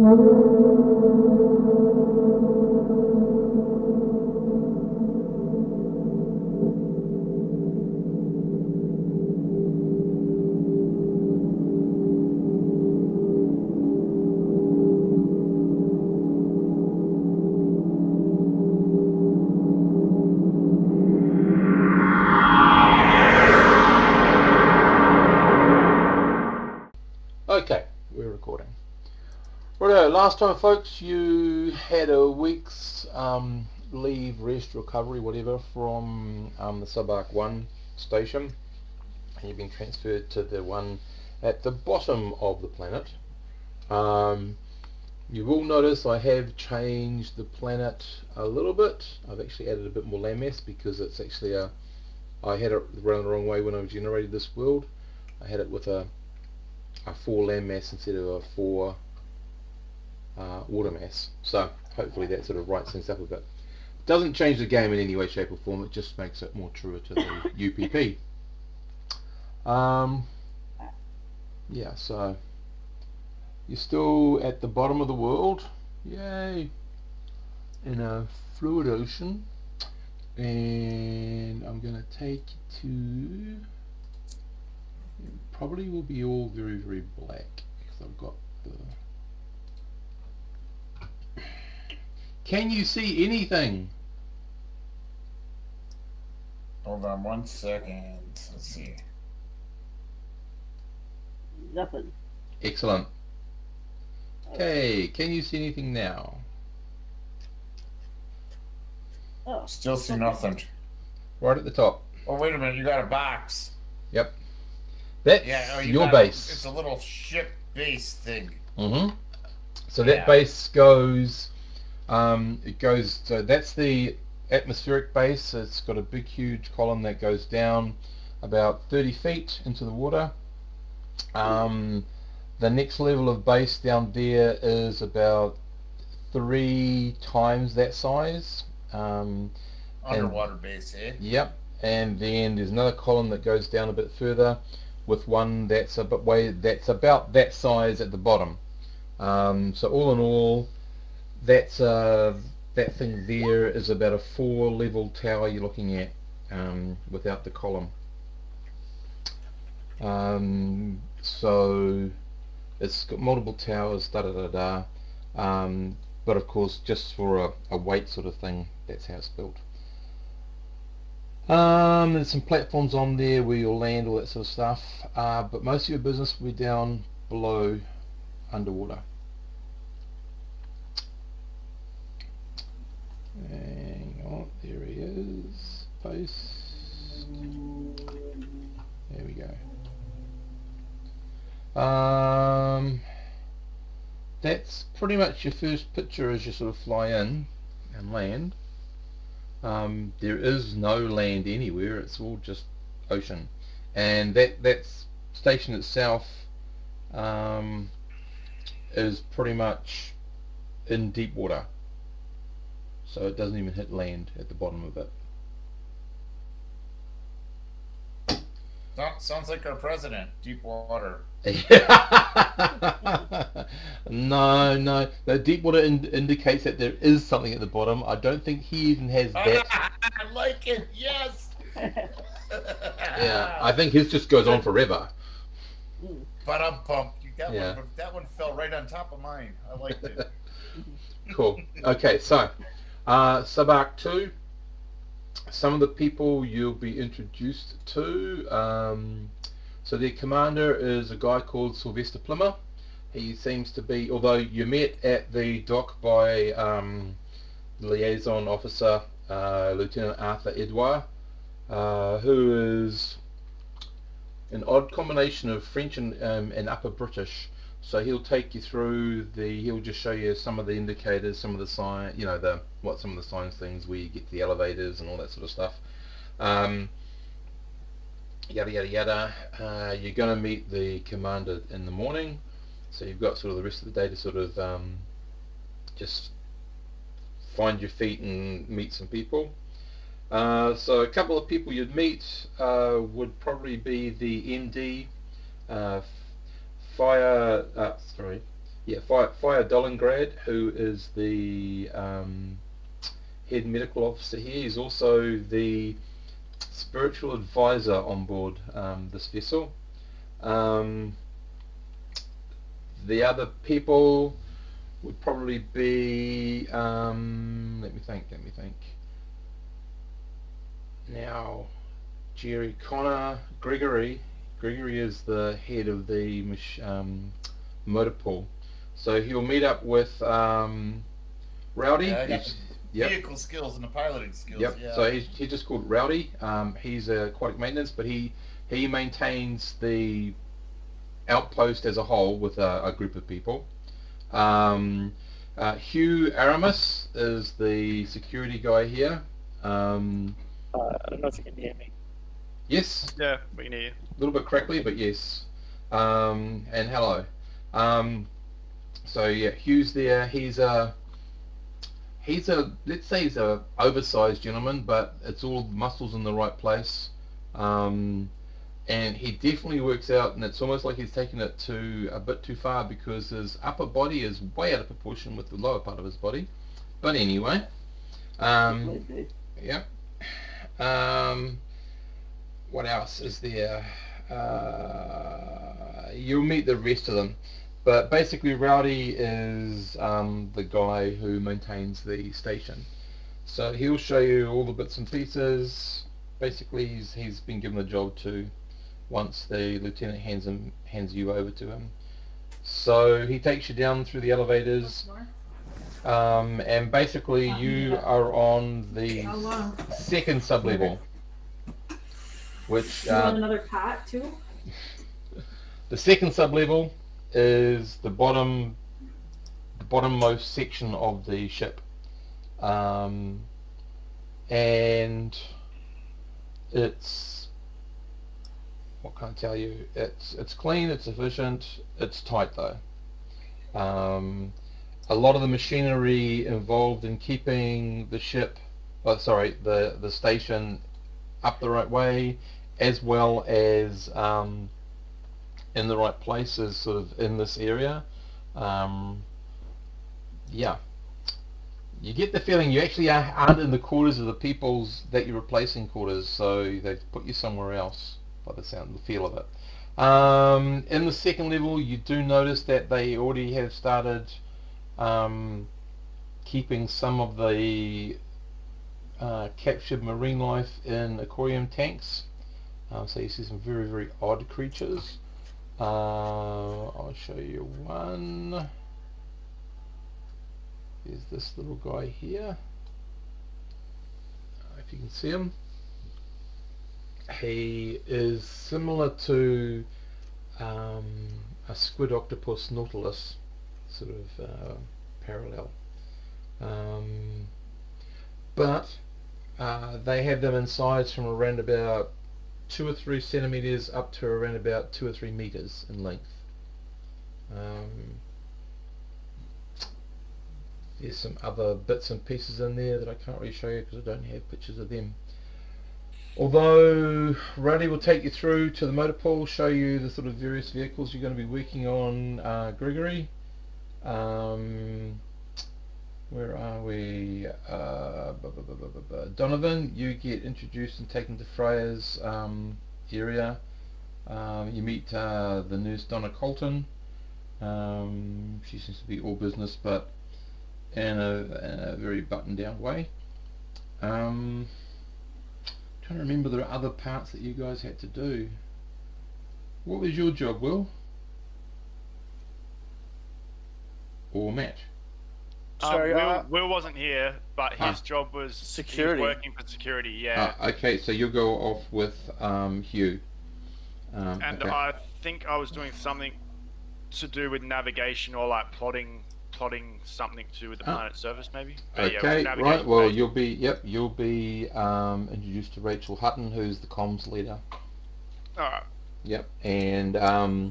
Okay, we're recording. Righto, last time folks, you had a week's leave, rest, recovery, whatever, from the Subarc 1 station, and you've been transferred to the one at the bottom of the planet. You will notice I have changed the planet a little bit. I've actually added a bit more landmass because it's actually I had it run the wrong way when I generated this world. I had it with a 4 landmass instead of a 4 water mass, so hopefully that sort of rights things up a bit. Doesn't change the game in any way, shape or form, it just makes it more truer to the UPP. Yeah, so you're still at the bottom of the world, yay, in a fluid ocean, and I'm going to take you to, it probably will be all very, very black because I've got the... Can you see anything? Hold on 1 second. Let's see. Nothing. Excellent. Okay, can you see anything now? Oh, Still see nothing. Right at the top. Oh, wait a minute. You got a box. Yep. That's your base. It's a little ship base thing. So that base goes, so that's the atmospheric base. It's got a big huge column that goes down about 30 feet into the water. The next level of base down there is about 3 times that size. Underwater base, eh? Yep. And then there's another column that goes down a bit further with one that's about that size at the bottom. So all in all, that's that thing there is about a 4 level tower you're looking at, without the column. So it's got multiple towers, but of course just for a weight sort of thing, that's how it's built. There's some platforms on there where you'll land, all that sort of stuff, but most of your business will be down below, underwater. Hang on, there he is. Post. There we go. That's pretty much your first picture as you sort of fly in and land. There is no land anywhere, it's all just ocean, and that station itself is pretty much in deep water, so it doesn't even hit land at the bottom of it. Sounds like our president, deep water. No, the deep water indicates that there is something at the bottom. I don't think he even has that. I like it, yes. Yeah, I think his just goes on forever. But I'm pumped. That one fell right on top of mine. I liked it. Cool. Okay, so Subarc 2. Some of the people you'll be introduced to. So their commander is a guy called Sylvester Plummer. He seems to be, although you met at the dock by the liaison officer, Lieutenant Arthur Edouard, who is an odd combination of French and Upper British. So he'll take you through he'll just show you some of the indicators, some of the sign, some of the signs things where you get to the elevators and all that sort of stuff. Yada yada yada. You're going to meet the commander in the morning, so you've got sort of the rest of the day to sort of just find your feet and meet some people. So a couple of people you'd meet would probably be the MD, Yeah, Fire Dolingrad, who is the head medical officer here. He's also the spiritual advisor on board this vessel. The other people would probably be, let me think. Now, Jerry, Connor, Gregory. Gregory is the head of the motor pool. So he'll meet up with Rowdy. Yeah, vehicle skills and the piloting skills. Yep. Yeah. So he's just called Rowdy. He's aquatic maintenance, but he maintains the outpost as a whole with a group of people. Hugh Aramis is the security guy here. I don't know if you can hear me. Yes. Yeah, we can hear you. A little bit crackly, but yes. And hello. So yeah, Hugh's there. He's a let's say he's a oversized gentleman, but it's all muscles in the right place. And he definitely works out, and it's almost like he's taken it to a bit too far because his upper body is way out of proportion with the lower part of his body. But anyway, yeah. What else is there? You'll meet the rest of them, but basically Rowdy is the guy who maintains the station. So he'll show you all the bits and pieces. Basically, he's been given the job to once the lieutenant hands you over to him. So he takes you down through the elevators, and basically you are on the second sub-level, which You want another pat too? the second sub-level is the bottommost section of the ship, and it's, what can I tell you? It's clean, it's efficient, it's tight though. A lot of the machinery involved in keeping the ship, the station up the right way, as well as in the right places, sort of in this area. Yeah, you get the feeling you actually aren't in the quarters of the people's that you're replacing quarters, so they put you somewhere else by the sound, the feel of it. In the second level, you do notice that they already have started keeping some of the captured marine life in aquarium tanks. So you see some very, very odd creatures. I'll show you one. There's this little guy here. If you can see him. He is similar to a squid octopus nautilus, sort of parallel. But they have them in size from around about 2 or 3 centimeters up to around about 2 or 3 meters in length. There's some other bits and pieces in there that I can't really show you because I don't have pictures of them. Although Rowdy will take you through to the motor pool, show you the sort of various vehicles you're going to be working on. Gregory, where are we? Donovan, you get introduced and taken to Freya's area. You meet the nurse Donna Colton. She seems to be all business, but in a very buttoned down way. Trying to remember the other parts that you guys had to do. What was your job, Will? Or Matt? Sorry, Will wasn't here, but his job was security. He was working for security. Yeah. Okay, so you'll go off with Hugh. And okay. I think I was doing something to do with navigation or like plotting something to do with the planet surface, maybe. Okay, right. Well, you'll be introduced to Rachel Hutton, who's the comms leader. All right. Yep, and I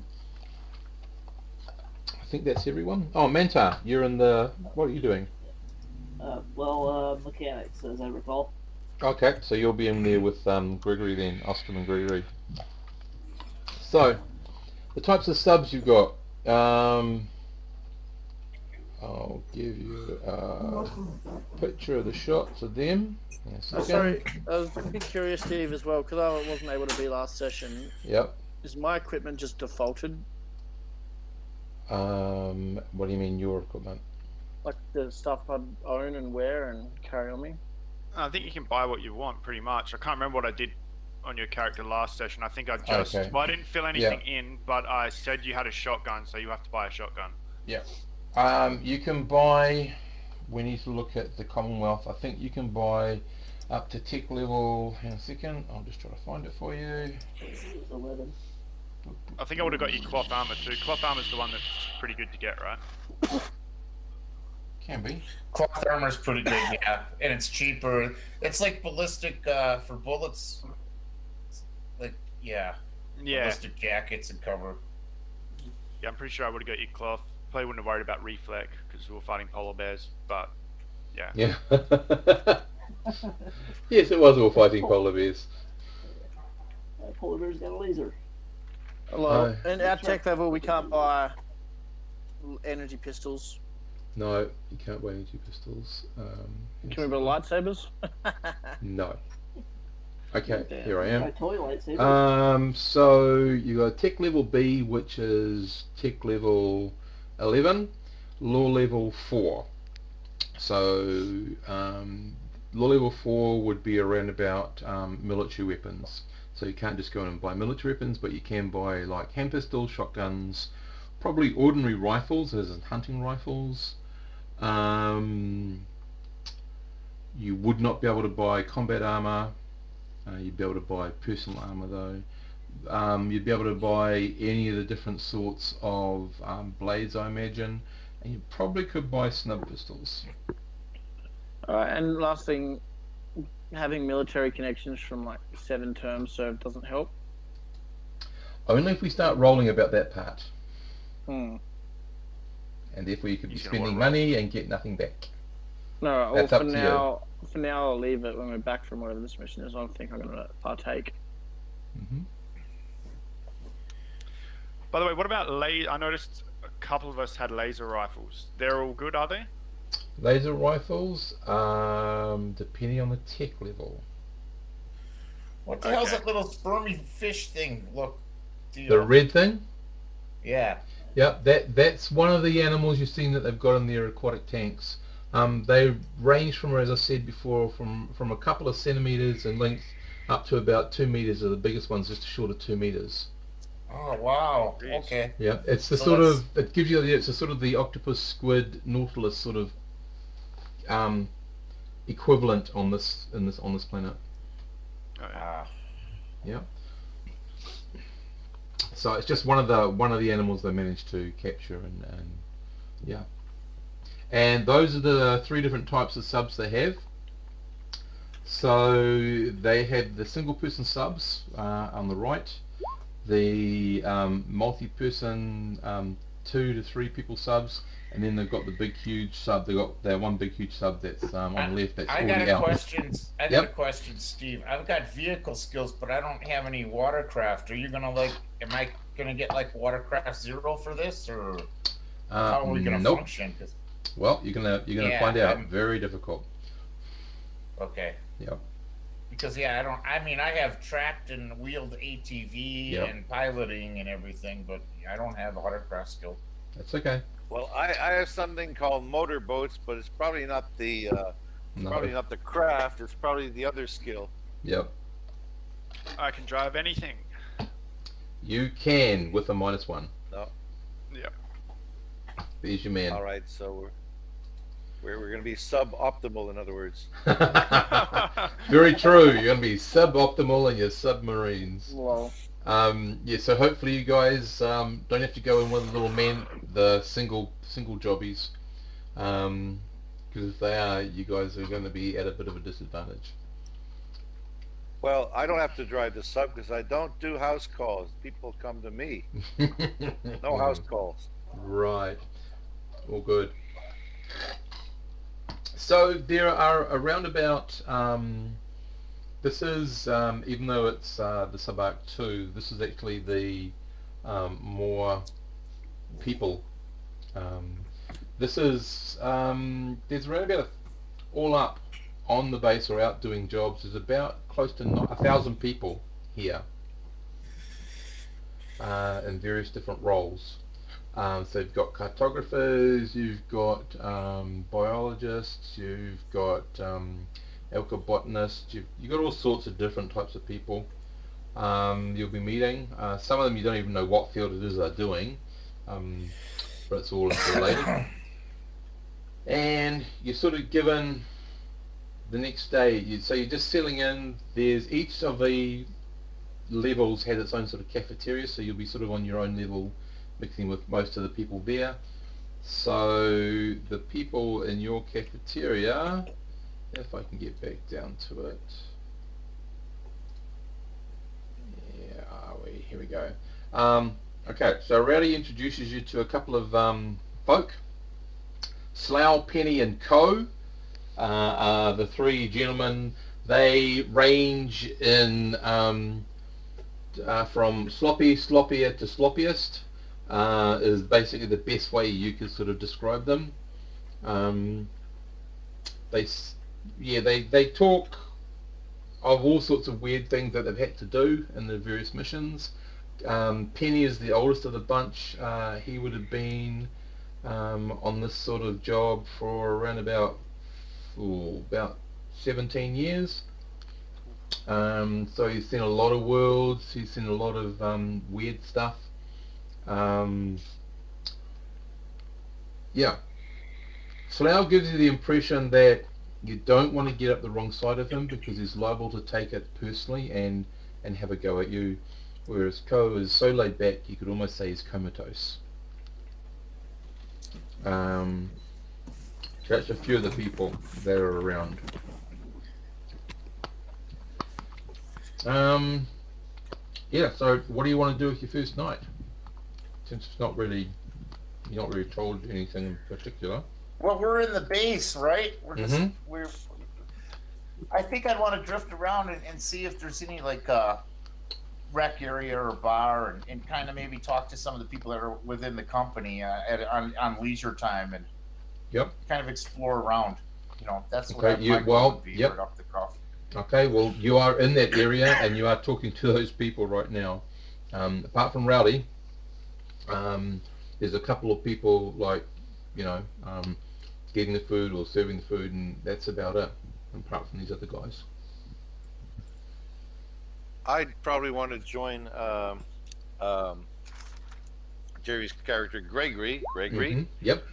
think that's everyone. Oh, Manta, you're in the. What are you doing? Mechanics, as I recall. Okay, so you'll be in there with Gregory then, Oscar and Gregory. So, the types of subs you've got. I'll give you a picture of the shots of them in a second. Sorry, I was a bit curious, Steve, as well, because I wasn't able to be last session. Yep. Is my equipment just defaulted? What do you mean your equipment? Like the stuff I own and wear and carry on me? I think you can buy what you want, pretty much. I can't remember what I did on your character last session. I think I just... Okay. Well, I didn't fill anything in, but I said you had a shotgun, so you have to buy a shotgun. Yeah. You can buy... We need to look at the Commonwealth. I think you can buy up to tech level... Hang on a second. I'll just try to find it for you. 11. I think I would have got you cloth armor too. Cloth armor's the one that's pretty good to get, right? Can be. Cloth armor's pretty good, yeah, and it's cheaper. It's like ballistic for bullets. Like, yeah, ballistic jackets and cover. Yeah, I'm pretty sure I would have got you cloth. Probably wouldn't have worried about reflect because we were fighting polar bears, but yeah. Yeah. Yes, it was all fighting polar bears. Polar bear's got a laser. Hello. And at tech level, we can't buy energy pistols. No, you can't buy energy pistols. Can we buy lightsabers? No. Okay, here I am. My toy lightsaber. So you got tech level B, which is tech level 11, law level 4. So law level 4 would be around about military weapons. So you can't just go in and buy military weapons, but you can buy like hand pistols, shotguns, probably ordinary rifles, as in hunting rifles. You would not be able to buy combat armor. You'd be able to buy personal armor though. You'd be able to buy any of the different sorts of blades, I imagine, and you probably could buy snub pistols. Alright, and last thing, having military connections from like 7 terms served doesn't help? Only if we start rolling about that part. Hmm. And therefore you could be spending money and get nothing back. No, That's well, up to for now I'll leave it when we're back from whatever this mission is. I don't think I'm going to partake. Mm-hmm. By the way, what about I noticed a couple of us had laser rifles. They're all good, are they? Laser rifles, depending on the tech level. What the hell's that little spermy fish thing? Look, The red thing? Yeah. Yep, that's one of the animals you've seen that they've got in their aquatic tanks. They range from, as I said before, from a couple of centimeters in length up to about 2 meters. Are the biggest ones, just short of 2 meters. Oh wow! Okay. Yeah, it's the it gives you it's a sort of the octopus, squid, nautilus sort of equivalent on this planet. Yeah. So it's just one of the animals they managed to capture, and yeah. And those are the 3 different types of subs they have. So they have the single person subs on the right, the multi-person 2 to 3 people subs, and then they've got the big huge sub. They've got their one big huge sub that's on the left. That's I already got a out. question. I got a question, Steve. I've got vehicle skills, but I don't have any watercraft. Are you gonna Am I gonna get like watercraft 0 for this, or how are we gonna function? Well, you're gonna find out. Very difficult. Okay. Yep. Because I have tracked and wheeled ATV and piloting and everything, but I don't have a watercraft skill. That's okay. Well, I have something called motorboats, but it's probably not the probably not the craft. It's probably the other skill. Yep. I can drive anything. You can with a -1. No. Yep. There's your man. All right, so we're going to be suboptimal, in other words. Very true. You're going to be suboptimal in your submarines. Well, yeah. So hopefully you guys don't have to go in with the little the single jobbies, because if they are, you guys are going to be at a bit of a disadvantage. Well, I don't have to drive the sub because I don't do house calls. People come to me. No house calls. Right. All good. So there are around about, this is, even though it's the Sub-Arc 2, this is actually the more people This is there's around about all up on the base or out doing jobs. There's about close to 1,000 people here in various different roles. So you've got cartographers, you've got biologists, you've got alkabotanists, you've got all sorts of different types of people you'll be meeting. Some of them you don't even know what field it is they're doing, but it's all interrelated. And you're sort of given the next day, so you're just settling in. There's each of the levels has its own sort of cafeteria, so you'll be sort of on your own level mixing with most of the people there. So the people in your cafeteria, if I can get back down to it, here we go. Okay, so Rowdy introduces you to a couple of folk. Slough, Penny and Co. The three gentlemen. They range in from sloppier to sloppiest. Is basically the best way you could sort of describe them. They talk of all sorts of weird things that they've had to do in their various missions. Penny is the oldest of the bunch. He would have been on this sort of job for around about 17 years. So he's seen a lot of worlds, he's seen a lot of weird stuff. Yeah. Slough gives you the impression that you don't want to get up the wrong side of him because he's liable to take it personally and have a go at you, whereas Ko is so laid back you could almost say he's comatose. So that's a few of the people that are around. Yeah, so what do you want to do with your first night? Since it's not really, you're not really told anything in particular. Well, we're in the base, right? I think I'd want to drift around and see if there's any like rec area or bar, and kind of maybe talk to some of the people that are within the company on leisure time, and kind of explore around. You know, that's what would be right off the cuff. Okay, well, you are in that area and you are talking to those people right now. Apart from Rowdy, there's a couple of people like, getting the food or serving the food, and that's about it, apart from these other guys. I'd probably want to join Jerry's character, Gregory. Mm-hmm. Yep.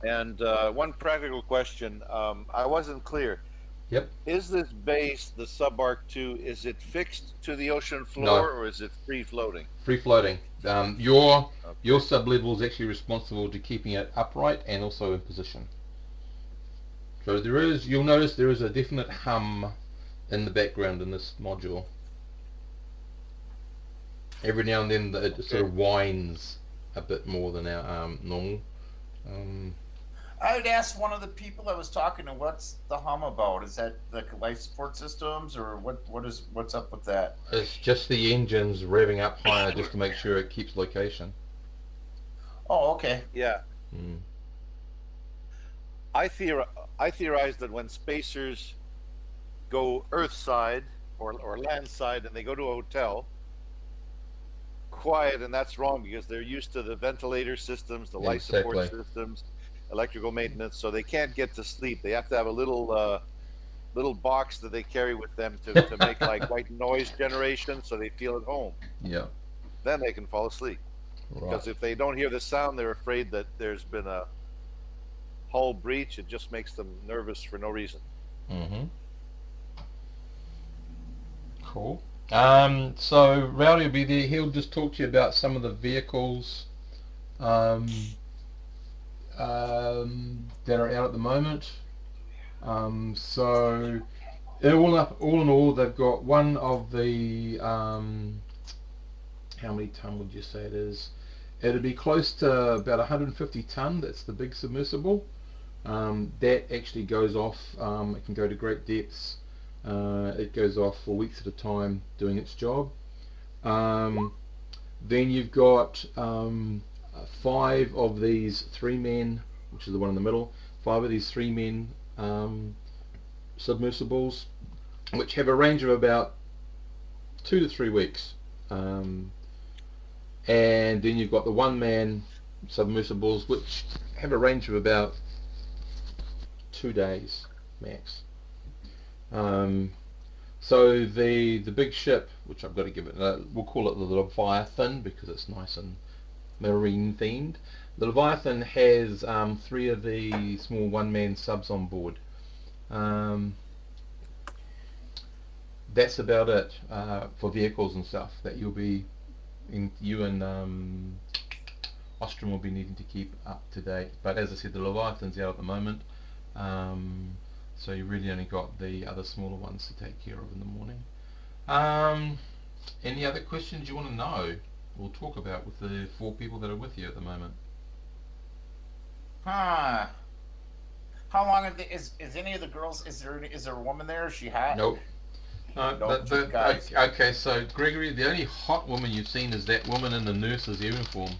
And one practical question. I wasn't clear. Yep. Is this base, the Sub-Arc 2, is it fixed to the ocean floor, or is it free floating? Free floating. Your sub-level is actually responsible to keeping it upright and also in position. So you'll notice there is a definite hum in the background in this module. Every now and then it sort of whines a bit more than our normal. I would ask one of the people I was talking to, what's the hum about? Is that the life support systems, or what's up with that? It's just the engines revving up higher just to make sure it keeps location. Oh, okay. Yeah. Mm. I theorize that when spacers go Earth side or land side and they go to a hotel, quiet, and that's wrong because they're used to the ventilator systems, the life support systems, electrical maintenance, so they can't get to sleep. They have to have a little box that they carry with them to make like white noise generation, so they feel at home. Yeah. Then they can fall asleep. Right. Because if they don't hear the sound, they're afraid that there's been a hull breach. It just makes them nervous for no reason. Mm-hmm. Cool. So Rowdy will be there. He'll just talk to you about some of the vehicles that are out at the moment. So all in all, they've got one of the how many ton would you say it is? It'd be close to about 150 ton. That's the big submersible. That actually goes off. It can go to great depths. It goes off for weeks at a time doing its job. Then you've got 5 of these 3-man which is the one in the middle. 5 of these 3-man submersibles, which have a range of about 2 to 3 weeks. And then you've got the 1-man submersibles, which have a range of about 2 days max. So the big ship, which I've got to give it, we'll call it the Leviathan because it's nice and marine themed. The Leviathan has 3 of the small 1-man subs on board. That's about it for vehicles and stuff that you and Ostrom will be needing to keep up to date. But as I said, the Leviathan's out at the moment, so you really only got the other smaller ones to take care of in the morning. Any other questions you want to know or talk about with the 4 people that are with you at the moment? How long is any of the girls? Is there a woman there? Is she hot? Nope. Nope, guys. Okay, so Gregory, the only hot woman you've seen is that woman in the nurse's uniform.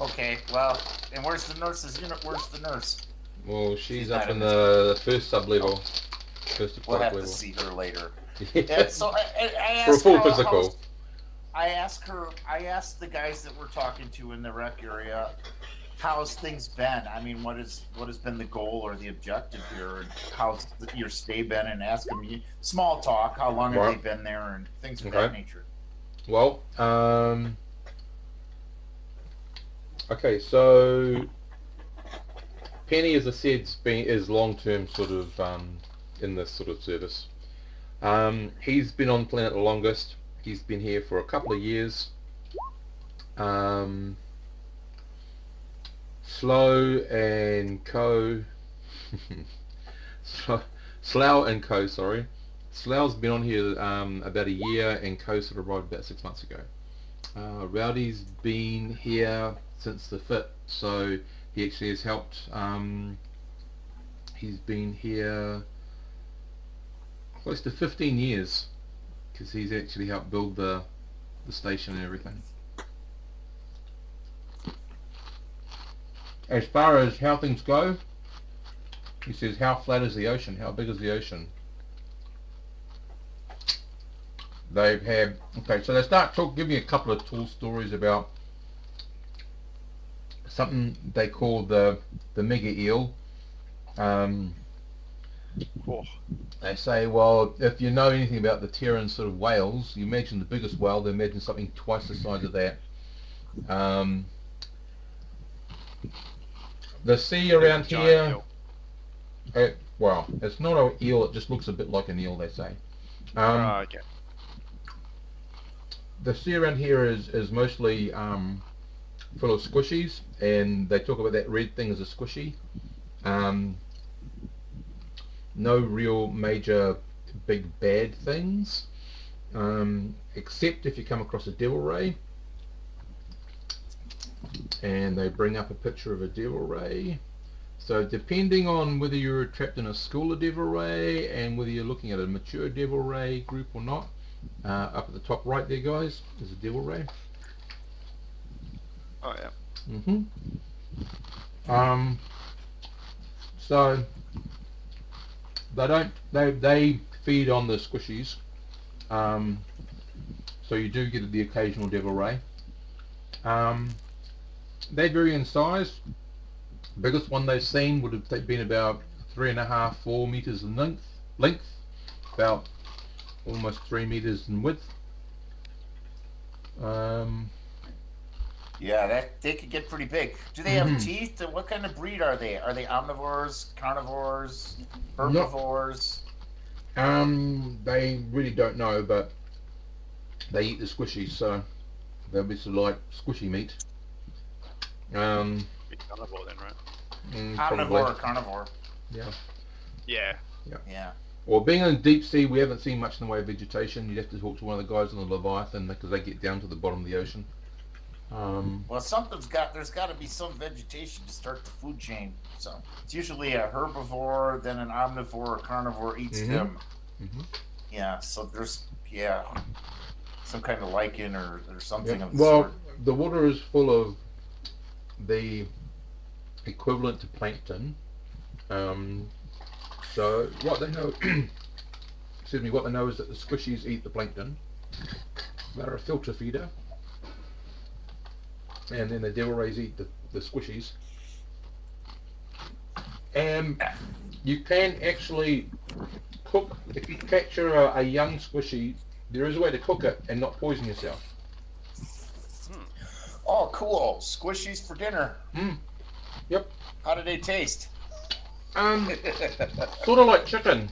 Okay, well, and where's the nurse's unit? Where's the nurse? Well, she's up in the first sub-level. First We'll have level. to see her later. Yeah. So I For a asked full physical. I asked the guys that we're talking to in the rec area, how's things been? I mean, what has been the goal or the objective here, and how's your stay been? And ask them small talk. How long have they been there, and things of that nature. Well, okay, so Penny, as I said, is long-term sort of in this sort of service. He's been on planet the longest. He's been here for a couple of years. Slough and Co. Slough and Co. Sorry, Slough's been on here about a year, and Co sort of arrived about 6 months ago. Rowdy's been here since the fit, so he actually has helped. He's been here close to 15 years because he's actually helped build the station and everything. As far as how things go, he says, how flat is the ocean? How big is the ocean? They've had, okay, so they start giving me a couple of tool stories about something they call the mega eel. They say, well, if you know anything about the Terran sort of whales, you imagine the biggest whale, they imagine something twice the size of that. The sea around here, well, it's not an eel, it just looks a bit like an eel, they say. Okay. The sea around here is mostly full of squishies, and they talk about that red thing as a squishy. No real major big bad things, except if you come across a devil ray, and they bring up a picture of a devil ray. So depending on whether you're trapped in a school of devil ray and whether you're looking at a mature devil ray group or not, up at the top right there, guys, is a devil ray. Oh yeah. So they feed on the squishies, so you do get the occasional devil ray. They vary in size. Biggest one they've seen would have been about 3.5-4 meters in length, about almost 3 meters in width. Yeah, they could get pretty big. Do they have teeth? And what kind of breed are they? Are they omnivores, carnivores, herbivores? They really don't know, but they eat the squishies, so they obviously like squishy meat. Carnivore then, right? Omnivore or carnivore? Yeah. Yeah. Yeah. Well, being in the deep sea, we haven't seen much in the way of vegetation. You'd have to talk to one of the guys on the Leviathan because they get down to the bottom of the ocean. Well, there's got to be some vegetation to start the food chain. So it's usually a herbivore, then an omnivore or carnivore eats them. Yeah. So there's some kind of lichen or something of the sort. The water is full of the equivalent to plankton. So what they know, excuse me, what they know is that the squishies eat the plankton. They're a filter feeder, and then the devil rays eat the squishies. And you can actually cook, if you capture a young squishy, there is a way to cook it and not poison yourself. Oh, cool. Squishies for dinner. Yep. How do they taste? Sort of like chicken.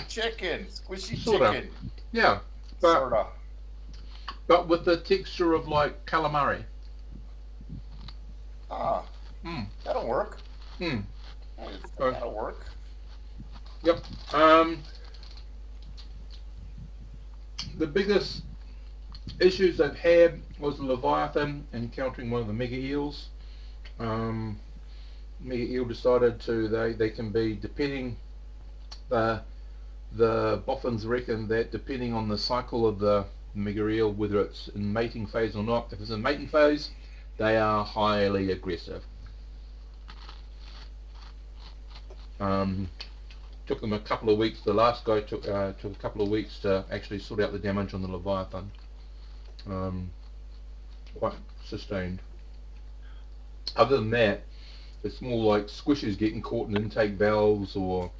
Chicken. Squishy Sorta. chicken. Yeah. But, Sorta. but with the texture of like calamari. Ah. That'll work. That'll work. Yep. The biggest issues they've had was the Leviathan encountering one of the mega eels. Mega eel decided they can be, depending, the boffins reckon that depending on the cycle of the mega eel, whether it's in mating phase or not, if it's in mating phase, they are highly aggressive. Took them a couple of weeks. The last guy took a couple of weeks to actually sort out the damage on the Leviathan. Quite sustained. Other than that, it's more like squishes getting caught in intake valves, or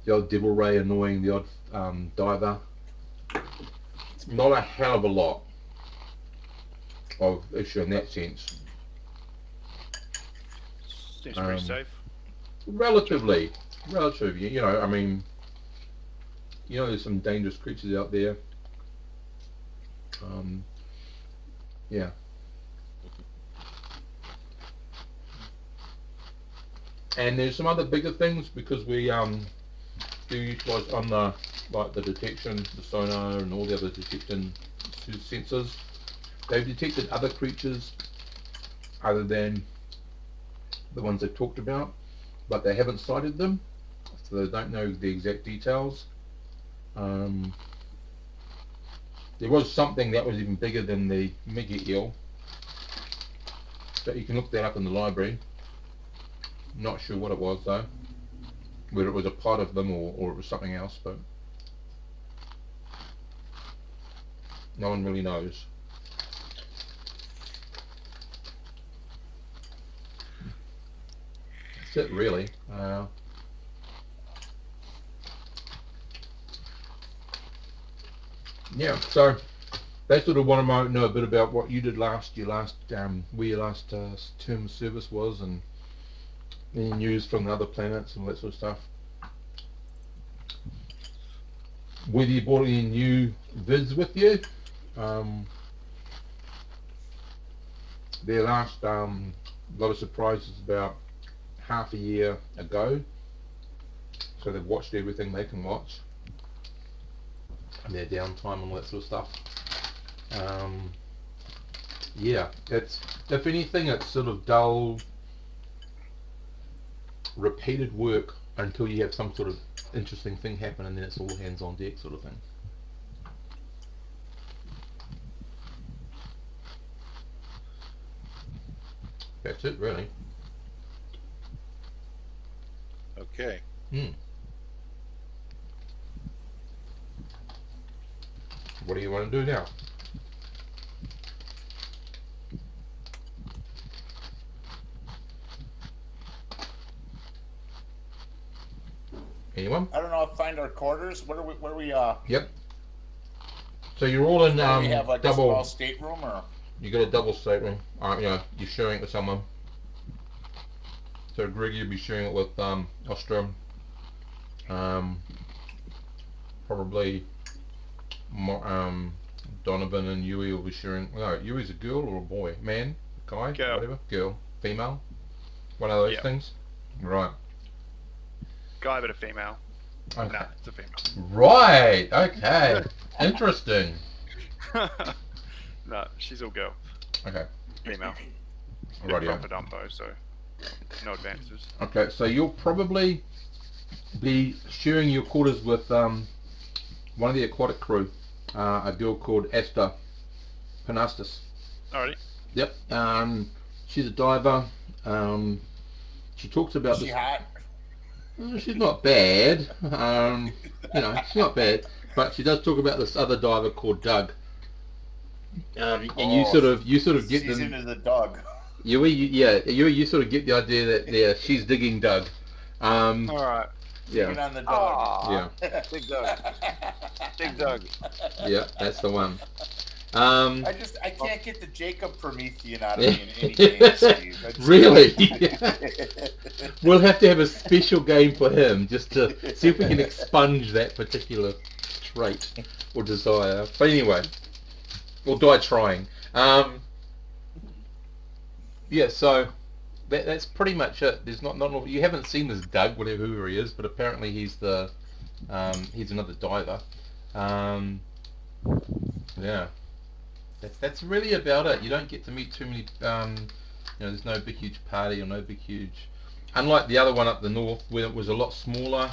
the odd devil ray annoying the odd diver. Not a hell of a lot of issue in that sense. Seems pretty safe. Relatively, you know, I mean, you know, there's some dangerous creatures out there. Yeah. And there's some other bigger things, because we do utilize on the detection, the sonar and all the other detection sensors. They've detected other creatures other than the ones they've talked about, but they haven't sighted them, so they don't know the exact details. There was something that was even bigger than the mega eel, but you can look that up in the library. Not sure what it was though, whether it was a pod of them or it was something else, but no one really knows. That's it really. Yeah, so they sort of want to know a bit about what you did last year, where your last term of service was, and any news from the other planets and all that sort of stuff. Whether you brought any new vids with you. Their last lot of surprises about half a year ago, so they've watched everything they can watch and their downtime and all that sort of stuff. Yeah, it's, if anything, it's sort of dull, repeated work until you have some sort of interesting thing happen, and then it's all hands on deck sort of thing. That's it really. Okay. What do you want to do now? Anyone? I don't know. I'll find our quarters. Where we Yep. So you're all in we have like a double. small stateroom, or You got a double stateroom. You know, you're sharing it with someone. So Greg, you'll be sharing it with Ostrom. Probably Donovan and Yui will be sharing. No, Yui's a girl or a boy? Man? Guy? Girl. Whatever? Girl? Female? One of those Yep. things? Right. Guy, but a female. Okay. Nah, it's a female. Right. Okay. Interesting. No, she's all girl. Okay. Female. Rightio. Proper Dumbo, so no advances. Okay, so you'll probably be sharing your quarters with one of the aquatic crew, a girl called Asta Panastis. Alrighty. Yep. She's a diver. She talks about Is she this. hot? She's not bad. She's not bad. But she does talk about this other diver called Doug. And you sort of get She's them. into the dog. You sort of get the idea that she's digging Doug. All right. Digging on the dog. Aw, Yeah, Big Doug. Big Doug. yeah, that's the one. I can't get the Jacob Promethean out of me in any game, Steve. Really? We'll have to have a special game for him just to see if we can expunge that particular trait or desire. But anyway, we'll die trying. Yeah, so that's pretty much it. There's not you haven't seen this Doug, whoever he is, but apparently he's another diver. Yeah. That's really about it. You don't get to meet too many. There's no big huge party or no big huge. Unlike the other one up the north, where it was a lot smaller,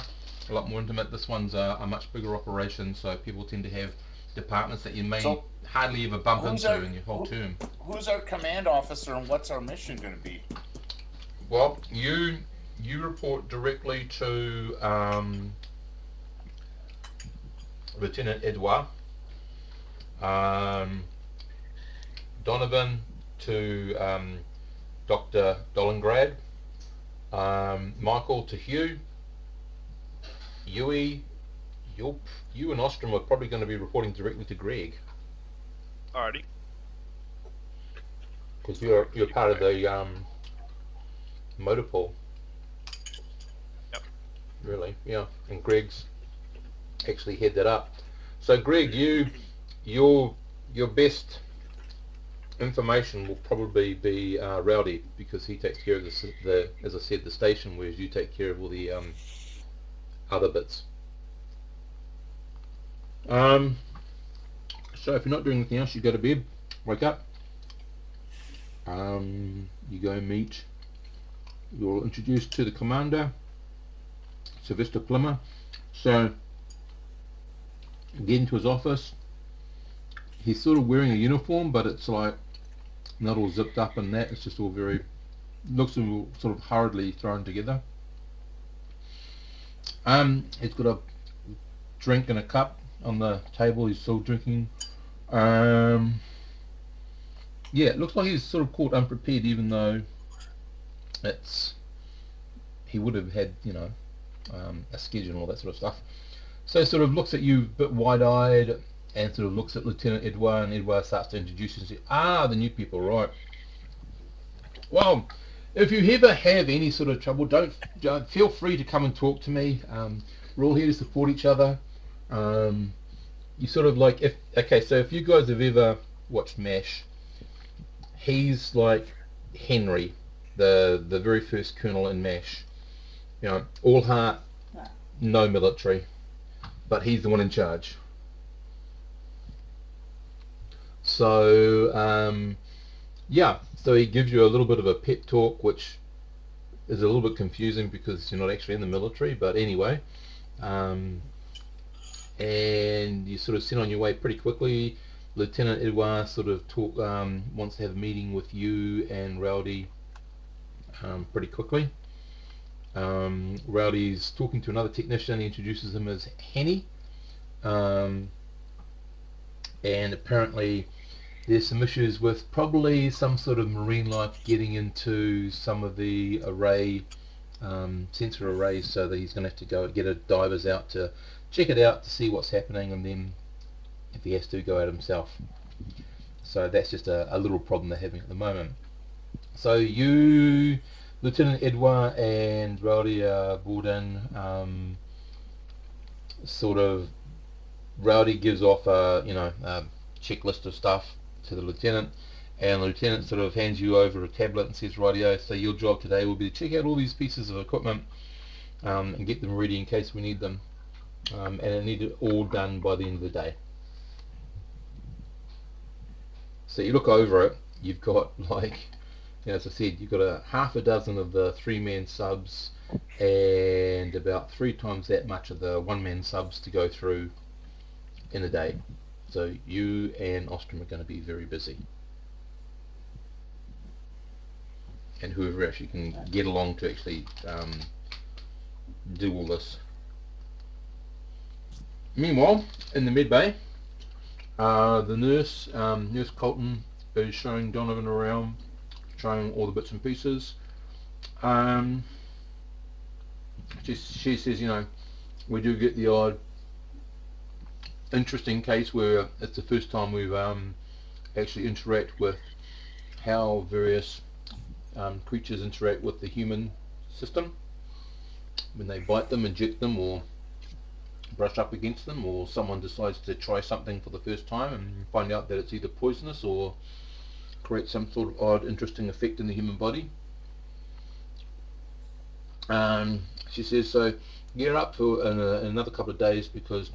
a lot more intimate. This one's a much bigger operation, so people tend to have departments that you may hardly ever bump into in your whole term. Who's our command officer, and what's our mission going to be? Well, you report directly to Lieutenant Edouard. Donovan to Dr. Dolengrad, Michael to Hugh, Yui, you and Ostrom are probably going to be reporting directly to Greg. Alrighty. Because you're part of the motor pool. Yep. Really, yeah. And Greg's actually head that up. So Greg, your best information will probably be Rowdy, because he takes care of the as I said, the station, whereas you take care of all the other bits. So if you're not doing anything else, you go to bed, wake up, you go meet, you're introduced to the commander, Sylvester Plummer. So get into his office. He's sort of wearing a uniform, but it's like not all zipped up and that. It's just all looks all sort of hurriedly thrown together. He's got a drink in a cup on the table. He's still drinking. Yeah, it looks like he's sort of caught unprepared, even though he would have had, a schedule and all that sort of stuff. So sort of looks at you a bit wide-eyed and sort of looks at Lieutenant Edouard, and Edouard starts to introduce you and say, the new people, right. Well, if you ever have any sort of trouble, don't feel free to come and talk to me. We're all here to support each other. You sort of like, so if you guys have ever watched MASH, he's like Henry, the very first colonel in MASH. All heart, no military, but he's the one in charge. So yeah, so he gives you a little bit of a pep talk, which is a little bit confusing because you're not actually in the military, but anyway, and you sort of send on your way pretty quickly. Lieutenant Edouard sort of wants to have a meeting with you and Rowdy pretty quickly. Rowdy's talking to another technician. He introduces him as Henny, and apparently there's some issues with probably some sort of marine life getting into some of the array, sensor arrays, so that he's going to have to go get a divers out to check it out to see what's happening, and then if he has to, go out himself. So that's just a little problem they're having at the moment. So you, Lieutenant Edouard and Rowdy are brought in. Sort of Rowdy gives off a checklist of stuff to the lieutenant, and the lieutenant sort of hands you over a tablet and says, rightio, so your job today will be to check out all these pieces of equipment and get them ready in case we need them, and it needed all done by the end of the day. So you look over it, you've got, like, as I said, you've got a half a dozen of the 3-man subs and about 3 times that much of the 1-man subs to go through in a day. So you and Ostrom are going to be very busy. and whoever actually can get along to actually do all this. Meanwhile, in the med bay, the nurse, Nurse Colton, is showing Donovan around, showing all the bits and pieces. She says, you know, we do get the odd interesting case where it's the first time we've actually interact with how various creatures interact with the human system when they bite them, inject them, or brush up against them, or someone decides to try something for the first time and find out that it's either poisonous or create some sort of odd interesting effect in the human body. She says, so gear up for in another couple of days, because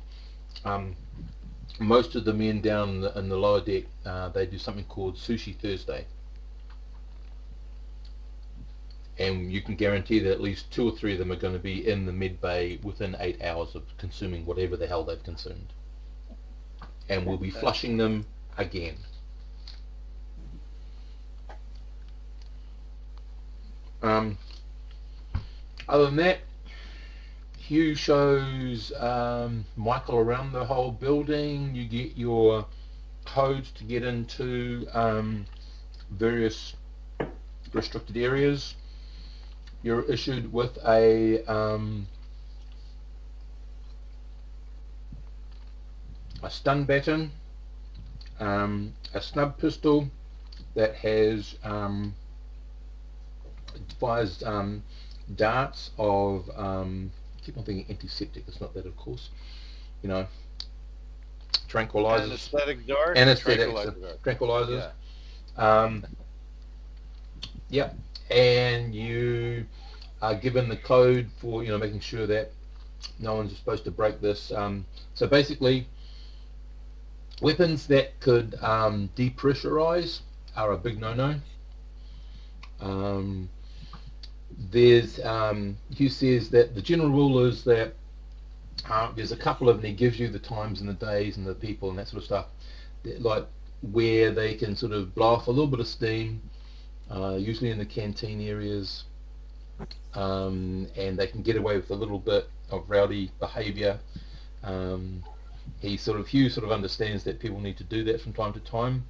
most of the men down in the lower deck, they do something called Sushi Thursday, and you can guarantee that at least 2 or 3 of them are going to be in the med bay within 8 hours of consuming whatever the hell they've consumed, and we'll be flushing them again. Other than that, Hugh shows Michael around the whole building. You get your codes to get into various restricted areas. You're issued with a stun baton, a snub pistol that has fires darts of keep on thinking antiseptic. It's not that, of course. You know, tranquilizers, anesthetic dart, tranquilizers. Yeah. Yep. And you are given the code for, you know, making sure that no one's supposed to break this. So basically, weapons that could depressurize are a big no-no. There's Hugh says that the general rule is that there's a couple of them. He gives you the times and the days and the people and that sort of stuff, that, like where they can sort of blow off a little bit of steam, usually in the canteen areas, and they can get away with a little bit of rowdy behaviour. Hugh sort of understands that people need to do that from time to time,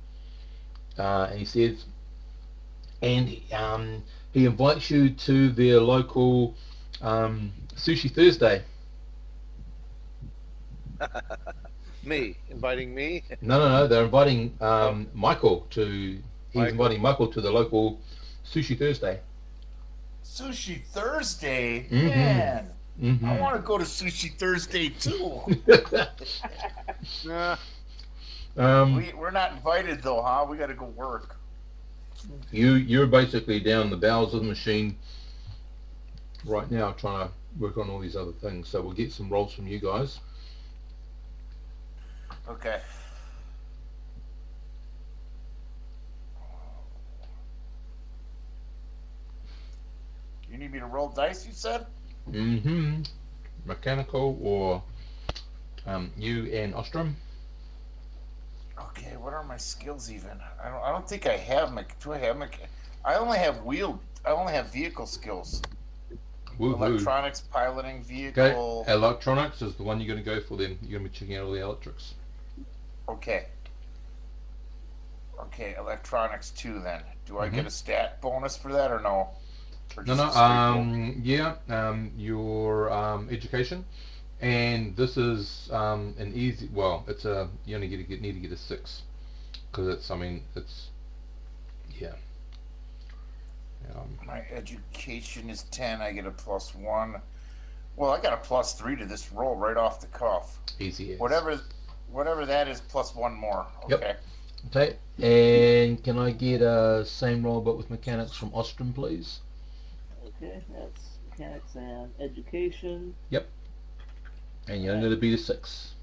and he says, and he invites you to their local Sushi Thursday. Inviting me? No, they're inviting Michael to. He's inviting Michael to the local Sushi Thursday. Sushi Thursday? Mm-hmm. Man, Mm-hmm. I want to go to Sushi Thursday too. We're not invited though, huh? We got to go work. You're basically down the bowels of the machine right now, trying to work on all these other things. So we'll get some rolls from you guys. Okay. You need me to roll dice, you said? Mm-hmm. Mechanical or you and Ostrom. Okay, what are my skills even? I don't think I have do I have I only have vehicle skills. Woo-hoo. Electronics, piloting, vehicle. Okay, electronics is the one you're going to go for then. You're going to be checking out all the electrics. Okay. Okay, electronics 2 then. Do I get a stat bonus for that or no? Or your education, and this is an easy. Well, it's a you only need to get a 6 because it's. I mean, it's yeah. My education is 10. I get a +1. Well, I got a +3 to this roll right off the cuff. Easy. As. Whatever that is, +1 more. Okay. Yep. Okay. And can I get a same roll but with mechanics from Ostrom, please? Okay, that's mechanics and education. Yep. And you're going to beat a 6.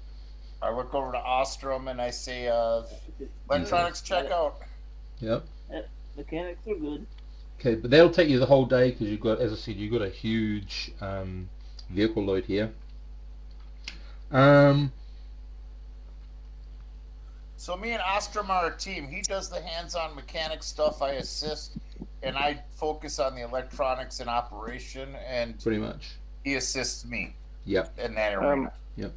I look over to Ostrom and I say, electronics check out. Yep. Mechanics are good. Okay, but that'll take you the whole day because you've got, as I said, you've got a huge vehicle load here. So me and Ostrom are a team. He does the hands-on mechanic stuff. I assist, and I focus on the electronics and operation, and Pretty much. he assists me Yep. in that arena. Yep.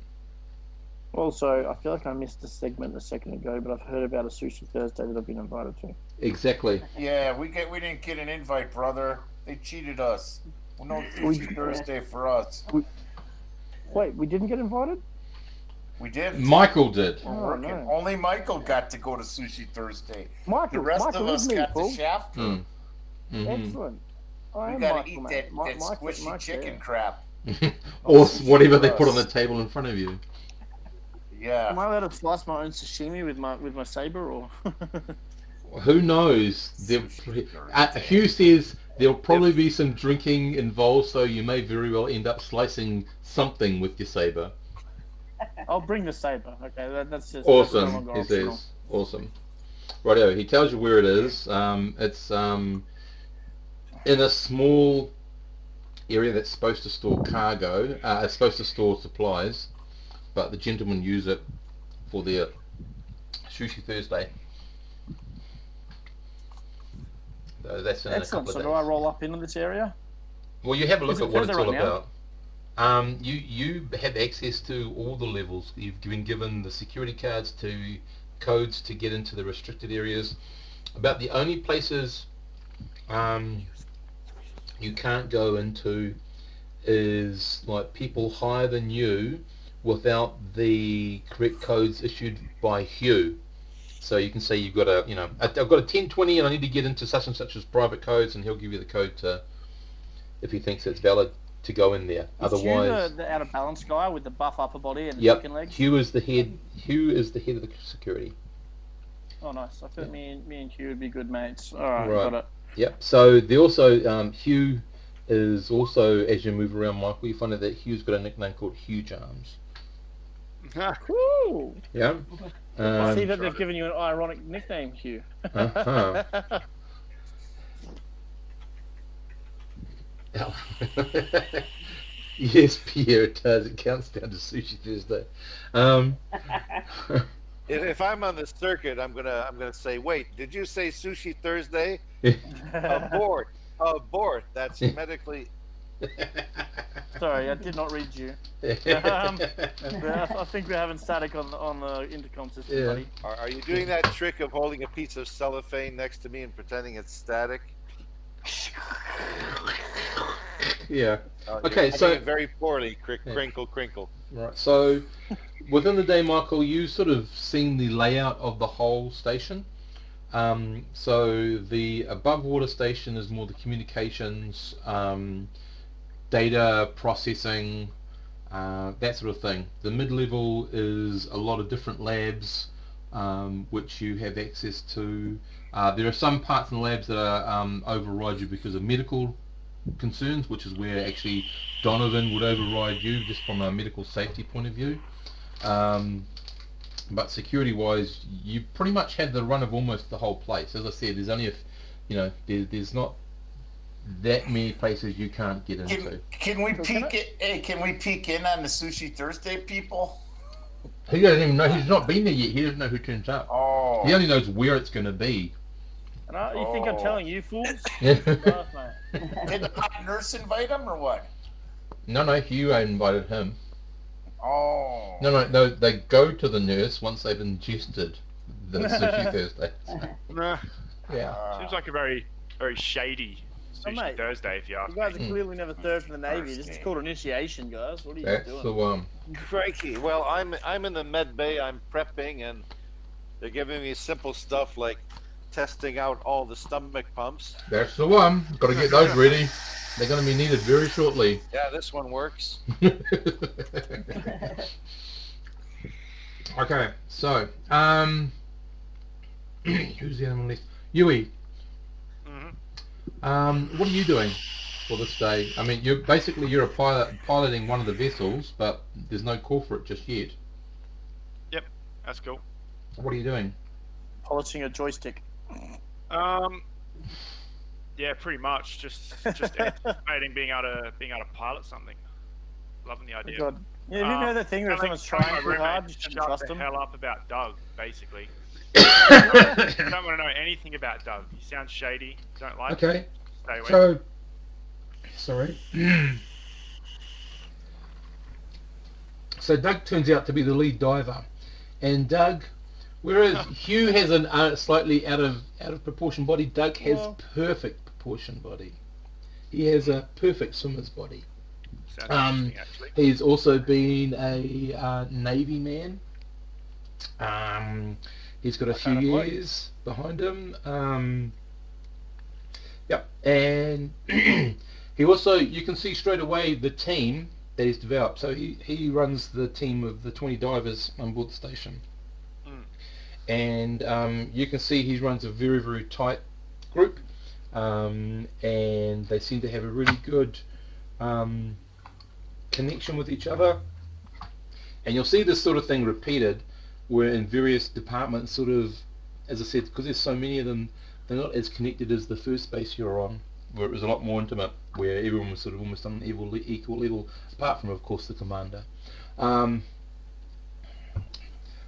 Also, I feel like I missed a segment a second ago, but I've heard about a Sushi Thursday that I've been invited to. Exactly. Yeah, we didn't get an invite, brother. They cheated us. Well, no Sushi Thursday for us. Wait, we didn't get invited? We did. Michael did. Oh, no. Only Michael got to go to Sushi Thursday. Michael, The rest Michael of us is me, got Paul. to shaft her. Excellent. I We am got to Michael, eat mate. that squishy chicken crap. Or sushi whatever for they put on us. the table in front of you. Yeah. Am I allowed to slice my own sashimi with my saber, or? Who knows? Hugh says there'll probably be some drinking involved, so you may very well end up slicing something with your saber. I'll bring the saber. Okay, that's just Awesome, That's no longer he optional. says. Awesome. Rightio, he tells you where it is. It's in a small area that's supposed to store cargo. It's supposed to store supplies, but the gentlemen use it for their Sushi Thursday. So that's in a Excellent. couple So of do days. I roll up into this area? Well, you have a look Is it at what it's Thursday all right now? about. You have access to all the levels. You've been given the security cards to codes to get into the restricted areas. About the only places you can't go into is like people higher than you without the correct codes issued by Hugh. So you can say you've got I've got a 1020 and I need to get into such and such as private codes, and he'll give you the code to, if he thinks it's valid, to go in there. Is Otherwise, Hugh the out of balance guy with the buff upper body and yep, chicken legs? Hugh is the head. Hugh is the head of the security. Oh, nice. I thought me and Hugh would be good mates. All right, Right. got it. Yep. So they also Hugh is also, as you move around, Michael, you find out that Hugh's got a nickname called Huge Arms. Cool. Yeah. I see that they've given you an ironic nickname, Hugh. Uh-huh. Yes, Pierre, it does. It counts down to Sushi Thursday. If I'm on the circuit, I'm gonna say, wait, did you say Sushi Thursday? Abort. That's medically. Sorry, I did not read you. I think we're having static on the intercom system, Yeah. buddy. Are you doing that trick of holding a piece of cellophane next to me and pretending it's static? Yeah. You're Okay, doing so it very poorly. Crinkle, crinkle. right. So within the day, Michael, you sort of seen the layout of the whole station. So the above water station is more the communications, data processing, that sort of thing. The mid-level is a lot of different labs, which you have access to. There are some parts in the labs that are override you because of medical concerns, which is where actually Donovan would override you just from a medical safety point of view. But security-wise, you pretty much have the run of almost the whole place. As I said, there's only there's not that many places you can't get into. Can we peek it? Hey, can we peek in on the Sushi Thursday people? He doesn't even know. He's not been there yet. He doesn't know who turns up. Oh. He only knows where it's going to be. And you think I'm telling you fools? Did the hot nurse invite him or what? No, Hugh invited him. Oh. No, they go to the nurse once they've ingested the Sushi Thursday. Nah, Yeah. seems like a very, very shady Oh, Sushi mate. Thursday, if you ask You guys me. are clearly never served in the Navy. This is called initiation, guys. What are you That's doing? the one. Crikey. Well, I'm in the med bay. I'm prepping, and they're giving me simple stuff like testing out all the stomach pumps. That's the one. Got to get those ready. They're going to be needed very shortly. Yeah, this one works. Okay, so who's the other one left? Yui. Mm-hmm. What are you doing for this day? I mean, you're a pilot piloting one of the vessels, but there's no call for it just yet. Yep, that's cool. What are you doing? Polishing a joystick. Yeah, pretty much. Just anticipating being able to pilot something. Loving the Oh, idea. God. Yeah, have you heard that thing where if someone's Telling trying my too hard, roommate you to shouldn't shut trust the them? hell up about Doug, basically. I don't want to know anything about Doug. He sounds shady. Don't like him. Okay, Stay away. so sorry. So Doug turns out to be the lead diver, and Doug, whereas Hugh has a slightly out of proportion body, Doug has perfect proportion body. He has a perfect swimmer's body. Sounds interesting, actually. He's also been a Navy man. He's got a few years behind him. Yep, and he also, you can see straight away the team that he's developed. So he runs the team of the 20 divers on board the station. And you can see he runs a very, very tight group. And they seem to have a really good connection with each other. And you'll see this sort of thing repeated where in various departments sort of, as I said, because there's so many of them, they're not as connected as the first base you're on, where it was a lot more intimate, where everyone was sort of almost on an equal level, apart from, of course, the commander.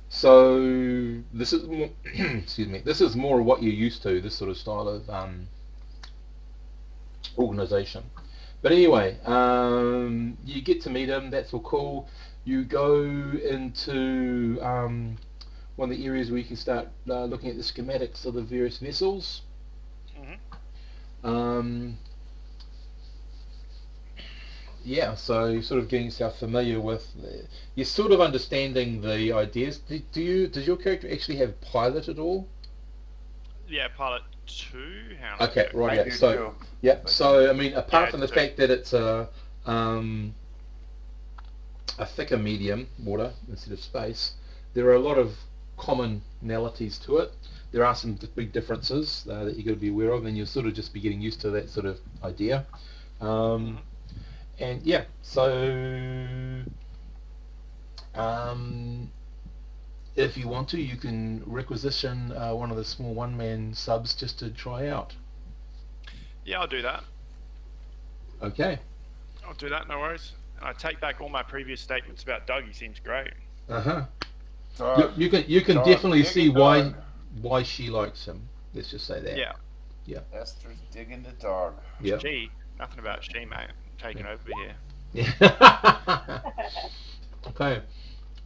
So this is more, excuse me, this is more of what you're used to, this sort of style of organisation. But anyway, you get to meet him, that's all cool. You go into one of the areas where you can start looking at the schematics of the various vessels. Yeah, so you're sort of getting yourself familiar with, you're sort of understanding the ideas. Does your character actually have pilot at all? Yeah, pilot 2. Okay, right. Yeah. So, yeah. So I mean, apart from the fact that it's a thicker medium, water instead of space, there are a lot of commonalities to it. There are some big differences that you've got to be aware of, and you'll sort of just be getting used to that sort of idea. And yeah, so if you want to, you can requisition one of the small one-man subs just to try out. Yeah, I'll do that. Okay. I'll do that, no worries. I take back all my previous statements about Doug. He seems great. You can definitely see why she likes him. Let's just say that. Yeah. Yeah. Esther's digging the dog. Yeah. She, nothing about she, mate. I'm taking over here. Yeah. Okay.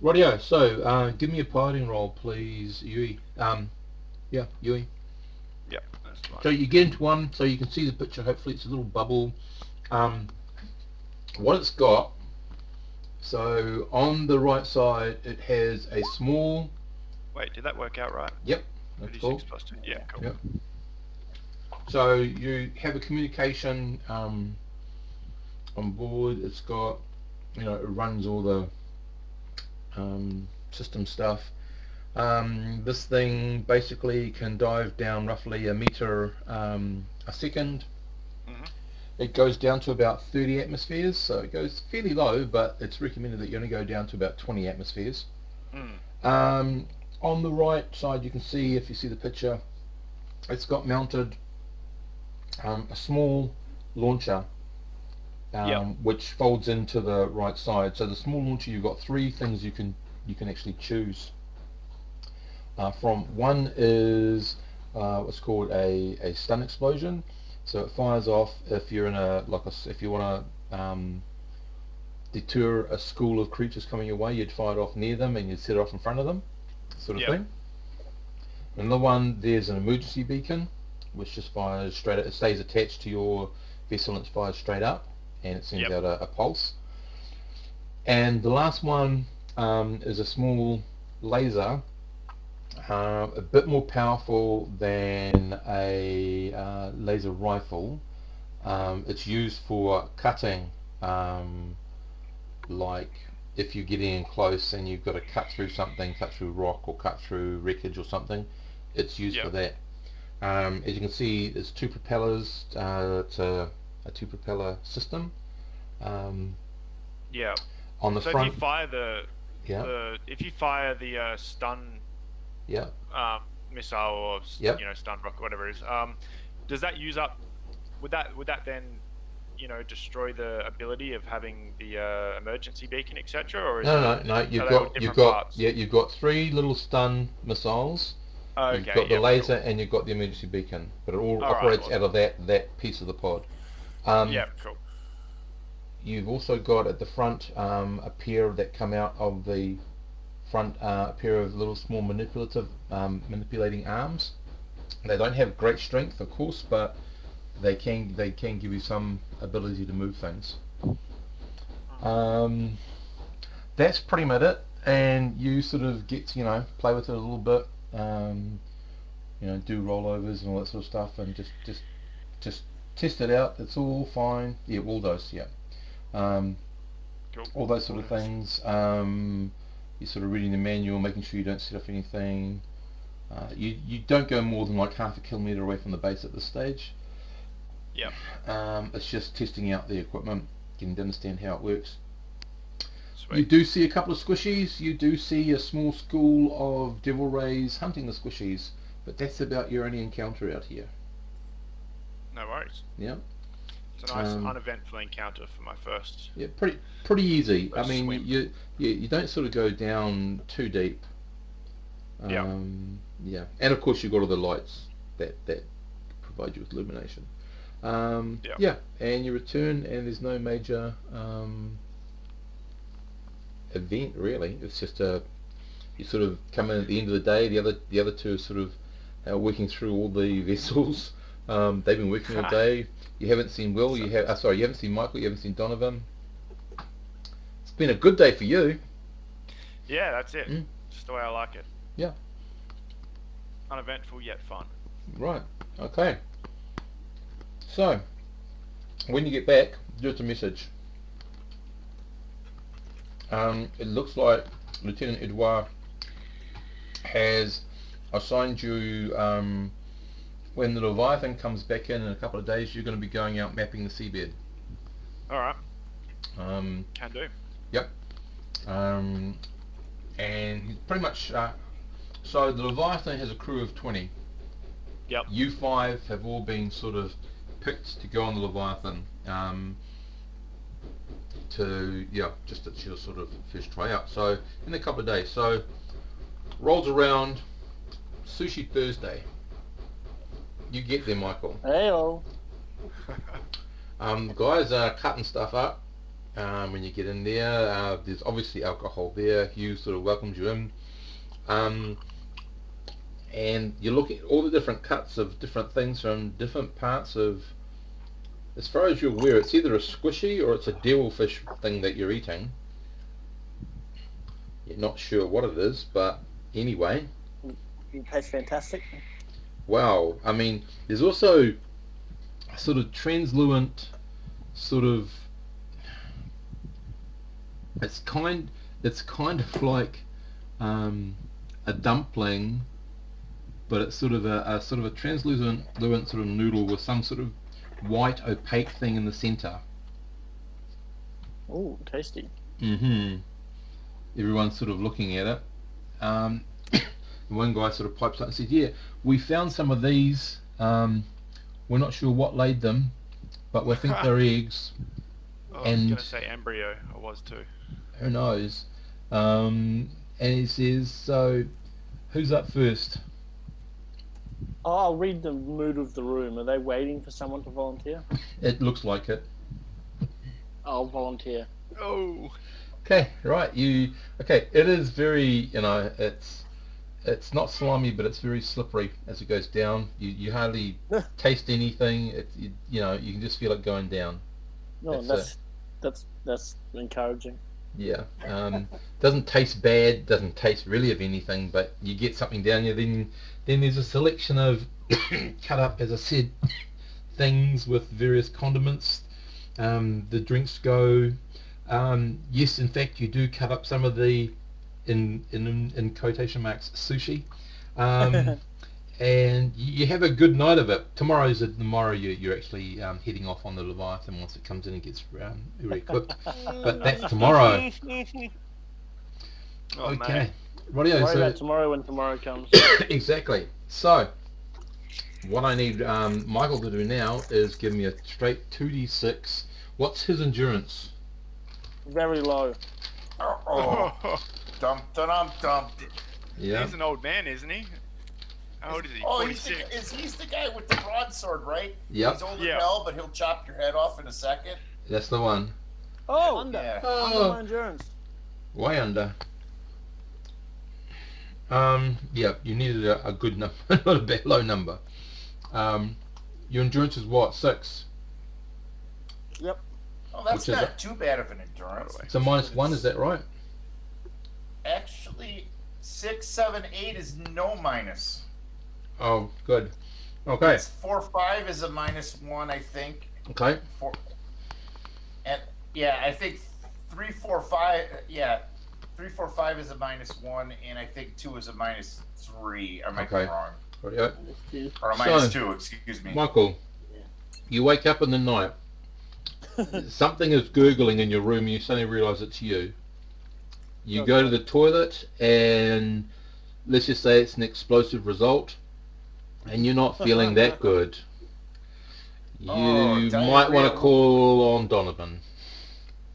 Rightio. So give me a piloting roll, please, Yui. Yeah, Yui. Yep, that's fine. So you get into one, so you can see the picture. Hopefully, it's a little bubble. What it's got. So on the right side, it has a small. Wait, did that work out right? Yep. That's cool. 36 plus 2. Yeah, cool. Yep. So you have a communication on board. It's got, it runs all the system stuff. This thing basically can dive down roughly a meter a second. It goes down to about 30 atmospheres, so it goes fairly low, but it's recommended that you only go down to about 20 atmospheres. On the right side, you can see, if you see the picture, it's got mounted a small launcher, which folds into the right side. So the small launcher, you've got three things you can actually choose from. One is what's called a stun explosion. So it fires off if you're in if you want to deter a school of creatures coming your way, you'd fire it off near them and you'd set it off in front of them, sort of thing. Another one, there's an emergency beacon, which just fires straight up. It stays attached to your vessel and it fires straight up, and it sends out a pulse. And the last one is a small laser, a bit more powerful than a laser rifle. It's used for cutting, like if you're getting in close and you've got to cut through something, cut through rock or cut through wreckage or something, it's used for that. As you can see, there's two propellers. It's a two propeller system. On the front. If you fire if you fire the stun missile or stun rocket, whatever it is, does that use up? Would that then destroy the ability of having the emergency beacon, etc.? Or is no. You've got three little stun missiles, Okay. You've got the laser cool. and you've got the emergency beacon, but it all Alright, operates awesome. out of that piece of the pod. Cool. You've also got at the front a pair that come out of the front, a pair of little small manipulating arms. They don't have great strength, of course, but they can give you some ability to move things. That's pretty much it, and you sort of get to play with it a little bit, do rollovers and all that sort of stuff, and just test it out. It's all fine. Yeah, all those. Yeah. Cool. All those sort of things. You're sort of reading the manual, making sure you don't set off anything. You don't go more than like half a kilometre away from the base at this stage. Yep. It's just testing out the equipment, getting to understand how it works. Sweet. You do see a couple of squishies. You do see a small school of devil rays hunting the squishies, but that's about your only encounter out here. No worries. Yeah. It's a nice uneventful encounter for my first. Yeah, pretty easy. I mean, swim. you don't sort of go down too deep. Yeah. Yeah, and of course you've got all the lights that provide you with illumination. Yeah, and you return, and there's no major event really. It's just you sort of come in at the end of the day. The other two are sort of working through all the vessels. They've been working all day. You haven't seen Will. You haven't seen Michael. You haven't seen Donovan. It's been a good day for you. Yeah, that's it. Just the way I like it. Yeah. Uneventful yet fun. Right. Okay. So, when you get back, just a message. It looks like Lieutenant Edouard has assigned you. When the Leviathan comes back in a couple of days, you're going to be going out mapping the seabed. Alright. Can do. Yep. And pretty much, so the Leviathan has a crew of 20. Yep. You 5 have all been sort of picked to go on the Leviathan. Just at your sort of first try out. So in a couple of days. So rolls around Sushi Thursday. You get there, Michael. Hey-o. Guys are cutting stuff up. When you get in there, there's obviously alcohol there. Hugh sort of welcomes you in. And you look at all the different cuts of different things from different parts of, as far as you're aware, it's either a squishy or it's a devilfish thing that you're eating. You're not sure what it is, but anyway. It tastes fantastic. Wow, I mean, there's also a sort of translucent, sort of, it's kind of like a dumpling, but it's sort of a translucent sort of noodle with some sort of white opaque thing in the center. Oh, tasty. Everyone's sort of looking at it. One guy sort of pipes up and says, yeah, we found some of these. We're not sure what laid them, but we think they're eggs. I was going to say embryo. I was too. Who knows? And he says, so who's up first? Oh, I'll read the mood of the room. Are they waiting for someone to volunteer? It looks like it. I'll volunteer. Oh. Okay, right. Okay, it is very, it's not slimy, but it's very slippery as it goes down. You hardly taste anything. You can just feel it going down. No, that's encouraging. Yeah. Doesn't taste bad. Doesn't taste really of anything. But you get something down here. Then there's a selection of cut up, as I said, things with various condiments. The drinks go. Yes, in fact, you do cut up some of the, in quotation marks, sushi, and you have a good night of it. Tomorrow you're actually heading off on the Leviathan once it comes in and gets re-equipped, but that's tomorrow. Okay, rightio. Worry about tomorrow when tomorrow comes. Exactly. So what I need Michael to do now is give me a straight 2d6. What's his endurance? Very low. Dum dum dum. Yeah. He's an old man, isn't he? How old is he? Oh, 46. he's the guy with the broadsword, right? Yep. He's old as hell, but he'll chop your head off in a second. That's the one. Oh, under. Yeah. Under my endurance. Way under. Yeah, you needed a good number, not a bad low number. Your endurance is what, 6? Yep. Oh, that's not too bad of an endurance. It's a -1, is that right? Actually, 6, 7, 8 is no minus. Oh, good. Okay. It's 4, 5 is a -1, I think. Okay. 4, and yeah, I think 3, 4, 5. Yeah, 3, 4, 5 is a -1, and I think 2 is a -3. I might be wrong. Right. Or a -2. Excuse me. Michael, you wake up in the night. Something is gurgling in your room, and you suddenly realise it's you. You go to the toilet, and let's just say it's an explosive result, and you're not feeling that good. You might want to call on Donovan.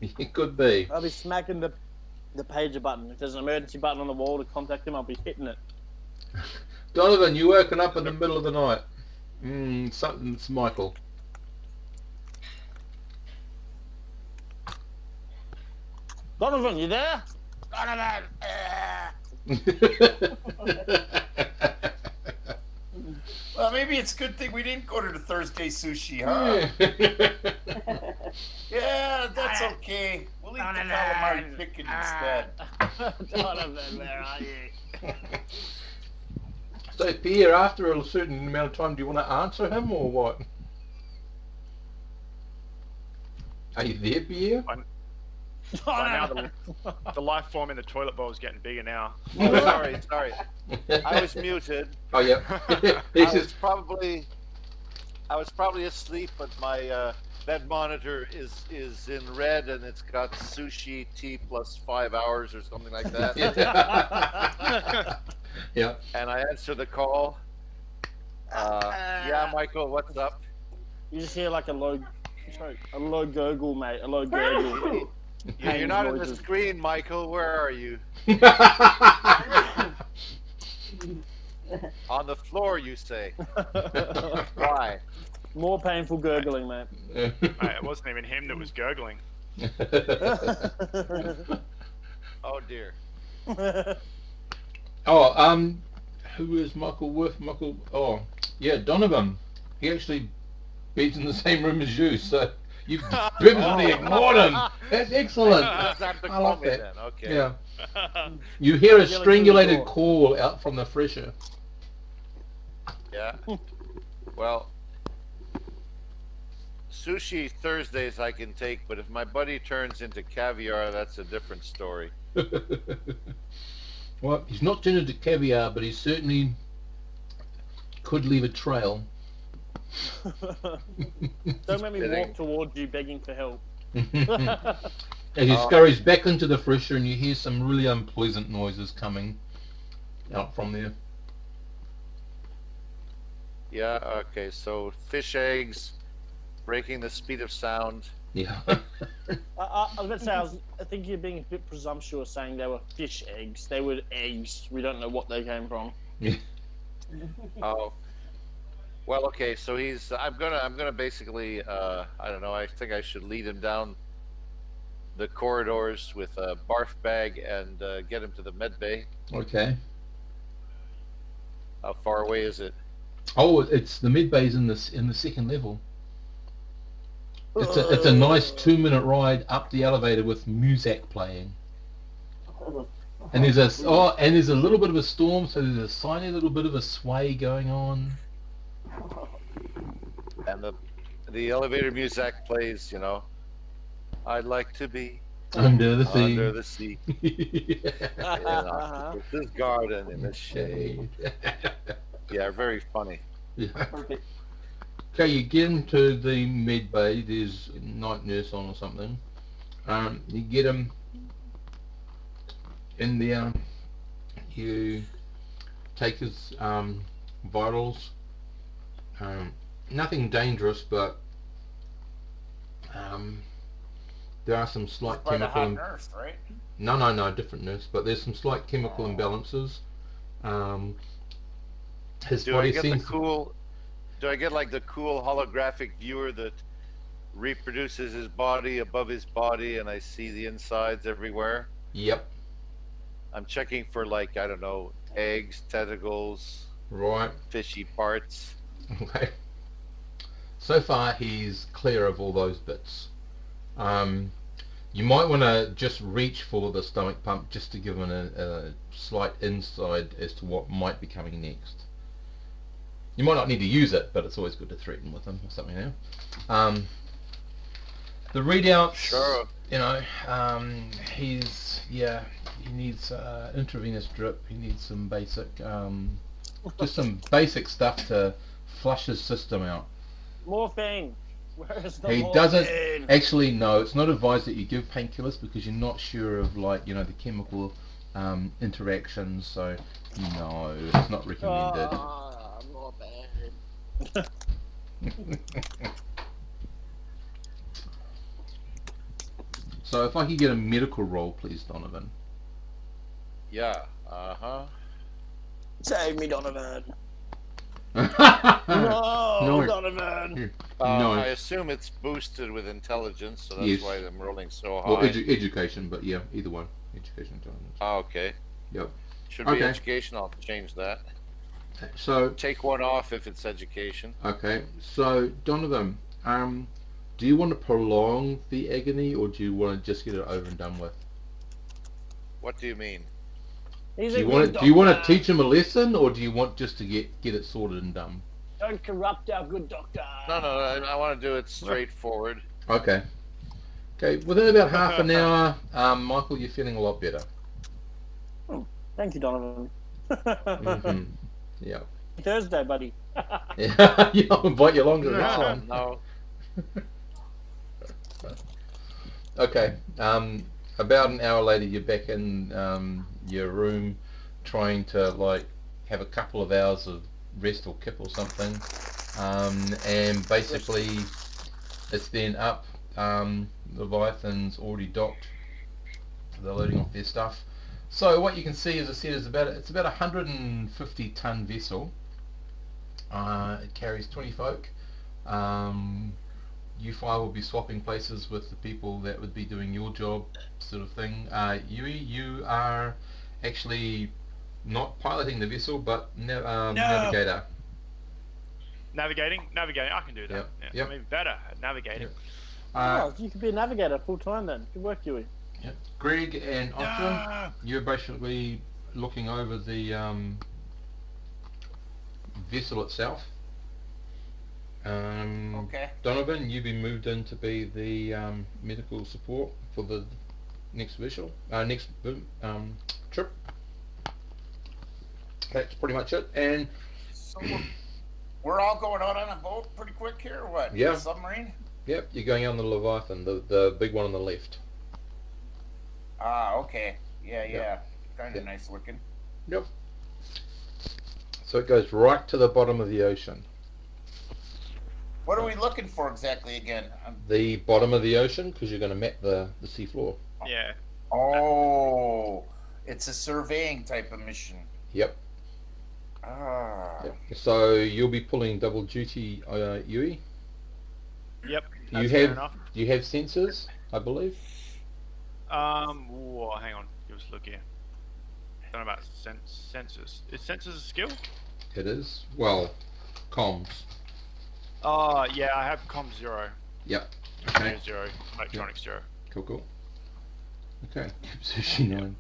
It could be. I'll be smacking the pager button. If there's an emergency button on the wall to contact him, I'll be hitting it. Donovan, you woken up in the middle of the night. Something's Michael. Donovan, you there? Donovan! Well, maybe it's a good thing we didn't go to the Thursday sushi, huh? Yeah, that's okay. We'll eat the calamari chicken instead. Donovan, where are you? So, Pierre, after a certain amount of time, do you want to answer him or what? Are you there, Pierre? Now the life form in the toilet bowl is getting bigger now. Oh, sorry. I was muted. Oh yeah. I was probably asleep, but my bed monitor is in red, and it's got sushi tea plus 5 hours or something like that. Yeah. And I answer the call. Yeah, Michael, what's up? You just hear like a low gurgle, mate. A low gurgle. You're not on the screen, Michael. Where are you? On the floor, you say. Why? More painful gurgling, mate. It wasn't even him that was gurgling. Oh dear. Who is Michael with? Oh, yeah, Donovan. He actually beats in the same room as you, so you've vividly ignored him. That's excellent. I like that. Then. Okay. Yeah. You hear a strangulated call out from the fresher. Yeah. Well, sushi Thursdays I can take, but if my buddy turns into caviar, that's a different story. Well, he's not turned into caviar, but he certainly could leave a trail. Don't make me walk towards you begging for help. As he scurries back into the fresher, and you hear some really unpleasant noises coming out from there. Yeah, okay, so fish eggs, breaking the speed of sound. Yeah. I was about to say, I think you're being a bit presumptuous saying they were fish eggs. They were eggs. We don't know what they came from. Yeah. Oh. Well, okay, so I'm gonna basically, I don't know, I think I should lead him down the corridors with a barf bag and get him to the med bay. Okay. How far away is it? Oh, it's the med bay's in the second level. It's a nice 2-minute ride up the elevator with music playing. And there's a little bit of a storm, so there's a tiny little bit of a sway going on. And the elevator music plays, you know. I'd like to be under the sea. Under the sea. With this garden in the shade. Yeah, very funny. Yeah. Okay, you get into the med bay. There's a night nurse on or something. You get him in there. You take his vitals. Nothing dangerous, but there are some slight chemical. Nurse, right? No, different nurse. But there's some slight chemical imbalances. his Do body I get seems... Do I get like the cool holographic viewer that reproduces his body above his body, and I see the insides everywhere? Yep. I'm checking for, like, I don't know, eggs, tentacles, Right. fishy parts. Okay. So far, he's clear of all those bits. You might want to just reach for the stomach pump just to give him a slight insight as to what might be coming next. You might not need to use it, but it's always good to threaten with him or something now. The readouts, Sure. you know, he needs intravenous drip. He needs some basic, just some basic stuff to flush his system out. Morphine. Where is the He morphine? doesn't actually know. It's not advised that you give painkillers because you're not sure of, like, you know, the chemical interactions. So no, it's not recommended. More bad. So if I could get a medical roll, please, Donovan. Yeah. Uh-huh. Save me, Donovan. No, No, Donovan. No. I assume it's boosted with intelligence, so that's Yes. why I'm rolling so high. Well, education, but yeah, either one. Education, intelligence. Oh, okay. Yep. Should be Okay. education. I'll change that. So Take one off if it's education. okay. So Donovan, do you want to prolong the agony, or do you want to just get it over and done with? What do you mean? He's Do a you good want to doctor. teach him a lesson, or do you want just to get it sorted and done? Don't corrupt our good doctor. No, I want to do it straightforward. Okay. Okay. Within about half an hour, Michael, you're feeling a lot better. Thank you, Donovan. Mm-hmm. Yeah. Thursday, buddy. Yeah. I'll invite you along to the next No, one. no. Okay. About an hour later, you're back in your room, trying to, like, have a couple of hours of rest or kip or something, and basically it's then up. Leviathan's already docked. They're loading off their stuff. So what you can see, as I said, is about a 150-ton vessel. It carries 20 folk. You five will be swapping places with the people that would be doing your job, sort of thing. Yui, you are actually not piloting the vessel, but navigator. Navigating, I can do that. Yep. Yeah, Yep. I'm even better at navigating. Oh, you could be a navigator full time then. Good work, Yui. Yep. Greg and Otra, you're basically looking over the vessel itself. Okay. Donovan, you've been moved in to be the medical support for the next vessel, next trip. That's pretty much it. And So we're all going out on a boat pretty quick here, or what? Yeah. A submarine? yep, you're going on the Leviathan, the big one on the left. Ah, okay. Yeah. Kind of Yep. nice looking. Yep. So it goes right to the bottom of the ocean. What are we looking for exactly again? The bottom of the ocean, because you're going to map the seafloor. Yeah. Oh, it's a surveying type of mission. Yep. Ah. Yep. So you'll be pulling double duty, Yui. Yep. You That's fair have enough. you have sensors, I believe. Whoa, hang on. Just look here. Don't know about sensors. Is sensors a skill? It is. Well, comms. Oh, yeah, I have comm 0. Yep. Okay. Computer 0. Electronics 0. Cool. Okay. Position 9.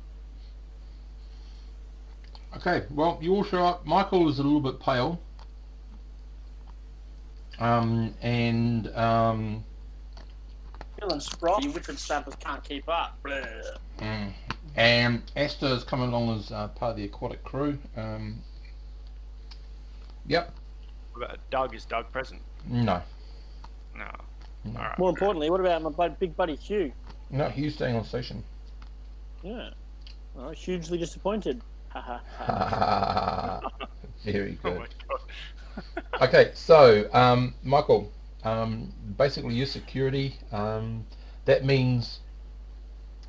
Okay. Well, you all show up. Michael is a little bit pale. Feeling sprawly. Wicked snappers can't keep up. And Asta is coming along as part of the aquatic crew. Yep. What about Doug? Is Doug present? No. No. No. Alright. More importantly, what about my big buddy Hugh? No, he's staying on station. Yeah. Well, hugely disappointed. Ha ha. Very Oh good. my god. Okay, so Michael, basically your security, that means,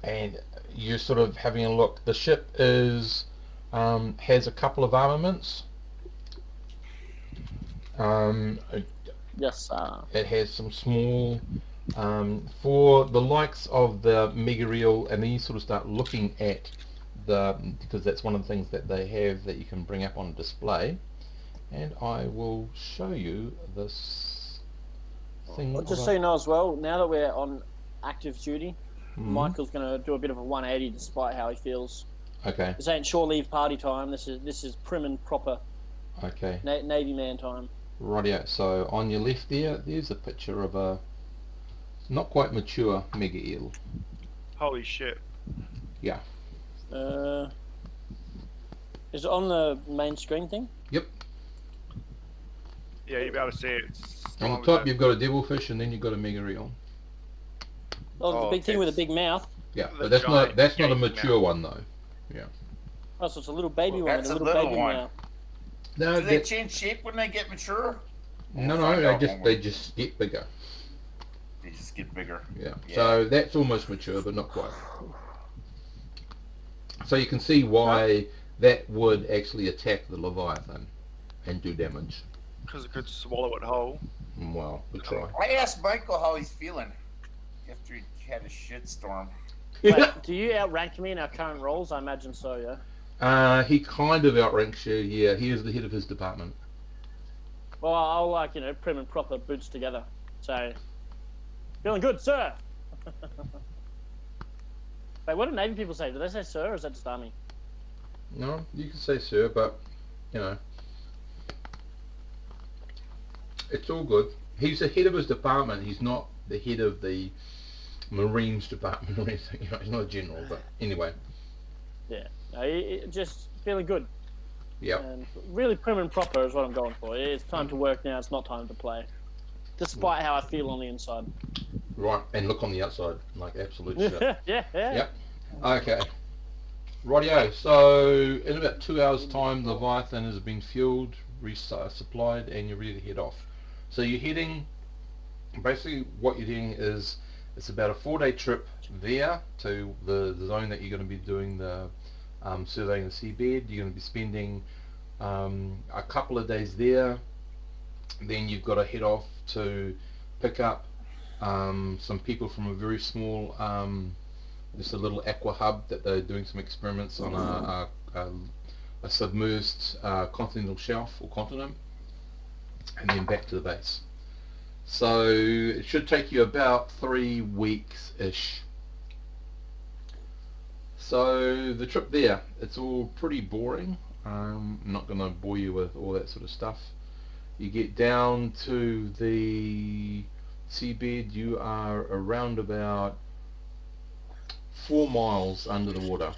and you're sort of having a look, the ship is has a couple of armaments. Yes, it has some small, for the likes of the mega reel, and then you sort of start looking at because that's one of the things that they have that you can bring up on display, and I will show you this thing. Well, just so you know as well, now that we're on active duty, Michael's going to do a bit of a 180 despite how he feels. Okay. This ain't shore leave party time. This is prim and proper. Okay. Navy man time. Rightio. So on your left there's a picture of a not quite mature mega eel. Holy shit. Yeah. Is it on the main screen thing? Yep. Yeah, you'll be able to see it. On the top you've got a devilfish, and then you've got a mega eel. Oh, the big thing with a big mouth. Yeah, but that's not a mature one though. Yeah. Oh, so it's a little baby one. That's a a little baby one. mouth. No, Do they change shape when they get mature? No, they just get bigger. They just get bigger. Yeah. So that's almost mature, but not quite. So you can see why that would actually attack the Leviathan and do damage. Because it could swallow it whole. Well, we'll try. I asked Michael how he's feeling after he had a shitstorm. Wait, do you outrank me in our current roles? I imagine so, yeah. He kind of outranks you. Yeah, he is the head of his department. Well, I'll prim and proper boots together. So, feeling good, sir. Wait, what do Navy people say? Do they say sir, or is that just Army? No, you can say sir, but it's all good. He's the head of his department. He's not the head of the Marines department or anything. He's not a general, but anyway. Yeah, no, just feeling good. Yeah. And really prim and proper is what I'm going for. It's time to work now. It's not time to play. Despite how I feel on the inside. Right, and look on the outside like absolute shit. Yeah. Yep. Okay. Rightio. So in about 2 hours' time, the Leviathan has been fueled, resupplied, and you're ready to head off. So you're heading. Basically, what you're doing is it's about a 4-day trip there to the zone that you're going to be doing the surveying the seabed. You're going to be spending a couple of days there. Then you've got to head off to pick up some people from a very small, just a little aqua hub that they're doing some experiments on a submerged continental shelf or continent, and then back to the base. So it should take you about 3 weeks-ish. So the trip there, it's all pretty boring. I'm not going to bore you with all that sort of stuff. You get down to the seabed, you are around about 4 miles under the water.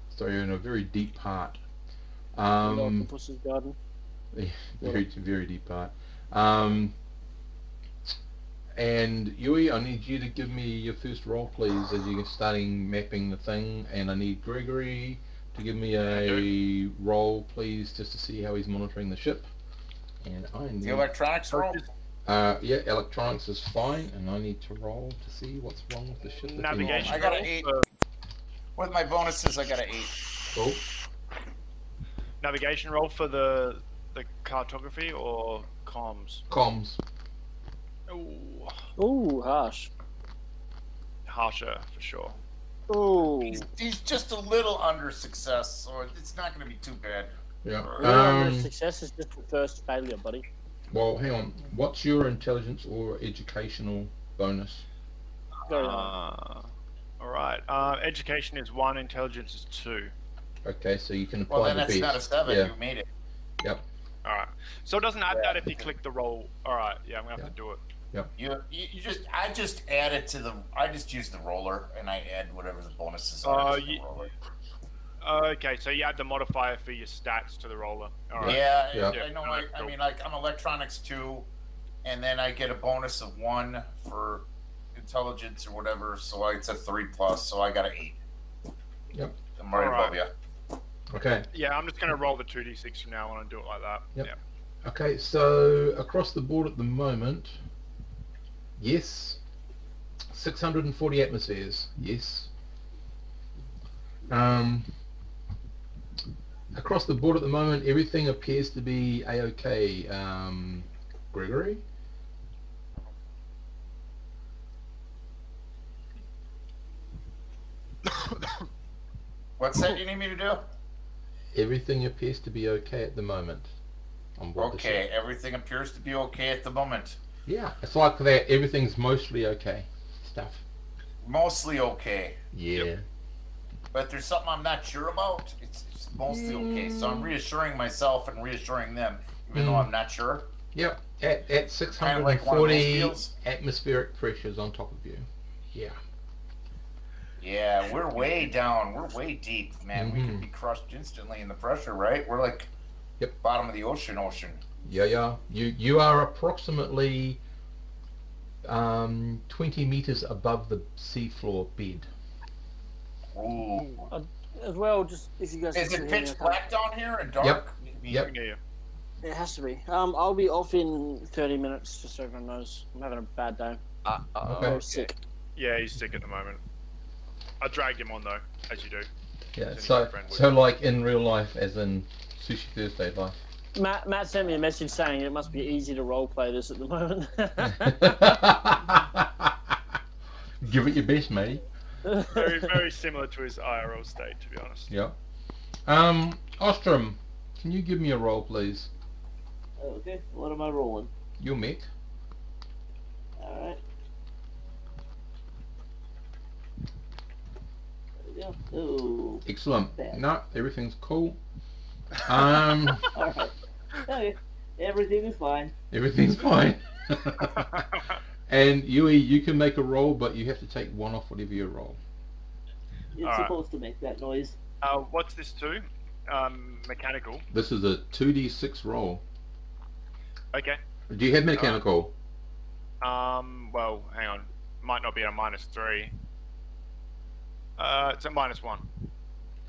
So you're in a very deep part. Octopus's garden. Very, very deep part. And Yui, I need you to give me your first roll, please, as you're starting mapping the thing. And I need Gregory to give me a roll, please, just to see how he's monitoring the ship. And I need the electronics roll. Yeah, electronics is fine, and I need to roll to see what's wrong with the ship. Navigation. I got an 8. With my bonuses, I got an 8. Cool. Navigation roll for the cartography or comms? Comms. Ooh, harsh. Harsher for sure. Ooh. He's just a little under success, so it's not going to be too bad. Yeah. Success is just the first failure, buddy. Well, hang on. What's your intelligence or educational bonus? All right. Education is 1, intelligence is 2. Okay, so you can apply Well, then the that's best. not a 7. Yeah. You made it. Yep. All right. So it doesn't add that if you click the roll. All right. Yeah, I'm gonna have to do it. I just add it to the. I just use the roller and I add whatever the bonuses are to the roller. Okay, so you add the modifier for your stats to the roller. All right. Yeah. I know. I mean, like I'm electronics 2, and then I get a bonus of 1 for intelligence or whatever. So it's a 3+. So I got an 8. Yep. I'm right above you. Okay. Yeah, I'm just gonna roll the 2d6 from now on and do it like that. Yep. Yeah. Okay, so across the board at the moment, yes. 640 atmospheres, yes. across the board at the moment, everything appears to be a-okay. Gregory? What's that you need me to do? Everything appears to be okay at the moment. On board the ship. Everything appears to be okay at the moment. Yeah, it's like that. Everything's mostly okay. Stuff. Mostly okay. Yeah. Yep. But there's something I'm not sure about. It's mostly okay. So I'm reassuring myself and reassuring them, even though I'm not sure. Yep. At 640 atmospheric pressures on top of you. Yeah. Yeah, we're way down. We're way deep, man. We could be crushed instantly in the pressure, right? We're like bottom of the ocean. Yeah. You are approximately 20 meters above the seafloor bed. Ooh. As well, just if you guys. Is it pitch black down here and dark? Yep. It has to be. I'll be off in 30 minutes, just so everyone knows. I'm having a bad day. Okay. Sick. Yeah, he's sick at the moment. I dragged him on though, as you do. Yeah. So like in real life, as in Sushi Thursday life. Matt sent me a message saying it must be easy to roleplay this at the moment. Give it your best, mate. Very, very similar to his IRL state, to be honest. Yeah. Ostrom, can you give me a roll, please? Okay, what am I rolling? Your mech. Alright. There we go. Ooh. Excellent. Bad. No, everything's cool. Alright. Okay. Everything is fine. Everything's fine. And Yui, you can make a roll, but you have to take one off whatever you roll. It's supposed to make that noise. What's this to? Mechanical. This is a 2d6 roll. Okay. Do you have mechanical? Well, hang on. Might not be a -3. It's a -1.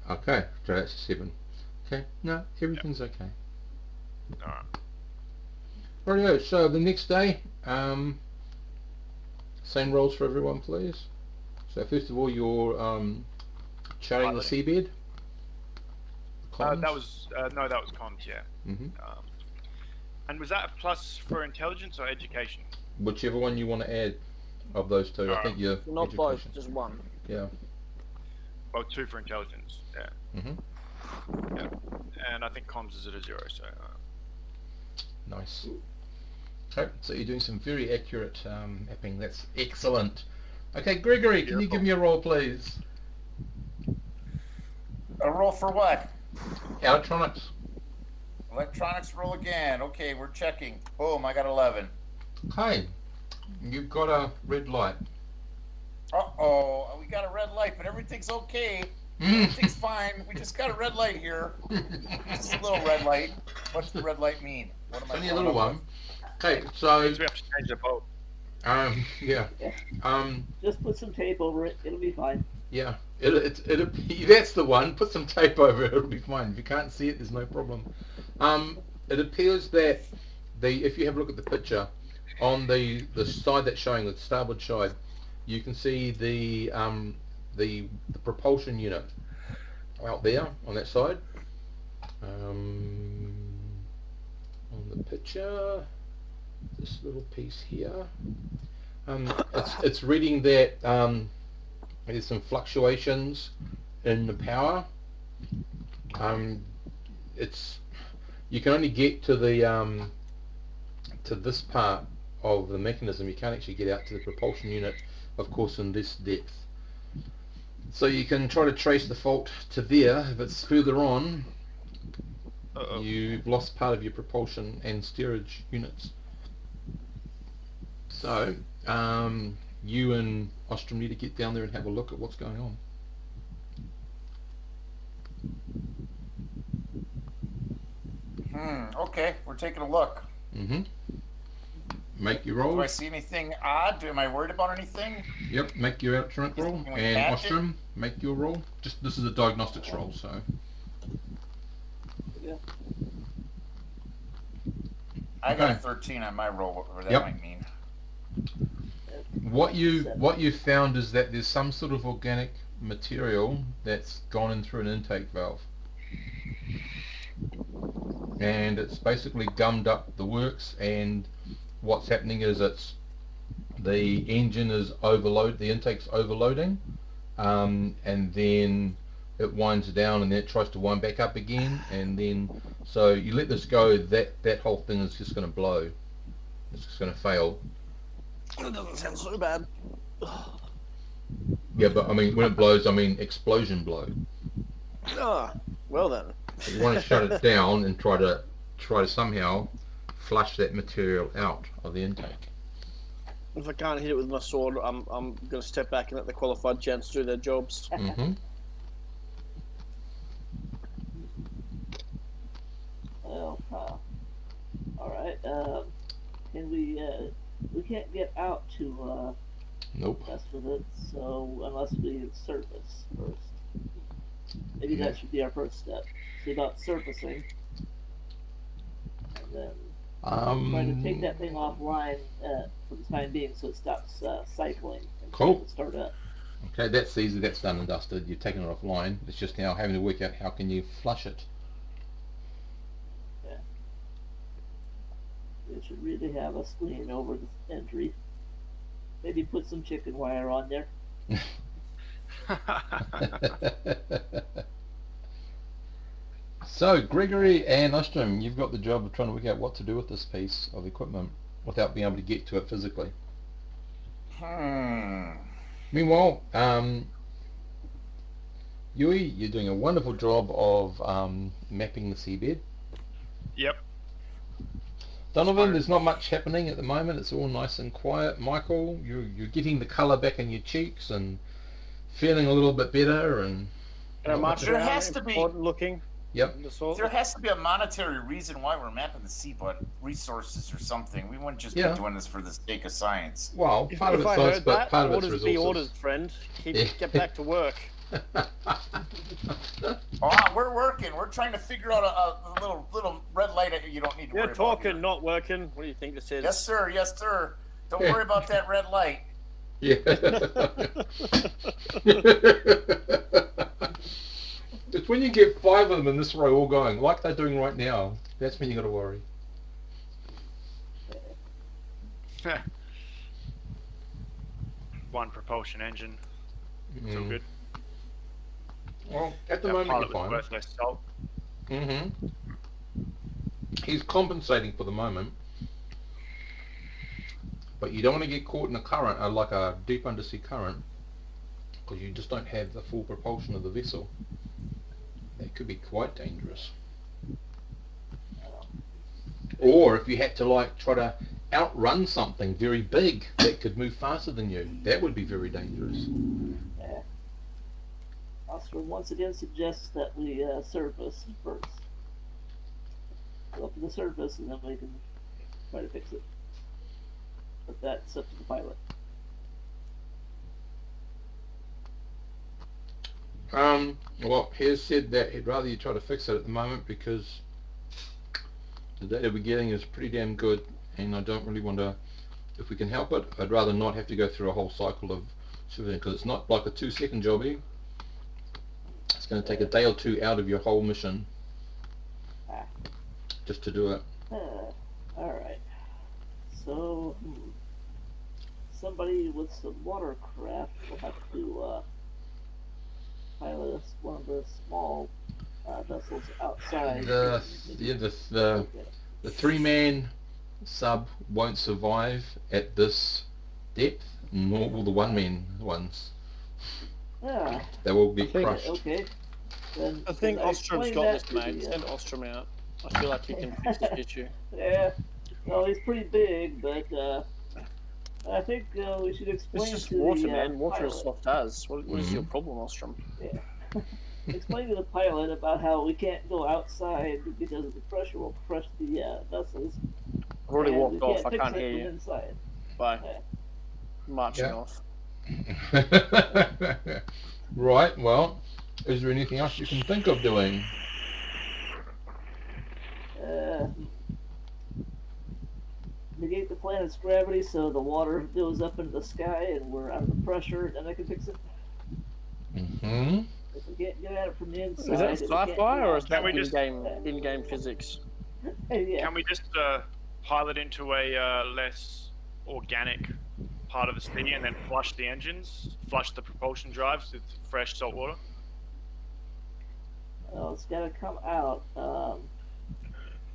Okay, so that's 7. Okay, no, everything's okay. Alright. Rightio, so the next day, same rolls for everyone, please. So first of all, you're charting the seabed. That was no, that was comms, yeah. And was that a plus for intelligence or education? Whichever one you want to add of those two. I think you're not education. both, just one. Yeah. Well, 2 for intelligence. Yeah. Yeah. And I think comms is at a 0. So. Nice. Okay, so you're doing some very accurate mapping. That's excellent. Okay, Gregory, can you give me a roll, please? A roll for what? Electronics. Electronics roll again. Okay, we're checking. Boom, I got 11. Okay, you've got a red light. Uh-oh, we got a red light, but everything's okay. Everything's fine. We just got a red light here. Just a little red light. What's the red light mean? What am I Only a little one. Okay, so we have to change the bolt. Yeah. Just put some tape over it. It'll be fine. Yeah. That's the one. Put some tape over it. It'll be fine. If you can't see it, there's no problem. It appears that if you have a look at the picture, on the side that's showing the starboard side, you can see the propulsion unit out there on that side. On the picture, this little piece here, it's reading that there's some fluctuations in the power. You can only get to the to this part of the mechanism. You can't actually get out to the propulsion unit, of course, in this depth. So you can try to trace the fault to there. If it's further on, you've lost part of your propulsion and steerage units. So you and Ostrom need to get down there and have a look at what's going on. Okay, we're taking a look. Make your roll. Do I see anything odd? Am I worried about anything? Yep, make your electronic roll. And Ostrom, make your roll. This is a diagnostics roll, so. Yeah. I got a 13 on my roll, whatever that might mean. What you found is that there's some sort of organic material that's gone in through an intake valve. and it's basically gummed up the works, and what's happening is the engine is the intake's overloading, and then it winds down and then it tries to wind back up again, and then so you let this go, that whole thing is just going to blow. It's just going to fail. It doesn't sound so bad. Yeah, but I mean, when it blows, I mean explosion blow. Ah, well then. You want to shut it down and try to somehow flush that material out of the intake. If I can't hit it with my sword, I'm going to step back and let the qualified gents do their jobs. Mm-hmm. Well, all right. Can we can't get out to Nope. mess with it, so unless we surface first. Maybe that should be our first step. See about surfacing, and then try to take that thing offline for the time being, so it stops cycling and Cool. start up. Okay, that's easy. That's done and dusted. You've taken it offline. It's just now having to work out how can you flush it. Yeah. It should really have us lean over the entry. Maybe put some chicken wire on there. So, Gregory and Ostrom, you've got the job of trying to work out what to do with this piece of equipment without being able to get to it physically. Meanwhile, Yui, you're doing a wonderful job of mapping the seabed. Yep. Donovan, there's not much happening at the moment. It's all nice and quiet. Michael, you're getting the colour back in your cheeks and feeling a little bit better. And there has to be looking. Yep. There has to be a monetary reason why we're mapping the seabed, resources or something. We wouldn't just be doing this for the sake of science. Well, part of it's science, but part of it's orders resources. be orders, friend. Get back to work. We're working. We're trying to figure out a little red light. You don't need to worry You're talking, about not working. What do you think this is? Yes, sir. Yes, sir. Don't worry about that red light. Yeah. It's when you get 5 of them in this row all going, like they're doing right now. That's when you got to worry. One propulsion engine. It's all good. Well, at the moment you're fine. Worth less salt. Mm-hmm. He's compensating for the moment. But you don't want to get caught in a current, like a deep undersea current, because you just don't have the full propulsion of the vessel. That could be quite dangerous. Or if you had to try to outrun something very big that could move faster than you, that would be very dangerous. Yeah. Oscar once again suggests that we surface first. Go up to the surface and then we can try to fix it. But that's up to the pilot. Well, he has said that he'd rather you try to fix it at the moment because the data we're getting is pretty damn good, and I don't really want to, if we can help it, I'd rather not have to go through a whole cycle of everything, because it's not like a 2-second jobby. It's going to take a day or 2 out of your whole mission just to do it. Alright. So, somebody with some watercraft will have to pilot one of the small vessels outside. The 3-man sub won't survive at this depth, nor will the 1-man ones. Yeah. They will be crushed. Okay. Then, I think Ostrom's got this, mate. Send Ostrom out. I feel like he can fix this issue. Yeah. Well, he's pretty big, but I think we should explain it's just to water, the man. Water pilot. is soft as. What is your problem, Ostrom? Yeah. Explain to the pilot about how we can't go outside because the pressure will crush the vessels. I've already and walked we off. I fix can't it hear from you. Inside. Bye. Yeah. Marching Yeah. off. Right, well, is there anything else you can think of doing? Negate the planet's gravity so the water goes up into the sky and we're out of the pressure, then I can fix it. Mm-hmm. If we can't get at it from the inside, Is that sci-fi or is that we just- in-game physics? Yeah. Can we just pilot into a less organic part of the city and then flush the engines, flush the propulsion drives with fresh salt water? Well, it's got to come out.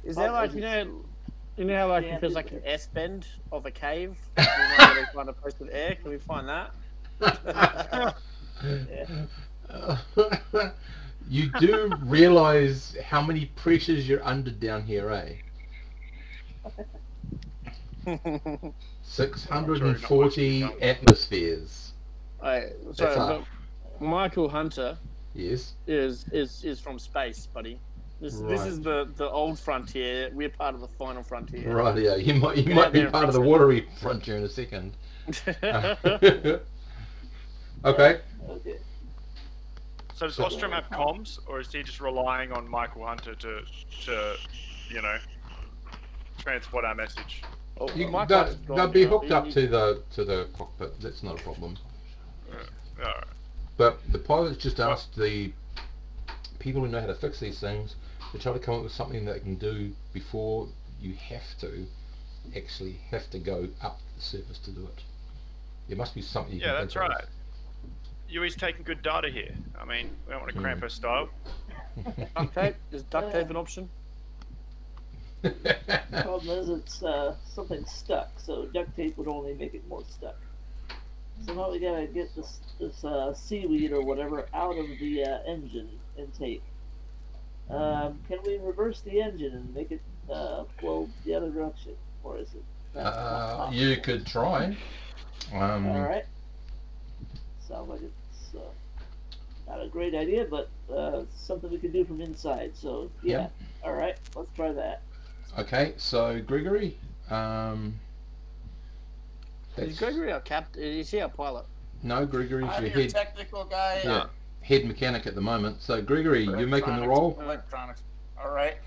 Is there like, you know how like if there's like an S bend of a cave, we might be able to find a place with air. Can we find that? You do realize how many pressures you're under down here, eh? 640 atmospheres. Sorry, Michael Hunter. Yes. Is from space, buddy. This is the old frontier. We're part of the final frontier. Right, yeah. You might be part of the watery frontier in a second. Okay. So does Ostrom have comms, or is he just relying on Michael Hunter to transport our message? They'll be hooked up to the cockpit. That's not a problem. All right. But the pilots just asked the people who know how to fix these things to try to come up with something that they can do before you actually have to go up the surface to do it. There must be something you can think that's right. Yui's taking good data here. I mean, we don't want to cramp her style. Duct tape? Is duct tape an option? The problem is it's something stuck, so duct tape would only make it more stuck. So now we gotta get this seaweed or whatever out of the engine intake. Can we reverse the engine and make it flow the other direction, or is it? You could try. All right. Sounds like it's not a great idea, but something we can do from inside. So yeah. Yep. All right, let's try that. Okay, so Gregory. Is Gregory our captain? Is he our pilot? No, Gregory's I'm your your head. technical guy. Yeah, head mechanic at the moment. So Gregory, you're making the roll. Electronics. All right.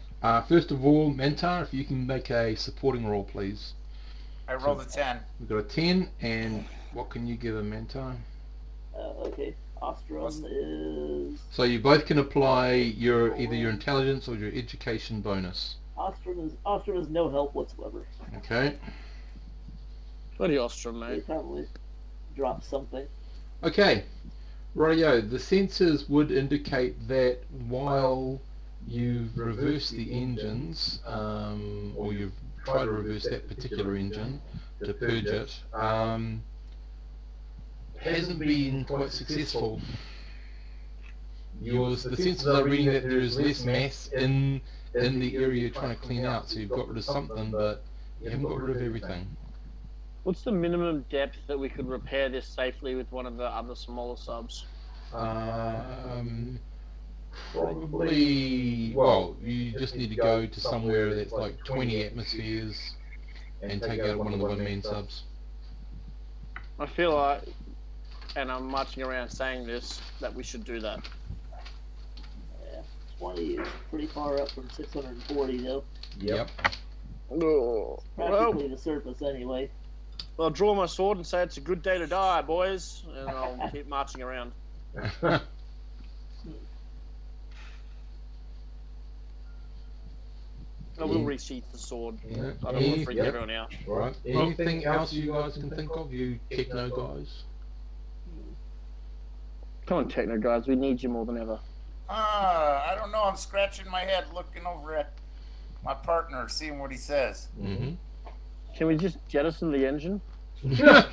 First of all, Mantar, if you can make a supporting roll, please. I rolled a 10. We've got a 10, and what can you give a Mantar? Okay. Ostrom is. So you both can apply either your intelligence or your education bonus. Ostrom is no help whatsoever. Okay. Bloody Ostrom, mate. He probably dropped something. Okay. Rightio, the sensors would indicate that while you've reversed the engines, or you've tried to reverse that particular engine to purge it, hasn't been quite successful. The sensors are reading that there is less mass in the area you're trying to clean out, so you've got rid of something, but you haven't got rid of everything. What's the minimum depth that we could repair this safely with one of the other smaller subs? Probably, well, you just need to go to somewhere that's like 20 atmospheres and take out one of the one-man subs. I feel like, and I'm marching around saying this, that we should do that. Yeah, 20 is pretty far up from 640 though. Yep. Oh, Practically the surface anyway. I'll draw my sword and say it's a good day to die, boys, and I'll keep marching around. I will resheath the sword. Yeah. I don't want to freak everyone out. Right. Anything else you guys can think of, you techno guys? Come on, techno guys, we need you more than ever. I don't know. I'm scratching my head, looking over at my partner, seeing what he says. Mm-hmm. Can we just jettison the engine? Just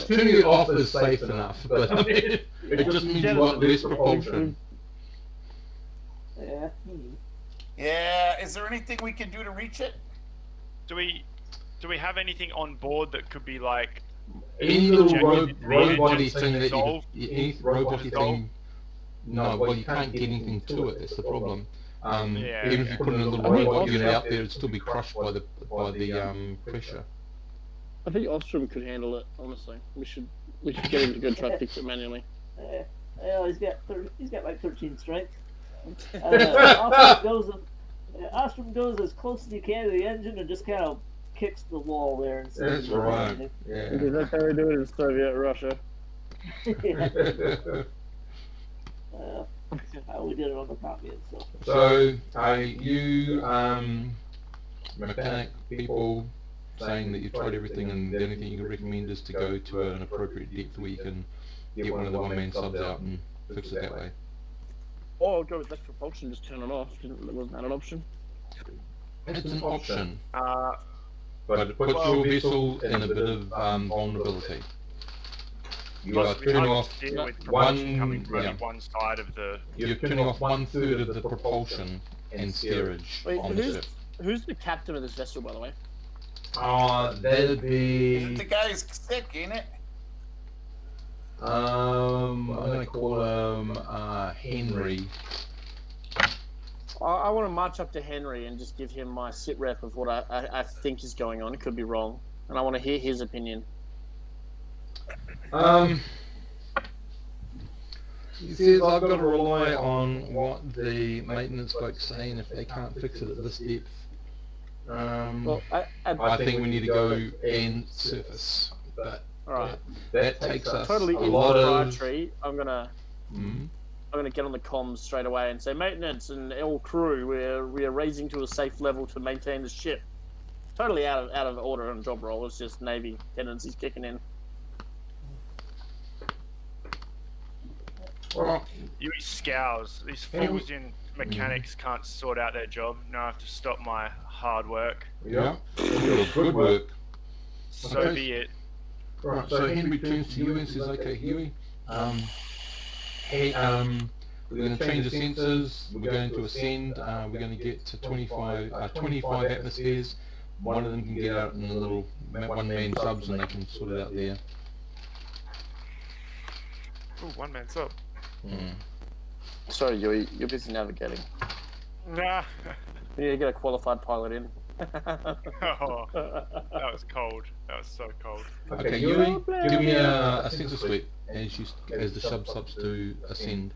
turning it off is safe enough, but it just means you want less propulsion. Yeah. Yeah. Is there anything we can do to reach it? Do we have anything on board that could be like Any little robot-y thing that any robot-y thing? No, well you can't get anything to it. That's the problem. Even if you put in a little robot unit out there, it'd still be crushed by the pressure. I think Ostrom could handle it. Honestly, we should get him to go try to fix it manually. Well, he's got like 13 strength. Ostrom goes as close as he can to the engine and just kind of kicks the wall there. And that's right. Yeah. Because that's how we do it in Soviet Russia. How we did it on the copy and stuff. So, you, mechanic people saying that you've tried everything and the only thing you can recommend is to go to an appropriate depth where you can get one of the one-man subs out and fix it that way. Or I'll go with left propulsion, just turn it off. Wasn't that an option? It's an option. But it puts your vessel in a bit of vulnerability. You are turning off one side of the... You're turning off 1/3 of the propulsion and steerage on the ship. Who's the captain of this vessel, by the way? That'd be... Isn't the guy who's sick, ain't it? I'm gonna call him Henry. I want to march up to Henry and just give him my sit rep of what I think is going on. It could be wrong, and I want to hear his opinion. He says I've got to rely on what the maintenance folks saying if they can't fix it at this depth. Well, I think we need to go and surface, but right. that takes us totally a lot of... I'm gonna get on the comms straight away and say maintenance and all crew, we're raising to a safe level to maintain the ship. Totally out of order and job role. It's just Navy tendencies kicking in. Well, you scours. These fools in mechanics can't sort out their job. Now I have to stop my hard work. Yeah, good work. So be it. Right, so Henry turns to you and says, okay, Huey, hey, we're going to change the sensors, we're going to ascend, we're going to get to 25 atmospheres. One of them can get out in the little one-man subs and they can sort it out there. Ooh, one-man sub. Sorry, Huey, you're busy navigating. Nah. We need to get a qualified pilot in. Oh, that was cold. That was so cold. Okay, Huey, give me a sensor sweep as the subs to ascend.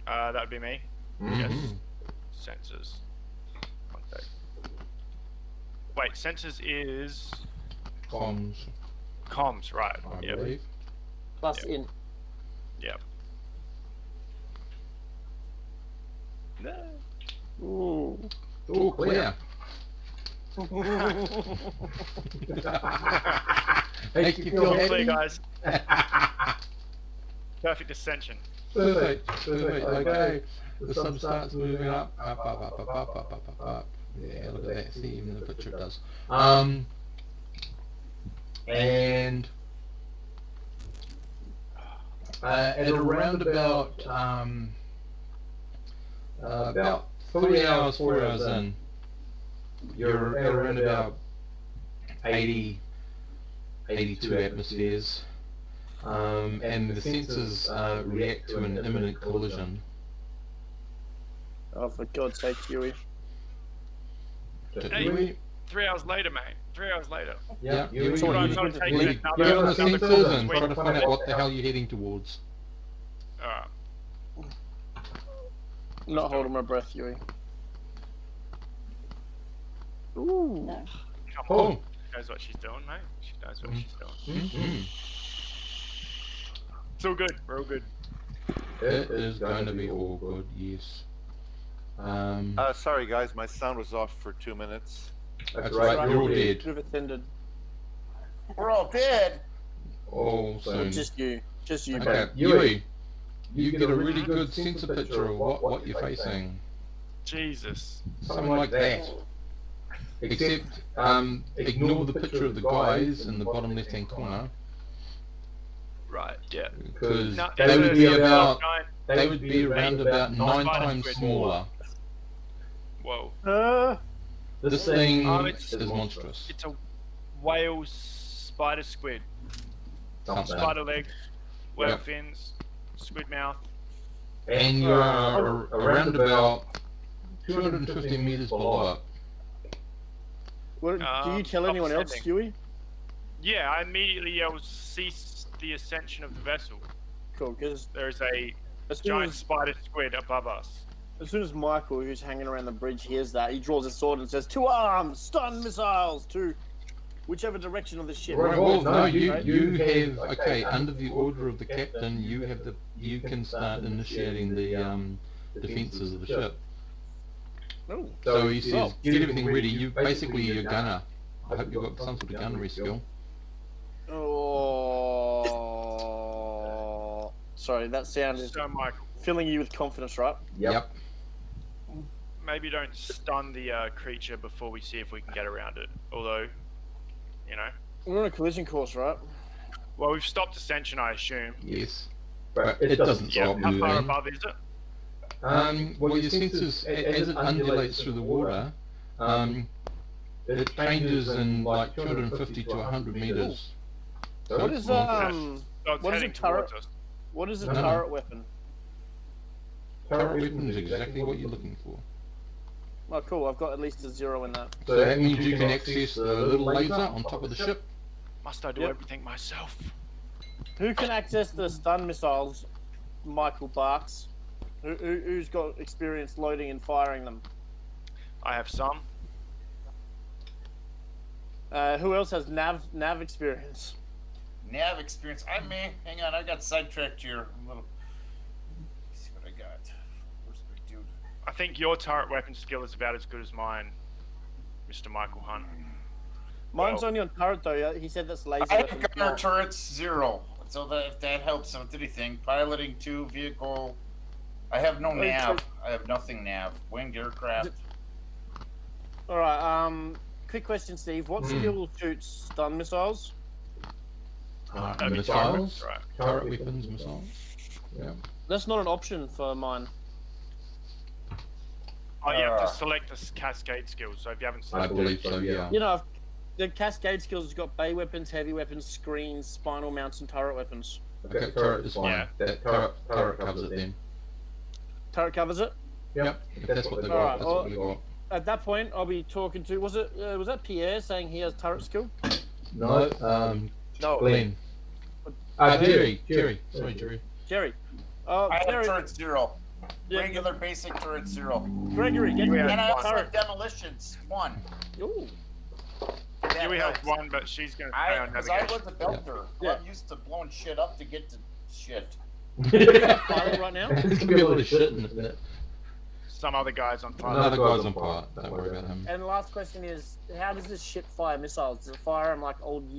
That would be me. Yes. Sensors. Okay. Wait, sensors is... Comms. Comms, right. I believe. Plus in. Yep. Ooh. Oh, clear. Hey, you feel happy? Clear, guys. Perfect ascension. Perfect. Okay. The sub starts moving up. Yeah, look at that. See, even the picture does. And at around about 3 hours, 4 hours in, you're at around about 82 atmospheres, and the sensors react to an imminent collision. Oh, for God's sake, Huey. Hey, 3 hours later, mate. 3 hours later. Yeah, you get on the sensors and try to find out what the hell you're heading towards. Alright. Not holding my breath, Huey. Ooh. Come on. She knows what she's doing, mate. She knows what she's doing. It's all good. We're all good. It is going to be all good, yes. Sorry guys, my sound was off for 2 minutes. That's right, you're all dead. You've ascended. We're all dead. Oh, soon. Just you, okay, buddy. Yui, you get a really good sensor picture of what you're facing. Jesus. Something like that. Except, ignore the picture of the guys in the bottom left-hand corner. Right, yeah. Because they would be around about 9 times smaller. Whoa. This thing is monstrous. It's a whale spider squid. Spider legs, whale fins, squid mouth. And you're around about 250 meters below it. What, do you tell anyone else, Huey? Yeah, I immediately yelled, cease the ascension of the vessel. Cool, because there's a giant spider squid above us. As soon as Michael, who's hanging around the bridge, hears that, he draws his sword and says, 2 arms, stun missiles, 2 whichever direction of the ship. Right, well, no, you have, okay, under the order of the captain, you can start initiating the defences of the ship. Oh. So he says, get everything ready. Basically, you're a gunner. I hope you've got some sort of gunnery skill. Oh, sorry, that sound is filling you with confidence, right? Yep. Maybe don't stun the creature before we see if we can get around it. Although, you know. We're on a collision course, right? Well, we've stopped ascension, I assume. Yes. But it doesn't stop moving. How far above is it? Well, your senses, as it undulates through the water, it changes in like 250 to 100 meters. So what is what is a turret? What is a turret weapon? Turret weapon is exactly what you're looking for. Oh, cool! I've got at least a 0 in that. So that means you can access the little laser on top of the ship. Must I do everything myself? Who can access the stun missiles? Michael barks. Who's got experience loading and firing them? I have some. Who else has nav experience? Nav experience. I may. Hang on, I got sidetracked here. Let's see what I got. Where's the big dude? I think your turret weapon skill is about as good as mine, Mr. Michael Hunt. Mine's only on turret though. He said that's laser. I have gunner turrets 0. So that if that helps with anything, piloting 2, vehicle. I have no nav. I have nothing nav. Winged aircraft. All right. Quick question, Steve. What skill shoots stun missiles? Missiles, turret weapons, missiles. Yeah. That's not an option for mine. Oh, you have to select a cascade skill. So if you haven't selected, I believe so. Yeah. You know, the cascade skills has got bay weapons, heavy weapons, screens, spinal mounts, and turret weapons. Okay, turret is fine. That turret covers it then. Turret covers it? Yep. If that's what they got, that's what we got. At that point, I'll be talking to. Was that Pierre saying he has turret skill? No. No. Glenn. Jerry. Sorry, Jerry. Jerry. I Jerry. have turret 0. Regular basic turret 0. Gregory, get me And I that also turret. have demolitions 1. Ooh. Yui has 1, but she's going to stay on Because navigation. I was a belter. I'm used to blowing shit up to get to shit. Pilot right now? There's gonna be a lot of shit in this minute. Some other guys on pilot. Another guy's on pilot. Don't worry about him. And the last question is, how does this ship fire missiles? Does it fire them like old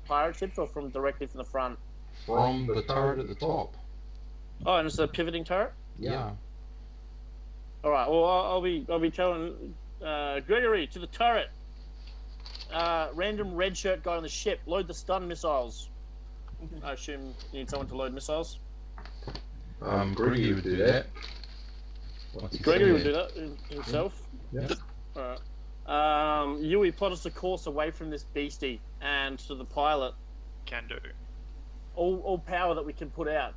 pirate ships, or directly from the front? From the turret at the top. Oh, and it's a pivoting turret. Yeah. All right. Well, I'll be telling Gregory to the turret. Random red shirt guy on the ship. Load the stun missiles. I assume you need someone to load missiles. Gregory would do that. Gregory would do that himself. Yeah. All right. Yui, plot us a course away from this beastie and to the pilot. Can do. All power that we can put it out.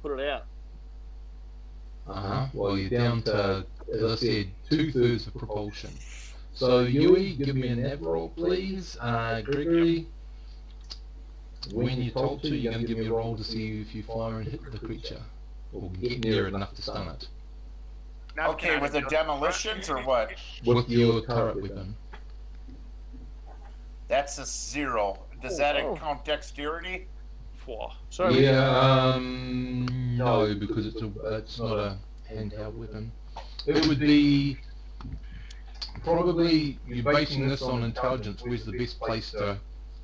Well, you're down to, as I said, 2/3 of propulsion. So Yui, give me a nav roll, please. Gregory, when you're told to, you're going to give me a roll to see if you fire and hit the creature, or get near it enough to stun it. Okay, with the demolitions or what? With your turret weapon. That's a 0. Does that count dexterity? 4. Sorry. Yeah, no, because it's not a handheld weapon. It would be probably you're basing this on intelligence. Where's the best place to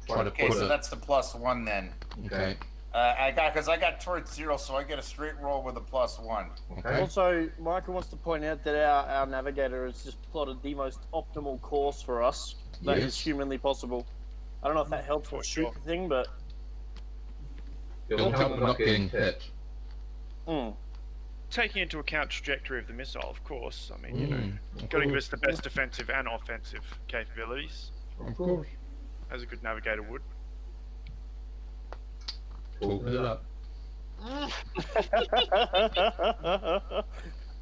try to put it? Okay, so that's the +1 then. Okay. I got turret 0, so I get a straight roll with a +1. Okay. Also, Michael wants to point out that our navigator has just plotted the most optimal course for us that is humanly possible. I don't know if that helps with shoot the thing, but It'll help not getting hit. Taking into account trajectory of the missile, of course. I mean, you know, got to give us the best defensive and offensive capabilities. Of course. As a good navigator would. Talk it up.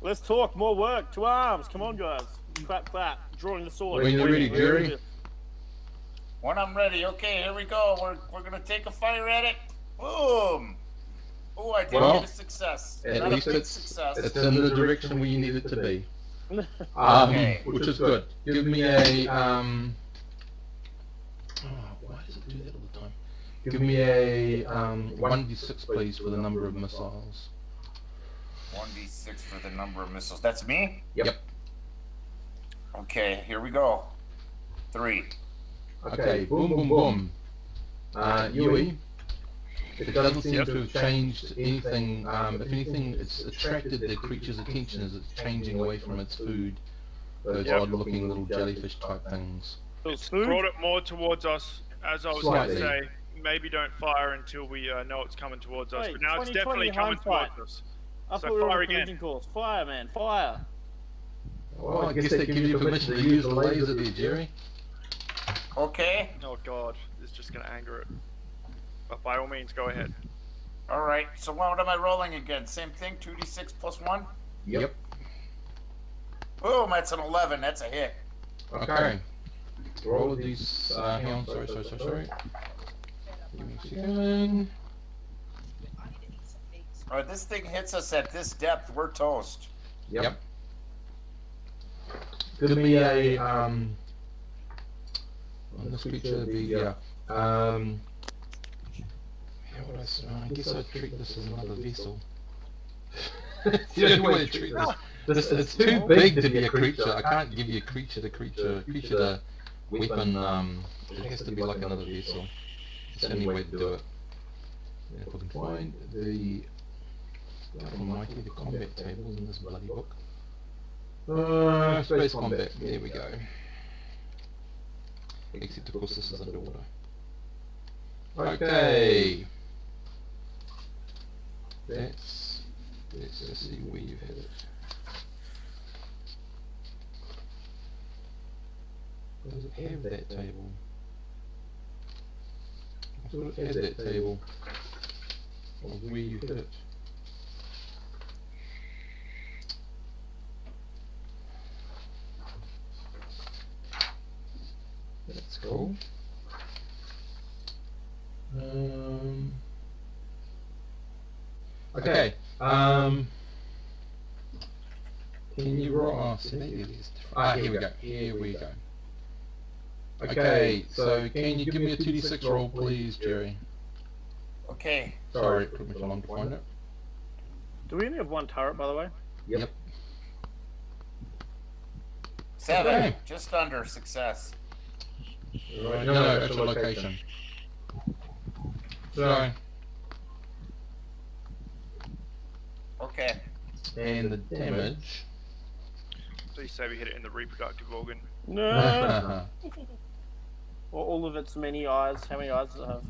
Let's talk more work. To arms. Come on, guys. Clap, clap. Drawing the sword. When you're ready, Jerry. When I'm ready. Okay, here we go. We're gonna take a fire at it. Boom. Oh, I did get a success. At Not least a big it's success. in the direction where you need it to be. Okay. Which is good. Give me a why do that all the time. Give me a 1d6, please, for the number of missiles. 1d6 for the number of missiles. That's me? Yep. Okay, here we go. 3. Okay, boom, boom, boom. Yui, it doesn't seem to have changed anything. If anything, it's attracted the creature's attention as it's changing away from its food. Those odd-looking little jellyfish-type things. It's brought it more towards us, as I was going to say. Maybe don't fire until we know it's coming towards us. But now it's definitely coming towards us. So fire again. Fire, man, fire. Well, I guess that gives you permission to use the laser there, Jerry. Okay. Oh god, it's just going to anger it. But by all means, go ahead. Alright, so what am I rolling again? Same thing, 2d6 plus 1? Yep. Boom, that's an 11, that's a hit. Okay. Roll these, hang on, sorry. Give me a second. Alright, this thing hits us at this depth, we're toast. Yep. Give me a, on this creature, how would I say? I guess I'd treat this as another vessel. It's the only way to treat this. It's too big to be a creature. I can't give you a creature to weapon. It has to be like another vessel. It's the only way to do it. And if we can find the almighty, the combat tables in this bloody book. Space combat. There we go. Except of course this is underwater. Okay. Let's just see where you had it. Does it have that table? I thought it had that table of where you hit it. That's cool. Okay. Can you roll? Oh, see, maybe it is different. Here we go. Okay, so can you give me a 2d6 roll, please, Jerry? Okay. Sorry, it took me so long to find it. Do we only have one turret, by the way? Yep. 7, Okay. just under success. Right, no, actual location. So, Okay. and the damage. Please say we hit it in the reproductive organ. No. Or all of its many eyes. How many eyes does it have?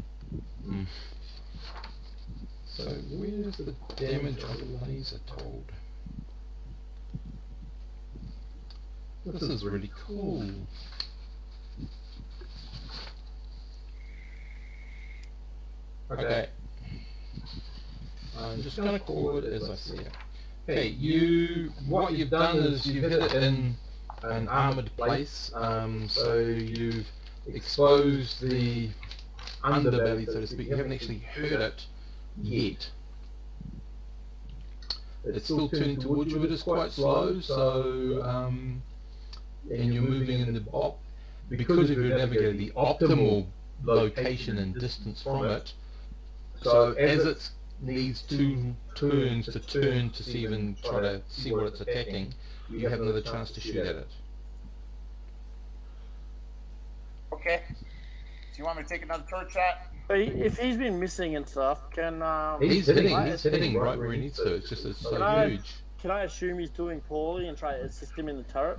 So where's the damage on the laser told? This is really cool. Okay. I'm just going to call it as I see it. Okay, what you've done is you've hit it in an armoured place, so you've exposed the underbelly, so to speak. You haven't actually hurt it yet. It's still turning towards you, it is quite slow, so, and you're moving in the, because of your navigator, the optimal location and distance from it. So as it needs 2 turns to turn to see even try to see what it's attacking, you have another chance to shoot at it. Okay. Do you want me to take another turret shot? If he's been missing and stuff, can He's hitting right where he needs to. It's just it's so huge. Can I assume he's doing poorly and try to assist him in the turret?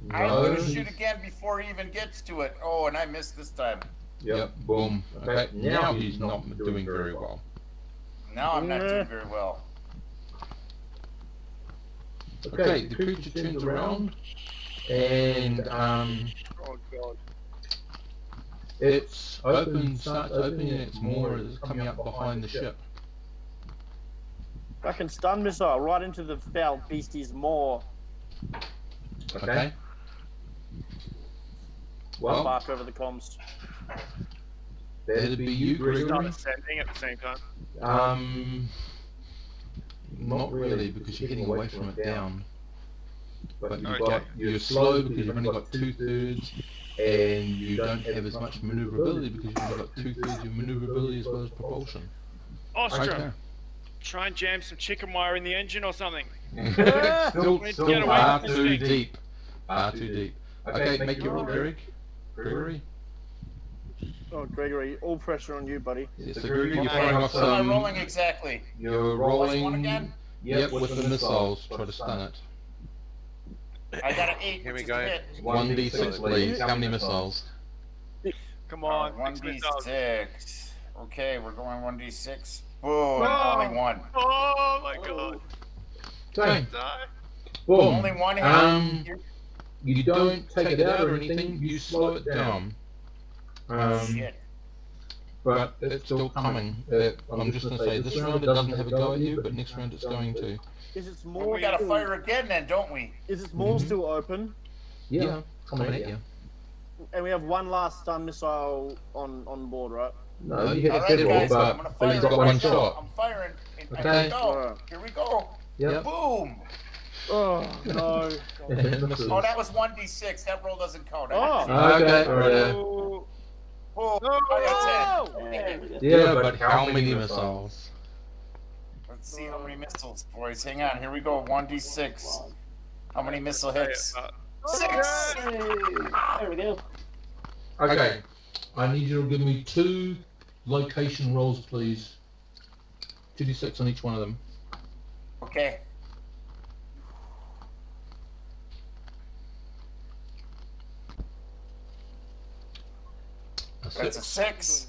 No. I'm going to shoot again before he even gets to it. Oh, and I missed this time. Yep, boom. Okay, now he's not doing very well. Now I'm not doing very well. Okay, the creature turns around and Oh god. it starts opening its maw as it's coming up behind the ship. I can stun missile right into the foul beastie's maw. Okay. Well, mark over the comms. That'd be you, Gregory. Start ascending at the same time. Not really, because you're heading away from it down. But you're slow because you've only got 2/3, and you don't have as much maneuverability because you've only got 2/3 of maneuverability as well as propulsion. Ostrom, okay. Try and jam some chicken wire in the engine or something. still far too deep. Far too deep. Okay, make your roll, Gregory. Oh, Gregory, all pressure on you, buddy. Yeah, so Gregory, you're firing off some... What am I rolling exactly? You're rolling... One again? Yep, with the missiles. Try to stun it. I got an 8. Here we go. 1d6, please. How many missiles? Come on, 1d6. Okay, we're going 1d6. Boom, only one. Oh my god. Okay. Boom. Only one hit. You don't take it out or anything, you slow it down. Shit. But it's still coming. I'm just going to say, this round it doesn't have a go at you, but next round it's going to. Is it more? We gotta fire again then, don't we? Is it more still open? Yeah, coming at you. And we have one last stun missile on board, right? No, you hit a fiddle, but he's got one shot. I'm firing. Okay. Here we go. Yep. Boom. Oh, no. Oh, that was 1d6. That roll doesn't count. Okay. Alright. Yeah, but how many missiles? Let's see how many missiles, boys. Hang on. Here we go. 1d6. How many missile hits? 6. There we go. Okay. I need you to give me 2 location rolls, please. 2d6 on each one of them. Okay. That's a 6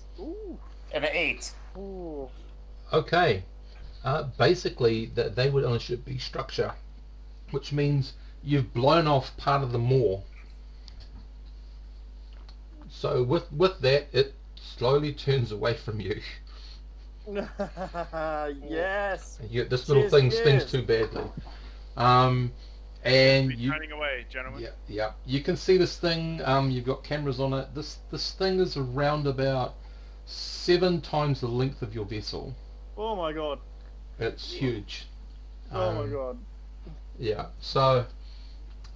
and an 8. Ooh. Okay. Basically, they would on a ship be structure, which means you've blown off part of the maw. So with that, it slowly turns away from you. Yes. This little thing stings too badly. And you turning away, gentlemen. Yeah. You can see this thing. You've got cameras on it. This thing is around about 7 times the length of your vessel. Oh my god. It's huge. Oh my god. Yeah. So,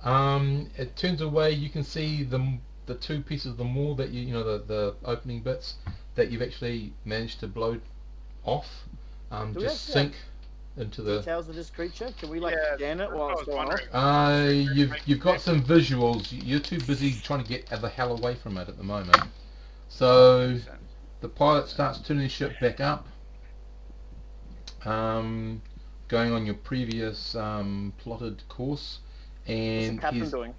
it turns away. You can see the 2 pieces of the maw that the opening bits that you've actually managed to blow off. Just sink into the details of this creature. Can we scan it while it's going off? You've got some visuals. You're too busy trying to get the hell away from it at the moment. So the pilot starts turning the ship back up, going on your previous plotted course, and what's the captain doing?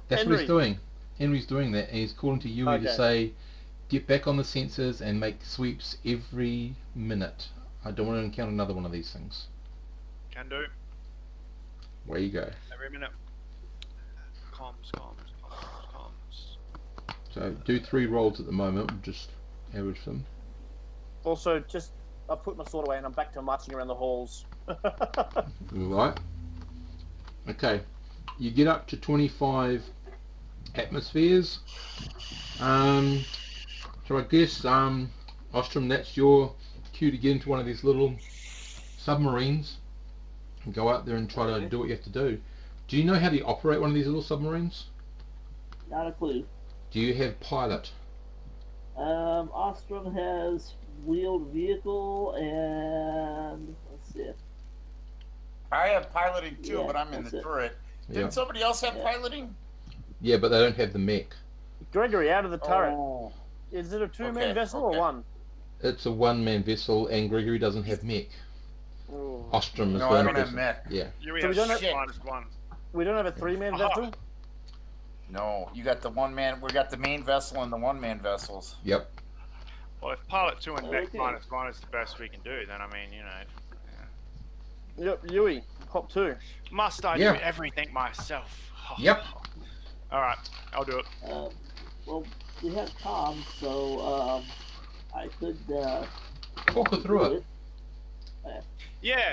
That's what he's doing. Henry's doing that, and he's calling to Yui to say, get back on the sensors and make sweeps every minute. I don't want to encounter another one of these things. Can do. Where you go. Every minute. Comms. So do 3 rolls at the moment. Just average them. Also, I put my sword away and I'm back to marching around the halls. Right. Okay. You get up to 25 atmospheres. So I guess Ostrom, that's your cue to get into one of these little submarines and go out there and try to do what you have to do. Do you know how to operate one of these little submarines? Not a clue. Do you have pilot? Ostrom has wheeled vehicle and let's see. I have piloting too, but I'm in the turret. Didn't somebody else have piloting? Yeah, but they don't have the mech. Gregory, out of the turret. Is it a 2-man vessel or 1? It's a 1-man vessel, and Gregory doesn't have mech. Ostrom is I don't have mech. Yeah. So we don't have -1. We don't have a 3-man vessel? No, you got the 1-man. We got the main vessel and the 1-man vessels. Yep. Well, if pilot 2 and mech -1 is the best we can do, then I mean, Yep, Yui, hop 2. Must I do everything myself? Yep. All right, I'll do it. Well, we have comms, so I could talk her through it.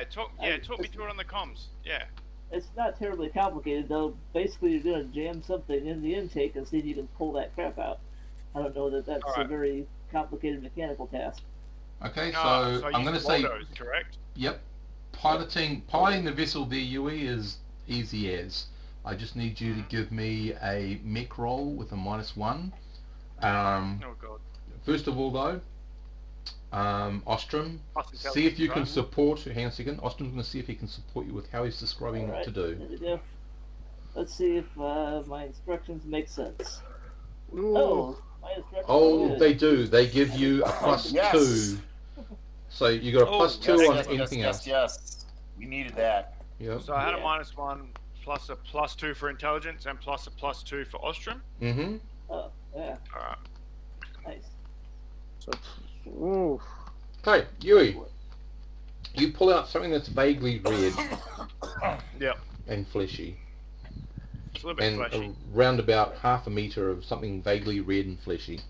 Talk me through it on the comms. Yeah. It's not terribly complicated, though. Basically, you're going to jam something in the intake and see if you can pull that crap out. I don't know that that's a very complicated mechanical task. Okay, so I'm going to say... correct? Yep. Piloting the vessel there, Yui, is easy as. I just need you to give me a mech roll with a -1. Oh god. First of all, though, Ostrom, see if you can support. Hang on a second. Ostrom's going to see if he can support you with how he's describing what to do. There we go. Let's see if my instructions make sense. Ooh. Oh, my instructions. Oh, they do. They give you a +2. So you got a +2 on anything else. Yes. We needed that. Yep. So I had a -1 plus a +2 for intelligence and plus a +2 for Ostrom. Mm-hmm. Oh, yeah. All right. Nice. So, ooh. Okay, Yui. You pull out something that's vaguely red. Yep. And fleshy. It's a little bit fleshy. Around about half a meter of something vaguely red and fleshy.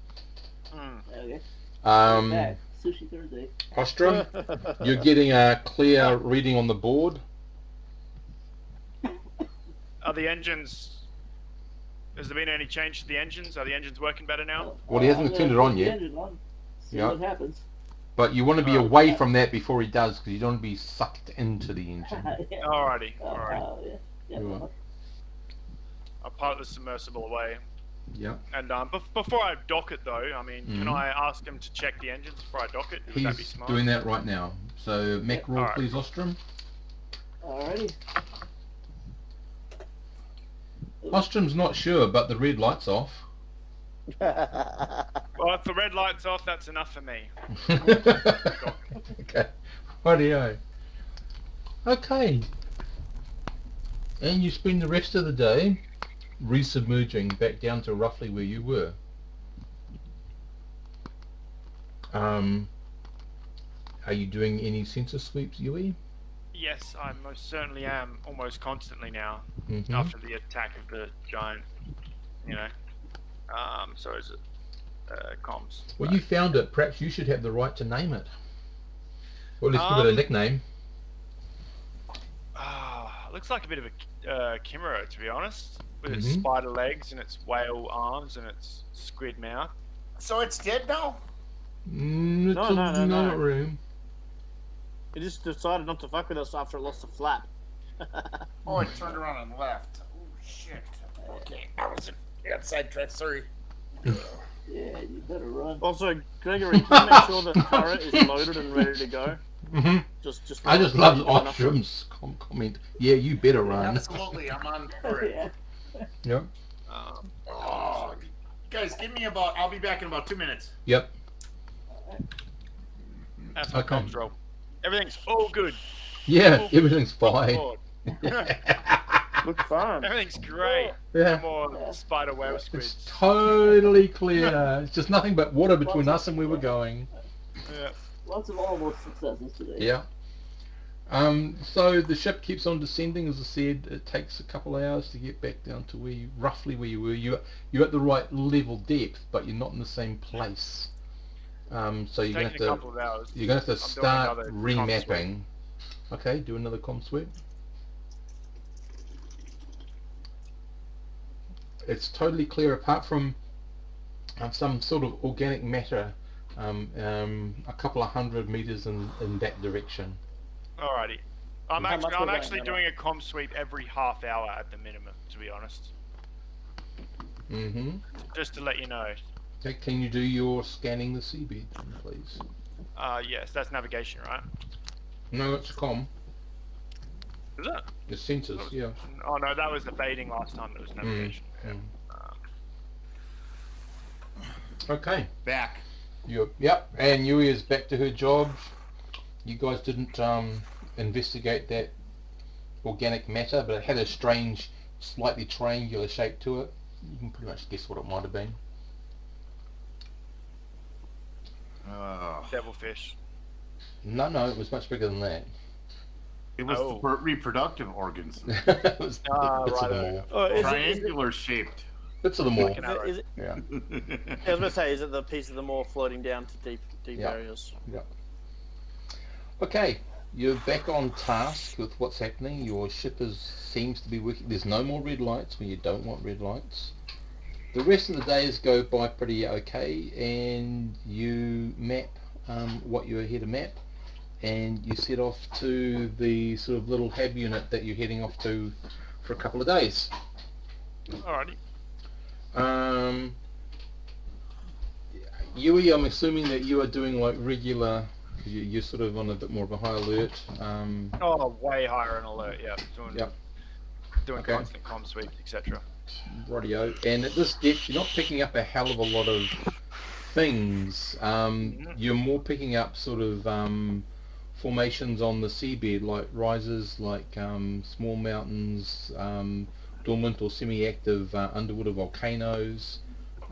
Okay. Back. Sushi Thursday. Ostrom, you're getting a clear reading on the board. Are the engines... Has there been any change to the engines? Are the engines working better now? Well, he hasn't turned it on yet. See what happens. But you want to be away from that before he does, because you don't want to be sucked into the engine. Yeah. Alrighty. I'll part the submersible away. Yeah. And before I dock it, though, I mean, can I ask him to check the engines before I dock it? Would that be smart? He's doing that right now. So, mech roll, please, Ostrom. Alrighty. Ostrom's not sure, but the red light's off. Well, if the red light's off, that's enough for me. Okay. Rightio. Okay. And you spend the rest of the day resubmerging back down to roughly where you were. Are you doing any sensor sweeps, Yui? Yes, I most certainly am, almost constantly now, Mm-hmm. after the attack of the giant, you know. So is it comms? Well, you found it. Perhaps you should have the right to name it. Or at least give it a nickname. Looks like a bit of a chimera, to be honest, with its spider legs and its whale arms and its squid mouth. So it's dead now? No. Room. It just decided not to fuck with us after it lost a flap. Oh, it turned around and left. Oh, shit. Okay, that was an outside track, sorry. Yeah, you better run. Also, Gregory, can you make sure the turret is loaded and ready to go? Mm-hmm. I just love Ostrom's comment. Yeah, you better run. Absolutely, I'm on for it. Yep. Guys, give me about... I'll be back in about 2 minutes. Yep. That's my comms roll. Everything's all good. Yeah, everything's fine. Looks fine. Everything's great. Yeah. No more spider whale squids. It's totally clear. It's just nothing but water between us and where we're going. Yeah. Lots of almost successes today. Yeah. So the ship keeps on descending. As I said, it takes a couple of hours to get back down to roughly where you were. You're at the right level depth, but you're not in the same place. So you're going to have to start remapping. Okay, do another comm sweep. It's totally clear apart from some sort of organic matter a couple of 100 meters in that direction. Alrighty. I'm actually doing a comm sweep every half hour at the minimum, to be honest. Mm-hmm. Just to let you know. Okay, can you do your scanning the seabed, please? Yes, that's navigation, right? No, it's comm. Is it? The sensors, yeah. Oh no, that was the fading last time. It was navigation. Okay. Back. Yep, and Yui is back to her job. You guys didn't investigate that organic matter, but it had a strange, slightly triangular shape to it. You can pretty much guess what it might have been. Devilfish. No, it was much bigger than that. It was the reproductive organs. It was bits of them all. Triangular shaped. Bits of them all. Yeah. I was going to say, is it the piece of the more floating down to deep areas? Yeah. Okay, you're back on task with what's happening. Your ship seems to be working. There's no more red lights when you don't want red lights. The rest of the days go by pretty okay, and you map what you're here to map, and you set off to the sort of little hab unit that you're heading off to for a couple of days. Alrighty. Yui, I'm assuming that you are doing like regular. You're sort of on a bit more of a high alert. Way higher in alert. Yeah. Doing Okay. constant comm sweeps, etc. Rightio. And at this depth, you're not picking up a hell of a lot of things. You're more picking up sort of formations on the seabed, like rises, like small mountains, dormant or semi-active underwater volcanoes.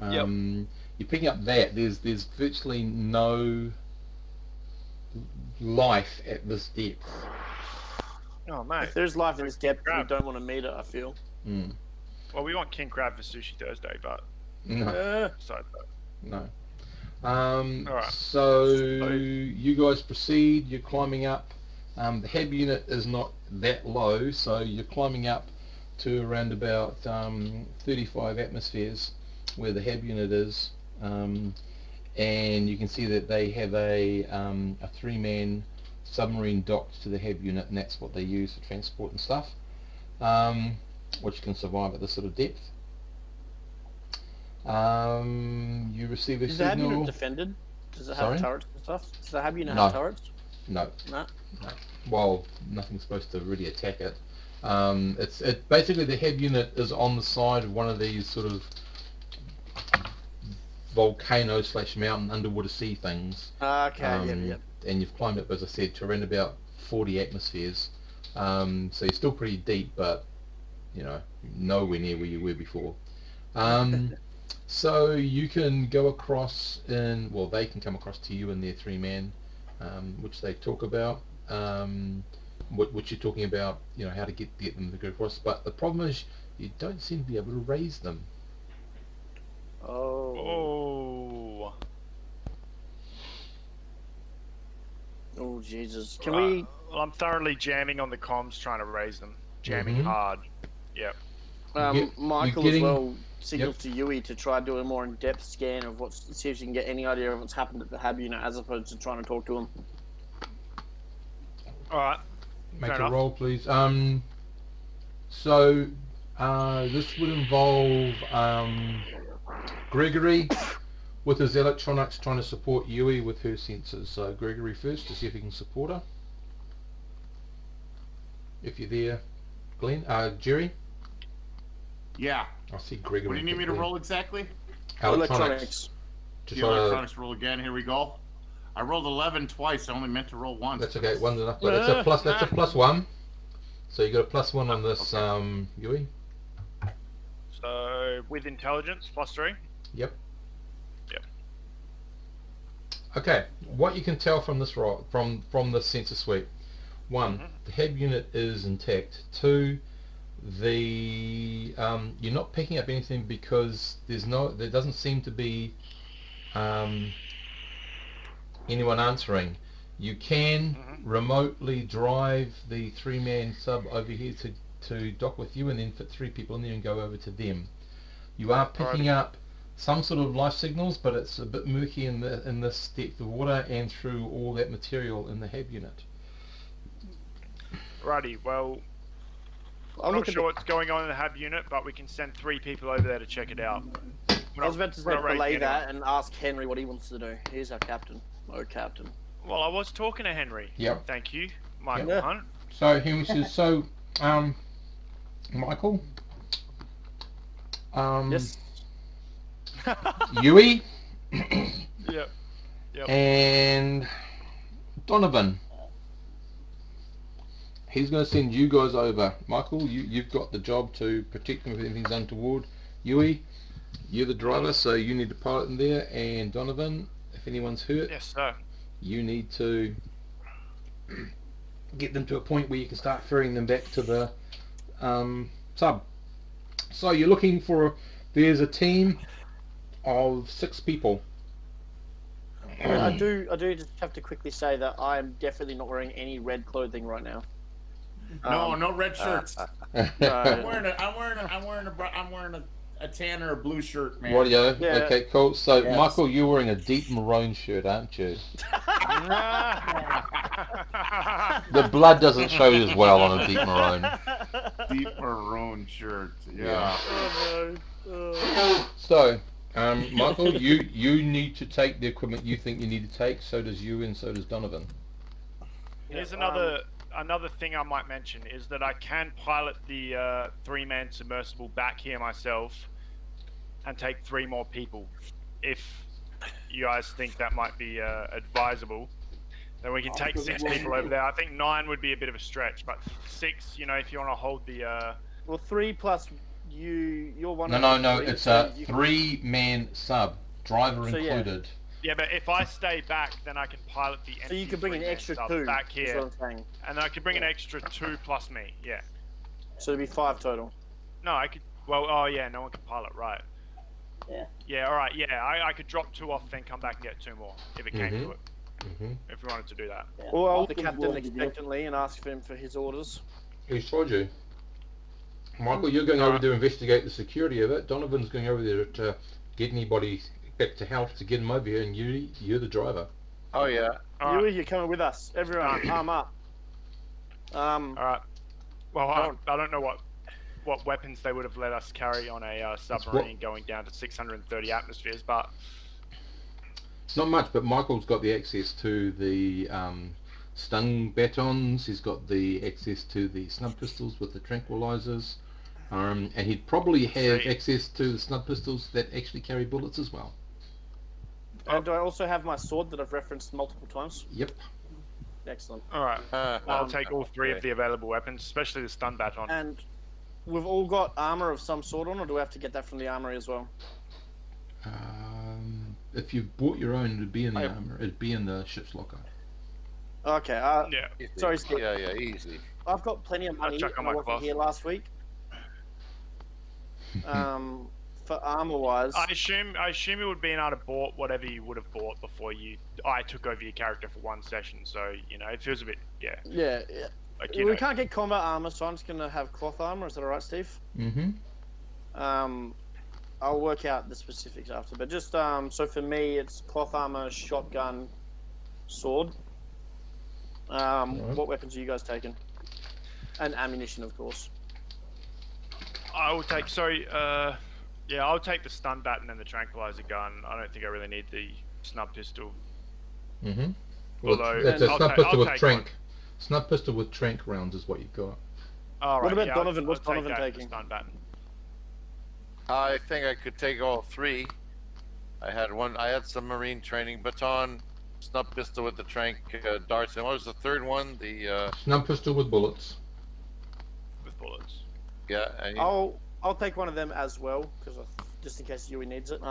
You're picking up that. There's virtually no life at this depth. Oh, mate. If there's life in this depth, we don't want to meet it, I feel. Well, we want king crab for Sushi Thursday, but... No. Besides that. No. Alright. So you guys proceed, you're climbing up. The HAB unit is not that low, so you're climbing up to around about 35 atmospheres where the HAB unit is. And you can see that they have a 3-man submarine docked to the HAB unit, and that's what they use for transport and stuff, which can survive at this sort of depth. You receive a Is signal. the HAB unit defended? Does it have turrets and stuff? Does the HAB unit No. have turrets? No. No. Well, nothing's supposed to really attack it. It's basically the HAB unit is on the side of one of these sort of volcano / mountain underwater sea things. Okay. And you've climbed up, as I said, to around about 40 atmospheres. So you're still pretty deep, but you know, nowhere near where you were before. So you can go across they can come across to you in their 3-man, which they talk about, which you're talking about, you know, how to get them to go across. But the problem is you don't seem to be able to raise them. Oh, Jesus. Can we... Well, I'm thoroughly jamming on the comms, trying to raise them. Jamming hard. Yep. Michael as well signals to Yui to try doing a more in-depth scan of see if you can get any idea of what's happened at the HAB unit as opposed to trying to talk to him. Alright. Make a roll, please. So this would involve Gregory with his electronics trying to support Yui with her sensors. So Gregory first to see if he can support her. If you're there, Glenn. Jerry? Yeah. I see Gregory. What do you need me to roll exactly? Electronics. The electronics roll again. Here we go. I rolled 11 twice. I only meant to roll once. That's okay. One's enough. But it's a plus. That's a +1. So you got a +1 on this, Yui. So with intelligence, +3. Yep. Okay. What you can tell from this from the sensor suite: 1, the HAB unit is intact. 2, you're not picking up anything because there doesn't seem to be anyone answering. You can remotely drive the 3-man sub over here to dock with you and then fit 3 people in there and go over to them. You are picking up some sort of life signals, but it's a bit murky in this depth of water and through all that material in the HAB unit. Righty, well, I'm not sure what's going on in the HAB unit, but we can send 3 people over there to check it out. I was about to say delay that and ask Henry what he wants to do. He's our captain. Captain. Well, I was talking to Henry. Yep. Thank you, Michael Hunt. So Henry says, Michael? Yes. Yui? Yep. And Donovan. He's going to send you guys over. Michael, you've got the job to protect them if anything's untoward. Yui, you're the driver, so you need to pilot them there. And Donovan, if anyone's hurt, yes, sir, you need to get them to a point where you can start ferrying them back to the sub. So you're looking for, there's a team of 6 people. I do just have to quickly say that I'm definitely not wearing any red clothing right now. No red shirts. No. I'm wearing a tan or a blue shirt, man. Rightio. Yeah. Okay, cool. So Yes. Michael, you're wearing a deep maroon shirt, aren't you? The blood doesn't show as well on a deep maroon. Deep maroon shirt. Yeah. Oh no. So, Michael, you need to take the equipment you think you need to take. So does you, and so does Donovan. Here's another thing I might mention is that I can pilot the 3-man submersible back here myself, and take 3 more people. If you guys think that might be advisable, then we can take 6 people over there. I think 9 would be a bit of a stretch, but 6, you know, if you want to hold the. Well, 3 plus you. You're one. No. It's a 3-man sub, driver included. Yeah, but if I stay back, then I can pilot the. So you could bring an extra 2 back here, and then I could bring an extra 2 plus me. Yeah. So it'd be 5 total. No, I could. Well, oh yeah, no one can pilot, right? Yeah. Yeah. All right. Yeah, I could drop 2 off, then come back and get 2 more if it came to it. If we wanted to do that. Yeah. Well, I'll the captain expectantly and ask him for his orders. He's told you. Michael, you're going over to investigate the security of it. Donovan's going over there to get anybody back to health to get him over here, and you're the driver. Oh yeah. You're coming with us. Everyone, arm up. All right. Well, I don't know what weapons they would have let us carry on a submarine going down to 630 atmospheres, but it's not much. But Michael's got the access to the stun batons. He's got the access to the snub pistols with the tranquilizers, and he'd probably have access to the snub pistols that actually carry bullets as well. And do I also have my sword that I've referenced multiple times? Yep. Excellent. All right. I'll take all 3 of the available weapons, especially the stun baton. And we've all got armor of some sort on, or do we have to get that from the armory as well? If you bought your own, it'd be in the armor. It'd be in the ship's locker. Okay. Yeah. Sorry, Steve. Yeah, easy. I've got plenty of money. I wasn't here last week. For armor wise, I assume you would be able to bought whatever you would have bought before I took over your character for 1 session. So you know it feels a bit Yeah. Like, we can't get combat armor, so I'm just gonna have cloth armor. Is that alright, Steve? I'll work out the specifics after, but just so for me, it's cloth armor, shotgun, sword. What weapons are you guys taking? And ammunition, of course. I will take. Yeah, I'll take the stun baton and the tranquilizer gun. I don't think I really need the snub pistol. Although it's a snub pistol with trank. Snub pistol with trank rounds is what you've got. All right. What about Donovan? What's Donovan taking? Stun baton. I think I could take all 3. I had some marine training baton, snub pistol with the trank darts, and what was the 3rd one? The snub pistol with bullets. With bullets. Yeah. And I'll take one of them as well, because just in case Yui needs it.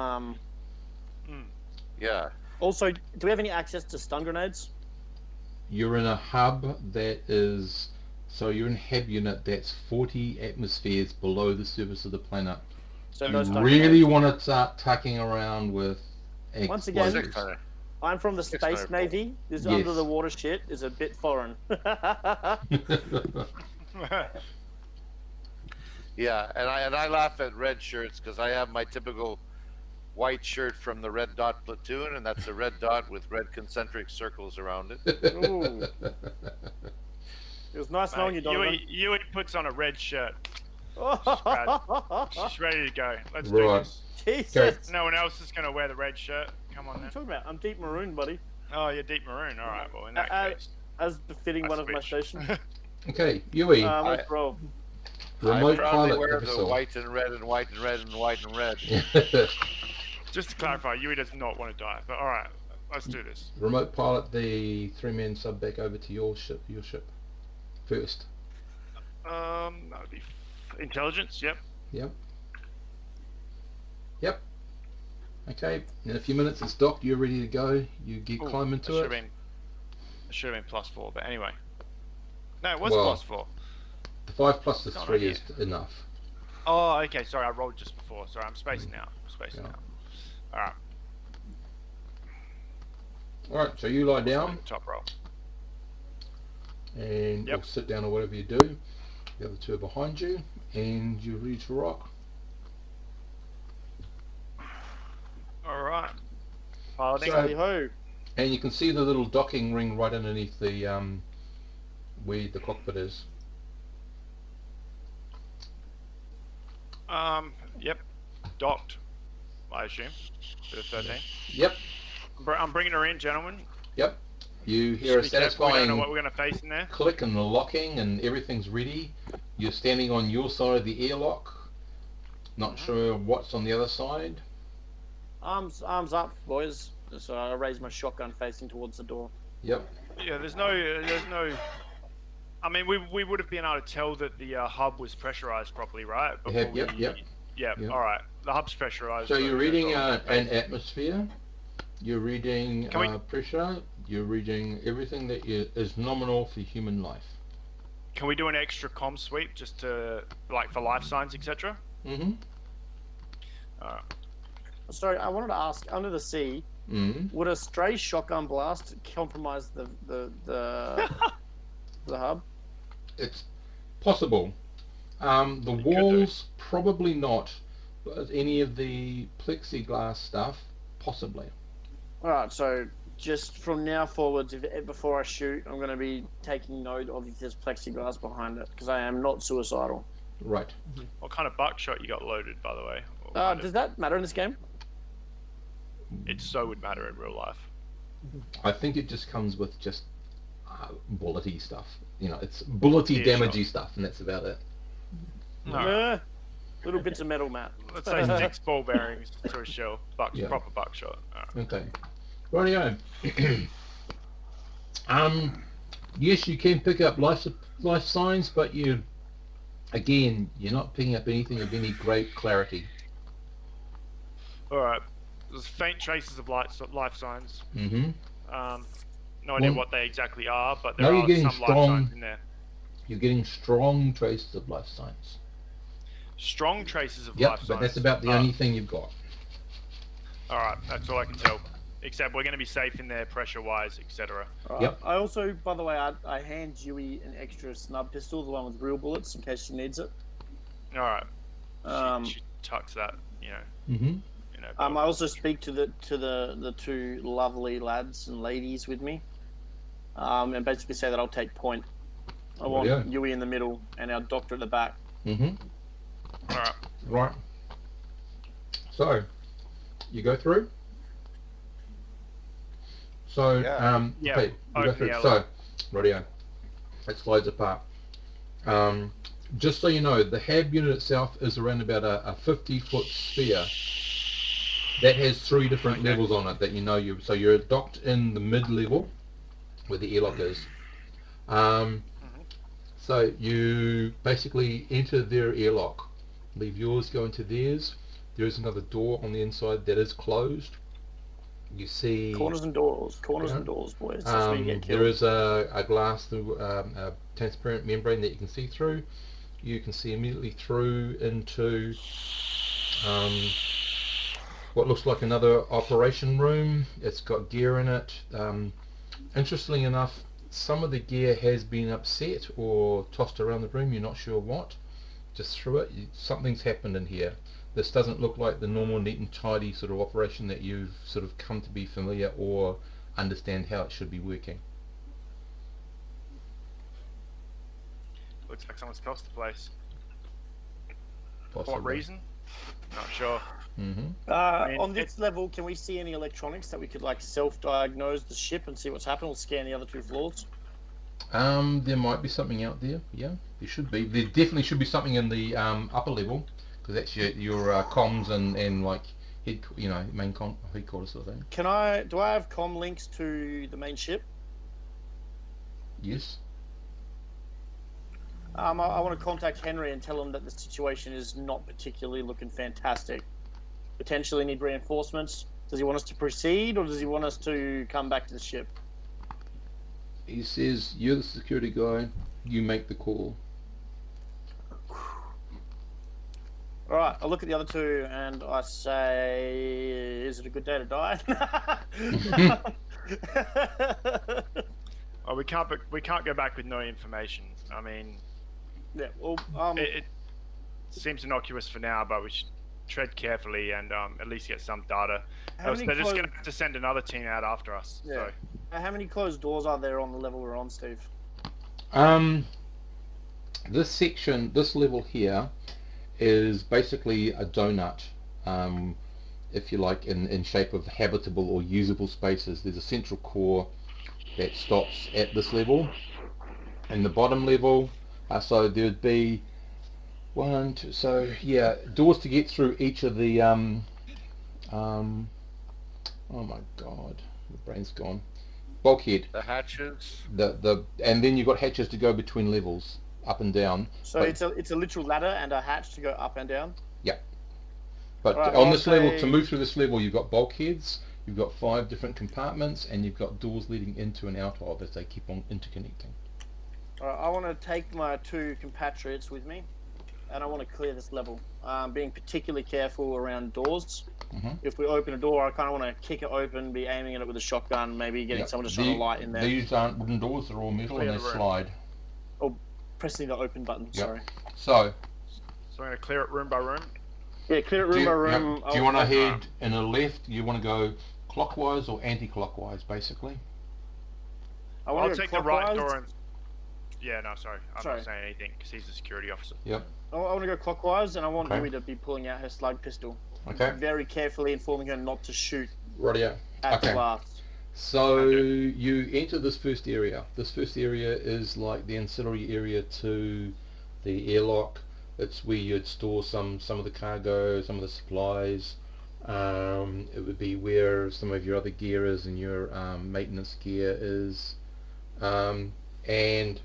Yeah. Also, do we have any access to stun grenades? You're in a hub that is... So you're in a hub unit that's 40 atmospheres below the surface of the planet. So you really want to start tucking around with explosives. Once again, I'm from the Space Navy. This under the water shit is a bit foreign. Yeah, and I laugh at red shirts because I have my typical white shirt from the Red Dot platoon, and that's a red dot with red concentric circles around it. Ooh. It was nice knowing you, Donovan. Yui puts on a red shirt. She's ready to go. Let's do this. Jesus. No one else is going to wear the red shirt. Come on, what are you talking about? I'm deep maroon, buddy. Oh, you're deep maroon. All right. Well, in that case, as befitting one of my stations. Okay, Yui. Let's roll. Remote pilot wear the white and red and white and red and white and red. Just to clarify, Yui does not want to die. But all right, let's do this. Remote pilot the 3-man sub back over to your ship first. That would be intelligence. Yep. Okay. In a few minutes, it's docked. You're ready to go. You get climb into it. It should have been +4, but anyway. No, it was +4. The 5 plus the 3 is enough. Oh, okay. Sorry, I rolled just before. Sorry, I'm spacing out. Now. All right. All right. So you lie down. Top roll. And you'll sit down or whatever you do. The other 2 are behind you, and you're ready to rock. All right. Piloting. So, and you can see the little docking ring right underneath the where the cockpit is. Yep. Docked, I assume. To the 13. Yep. I'm bringing her in, gentlemen. Yep. You hear a satisfying we don't know what we're going to face in there. click and the locking, and everything's ready. You're standing on your side of the airlock. Not sure what's on the other side. Arms up, boys. So I raise my shotgun facing towards the door. Yep. Yeah, there's no. I mean, we would have been able to tell that the hub was pressurized properly, right? Yep. All right. The hub's pressurized. So you're reading an atmosphere. You're reading pressure. You're reading everything that is nominal for human life. Can we do an extra comm sweep just to for life signs, etc.? Mm-hmm. Sorry, I wanted to ask. Under the sea, would a stray shotgun blast compromise the hub? It's possible. The walls probably not, but any of the plexiglass stuff possibly. All right, so just from now forwards, before I shoot, I'm going to be taking note of if there's plexiglass behind it, because I am not suicidal. Right. What kind of buckshot you got loaded, by the way? Does that matter in this game? It so would matter in real life. I think it just comes with just bullety stuff. You know, it's bullety, damagey stuff, and that's about it. No. Little bits of metal, Matt. Let's say 6 ball bearings to a shell. Proper buckshot. Okay. Rightio. Yes, you can pick up life signs, but you're not picking up anything of any great clarity. All right. There's faint traces of life signs. Mm-hmm. No idea what they exactly are, but there are some life signs in there. You're getting strong traces of life signs. Strong traces of life signs? But that's about the only thing you've got. Alright, that's all I can tell. Except we're going to be safe in there pressure-wise, etc. Yep. I also, by the way, I hand Dewey an extra snub pistol, the one with real bullets, in case she needs it. Alright. She tucks that, Mm-hmm. I also speak to the two lovely lads and ladies with me, and basically say that I'll take point. I want Yui in the middle and our doctor at the back. Mm-hmm. All right. Right. So, you go through. So, okay, you go through. So, radio. It slides apart. Just so you know, the HAB unit itself is around about a 50-foot sphere that has 3 different levels on it that so you're docked in the mid-level where the airlock is. So you basically enter their airlock, leave yours, go into theirs. There is another door on the inside that is closed. You see corners and doors, boys. That's where you get killed. There is a glass, a transparent membrane that you can see through. You can see immediately through into what looks like another operation room. It's got gear in it. Interestingly enough, some of the gear has been upset or tossed around the room. You're not sure what. Just through it, something's happened in here. This doesn't look like the normal neat and tidy sort of operation that you've sort of come to be familiar or understand how it should be working. Looks like someone's tossed the place. Possibly. For what reason? Not sure. Mm-hmm. On this level, can we see any electronics that we could self-diagnose the ship and see what's happened, or scan the other 2 floors? There might be something out there. Yeah, there should be. There definitely should be something in the upper level, because that's your comms and main headquarters sort of thing. Do I have comm links to the main ship? Yes. I want to contact Henry and tell him that the situation is not particularly looking fantastic. Potentially need reinforcements. Does he want us to proceed, or does he want us to come back to the ship? He says, you're the security guy, you make the call. Alright, I look at the other 2 and I say, is it a good day to die? Oh, we can't go back with no information. I mean, yeah, well, it seems innocuous for now, but we should tread carefully and at least get some data. They're just going to have to send another team out after us. Yeah. So. How many closed doors are there on the level we're on, Steve? This section, this level here, is basically a donut, if you like, in shape of habitable or usable spaces. There's a central core that stops at this level. In the bottom level, so there'd be one, two, so yeah, doors to get through each of the oh my god, the brain's gone. Bulkhead. The hatches. And then you've got hatches to go between levels, up and down. So it's a literal ladder and a hatch to go up and down. Yeah. But right, on this level, to move through this level, you've got bulkheads, you've got 5 different compartments, and you've got doors leading into and out of as they keep on interconnecting. Alright, I want to take my 2 compatriots with me, and I want to clear this level. Being particularly careful around doors. If we open a door, I kind of want to kick it open, be aiming at it with a shotgun, maybe getting someone to shine a light in there. These aren't wooden doors, they're all metal and they slide. Oh, pressing the open button, sorry. So I'm going to clear it room by room? Yeah, clear it room by room. Do you want to head in a left? You want to go clockwise or anti-clockwise, basically? I'll take the right door and... Yeah, no, sorry. I'm not saying anything because he's the security officer. Yep. I want to go clockwise, and I want Yui to be pulling out her slug pistol. Okay. Very carefully informing her not to shoot at the blast. So you enter this first area. This first area is like the ancillary area to the airlock. It's where you'd store some of the cargo, some of the supplies. It would be where some of your other gear is and your maintenance gear is. And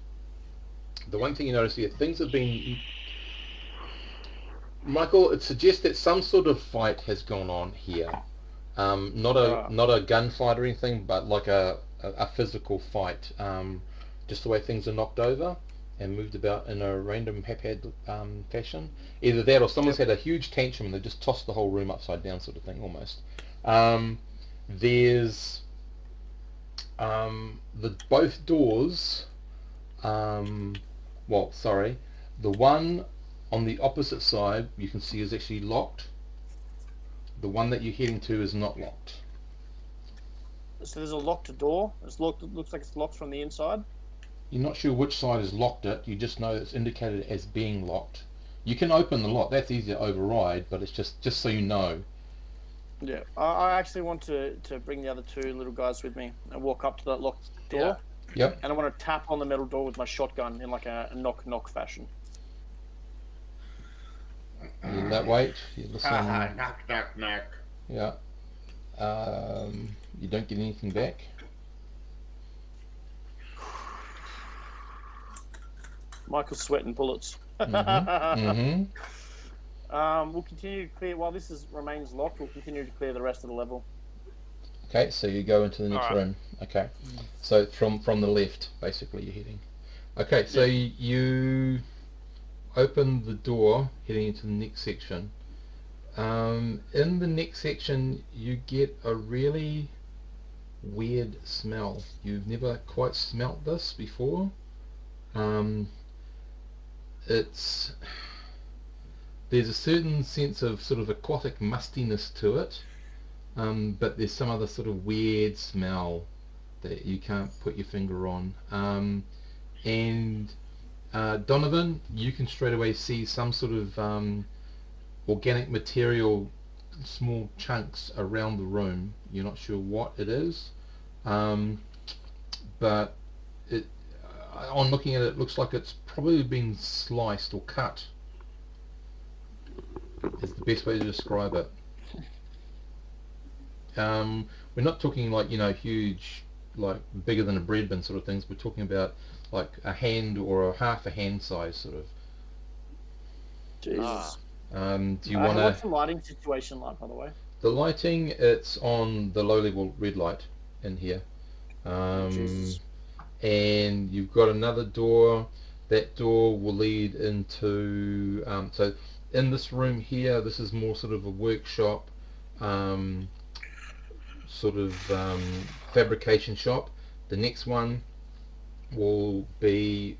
the one thing you notice here, things have been... Michael, it suggests that some sort of fight has gone on here. Not a gunfight or anything, but like a physical fight. Just the way things are knocked over and moved about in a random haphazard fashion. Either that or someone's had a huge tantrum and they just tossed the whole room upside down, sort of thing, almost. There's both doors. The one on the opposite side you can see is actually locked. The one that you're heading to is not locked. So there's a locked door. It's locked. It looks like it's locked from the inside. You're not sure which side has locked it. You just know it's indicated as being locked. You can open the lock. That's easy to override, but it's just so you know. Yeah, I actually want to bring the other 2 little guys with me and walk up to that locked door. Yeah. Yep. And I want to tap on the metal door with my shotgun in like a knock fashion. You that weight. You listen. Knock. Yeah. You don't get anything back. Michael's sweating bullets. Mm-hmm. We'll continue to clear while this remains locked. We'll continue to clear the rest of the level. Okay, so you go into the next room. Okay, so from the left, basically, you're heading. Okay, so you open the door, heading into the next section. In the next section, you get a really weird smell. You've never quite smelt this before. There's a certain sense of sort of aquatic mustiness to it, but there's some other sort of weird smell that you can't put your finger on. Donovan, you can straight away see some sort of organic material, small chunks around the room. You're not sure what it is, but on looking at it, it looks like it's probably been sliced or cut. Is the best way to describe it. We're not talking like, huge, like bigger than a bread bin sort of things. We're talking about like a hand or half a hand size sort of. Jesus. Do you want to... What's the lighting situation like, by the way? The lighting, it's on the low level red light in here. Jesus. And you've got another door. That door will lead into... so in this room here, this is more sort of a workshop, fabrication shop. The next one will be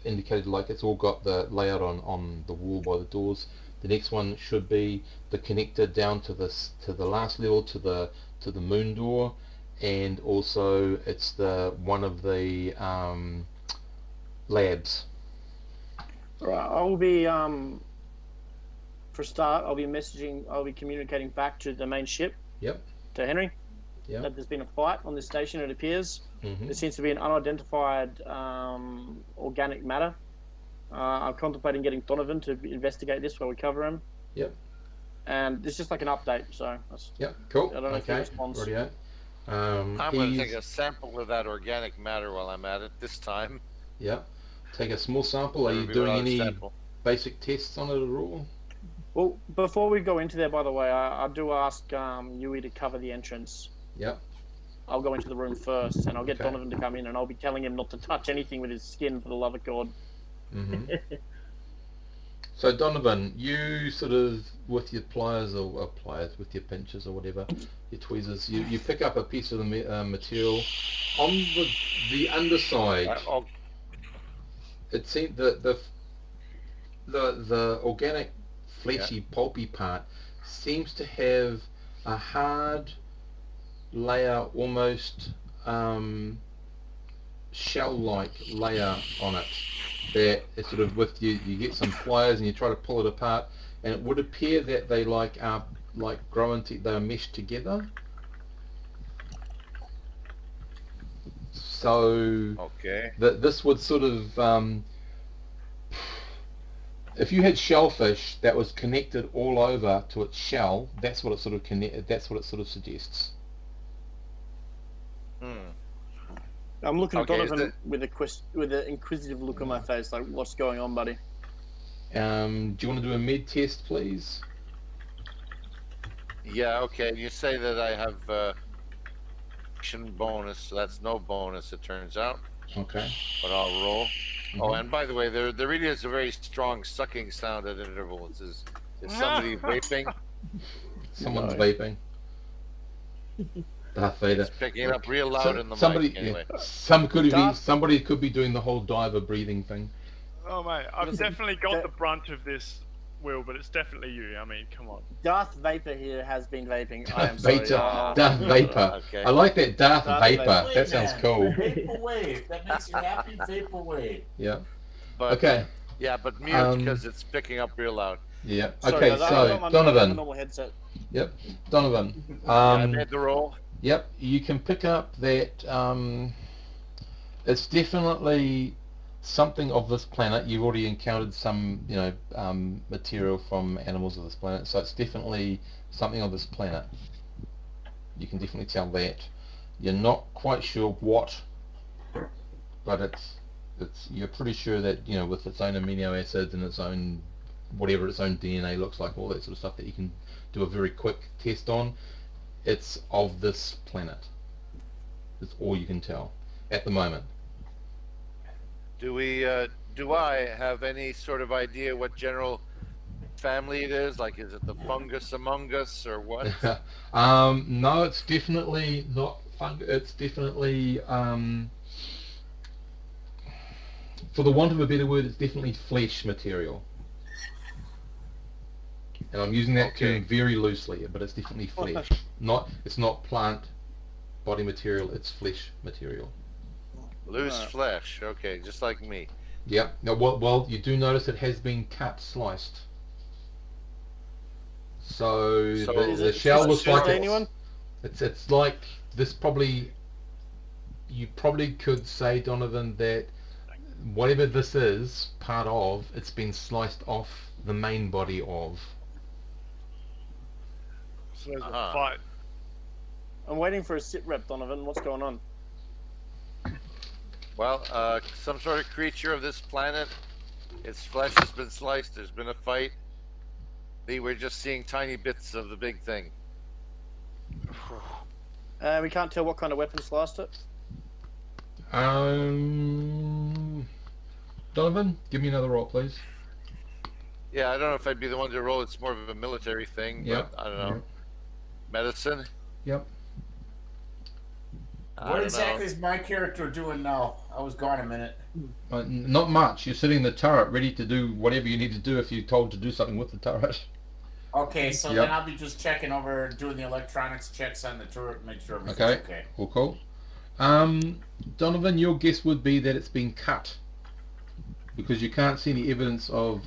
indicated like it's all got the layout on the wall by the doors. The next one should be the connector down to the last level, to the moon door, and also it's one of the labs. Right, I'll be for a start, I'll be communicating back to the main ship. Yep. To Henry. Yep. That there's been a fight on this station, it appears. Mm-hmm. There seems to be an unidentified organic matter. I'm contemplating getting Donovan to investigate this while we cover him. Yep. And it's just like an update, so... Yep, cool. I don't know if he responds. Rightio. I'm going to take a sample of that organic matter while I'm at it this time. Yep. Take a small sample. Are you doing any basic tests on it at all? Well, before we go into there, by the way, I do ask Yui to cover the entrance. Yep. I'll go into the room first, and I'll get Donovan to come in, and I'll be telling him not to touch anything with his skin, for the love of God. Mm-hmm. So Donovan, you sort of, with your pliers or with your pinchers or whatever, your tweezers, you pick up a piece of the material on the underside. It seems the organic, fleshy, pulpy part seems to have a hard layer, almost shell-like layer on it. That it's sort of with you get some pliers and you try to pull it apart, and it would appear that they are meshed together. So this would sort of if you had shellfish that was connected all over to its shell, that's what it sort of suggests. I'm looking at Donovan with an inquisitive look on my face, like, what's going on, buddy? Do you want to do a med test, please? Yeah, okay. You say that I have action bonus, so that's no bonus, it turns out. Okay. But I'll roll. Mm-hmm. Oh, and by the way, there really is a very strong sucking sound at intervals. Is somebody vaping? Someone's vaping. Darth Vader. It's picking up real loud in the mic anyway. Yeah. Somebody could be doing the whole diver breathing thing. Oh mate, I've definitely got the brunt of this, Will, but it's definitely you. I mean, come on. Darth Vapor here has been vaping. Darth Vapor. Okay. I like that Darth Vapor. That sounds cool. Vaporwave. That makes you happy. Vaporwave. Yeah. But, okay. Yeah, but mute because it's picking up real loud. Yeah. Okay. So Donovan. Normal headset. Yep. Donovan. I made the roll. Yep, you can pick up that it's definitely something of this planet. You've already encountered some, material from animals of this planet, so it's definitely something of this planet. You can definitely tell that. You're not quite sure what, but it's you're pretty sure that, with its own amino acids and its own whatever its own DNA looks like, all that sort of stuff that you can do a very quick test on. It's of this planet. That's all you can tell at the moment. Do I have any sort of idea what general family it is? Like, is it the fungus among us or what? No, it's definitely not fungus. It's definitely, for the want of a better word, it's definitely flesh material. And I'm using that term very loosely, but it's definitely flesh. It's not plant body material, it's flesh material. Loose flesh, okay, just like me. Yeah. Now, well, you do notice it has been cut, so the shell looks like it's like this. You probably could say, Donovan, that whatever this is part of, it's been sliced off the main body of. So there's a fight. I'm waiting for a sit rep, Donovan. What's going on? Well, some sort of creature of this planet. Its flesh has been sliced. There's been a fight. We're just seeing tiny bits of the big thing. We can't tell what kind of weapon sliced it. Donovan, give me another roll, please. Yeah, I don't know if I'd be the one to roll. It's more of a military thing, but I don't know. Yep. Medicine? Yep. What exactly is my character doing now? I was gone a minute. Not much. You're sitting in the turret, ready to do whatever you need to do if you're told to do something with the turret. Okay, so then I'll be just checking over, doing the electronics checks on the turret, and make sure everything's okay. Cool. Donovan, your guess would be that it's been cut, because you can't see any evidence of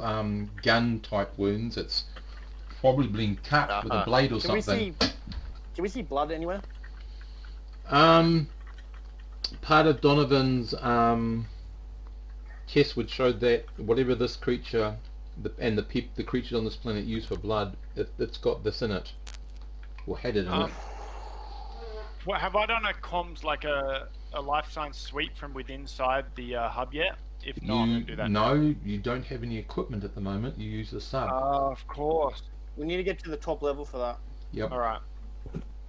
gun-type wounds. It's probably been cut with a blade or Can something. Can we see blood anywhere? Part of Donovan's test would show that whatever this creature the creatures on this planet use for blood, it's got this in it, or had it in it. What have I done a comms like a life science sweep from within inside the hub yet? If not, I'm gonna do that. No, you don't have any equipment at the moment. You use the sub. Oh, of course. We need to get to the top level for that. Yep. All right.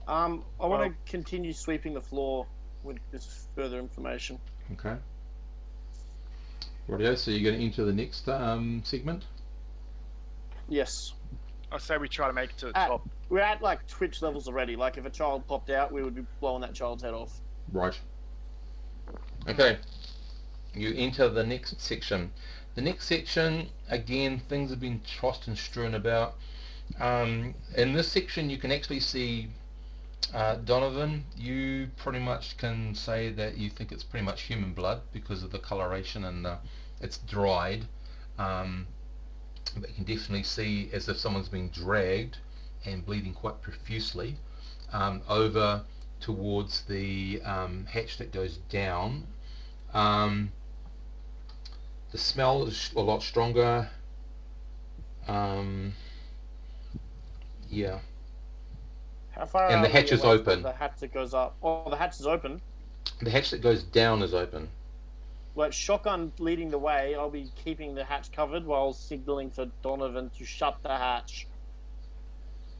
I want to continue sweeping the floor with this further information. Okay. Rightio, so you're going to enter the next segment? Yes. I say we try to make it to the top. We're at like Twitch levels already. Like if a child popped out, we would be blowing that child's head off. Right. Okay. You enter the next section. The next section, again, things have been tossed and strewn about. In this section, you can actually see Donovan. You pretty much can say that you think it's pretty much human blood because of the coloration and it's dried. But you can definitely see as if someone's been dragged and bleeding quite profusely over towards the hatch that goes down. The smell is a lot stronger. Yeah. How far and the hatch is open. The hatch that goes up. Oh, the hatch is open. The hatch that goes down is open. Well, shotgun leading the way. I'll be keeping the hatch covered while signaling for Donovan to shut the hatch.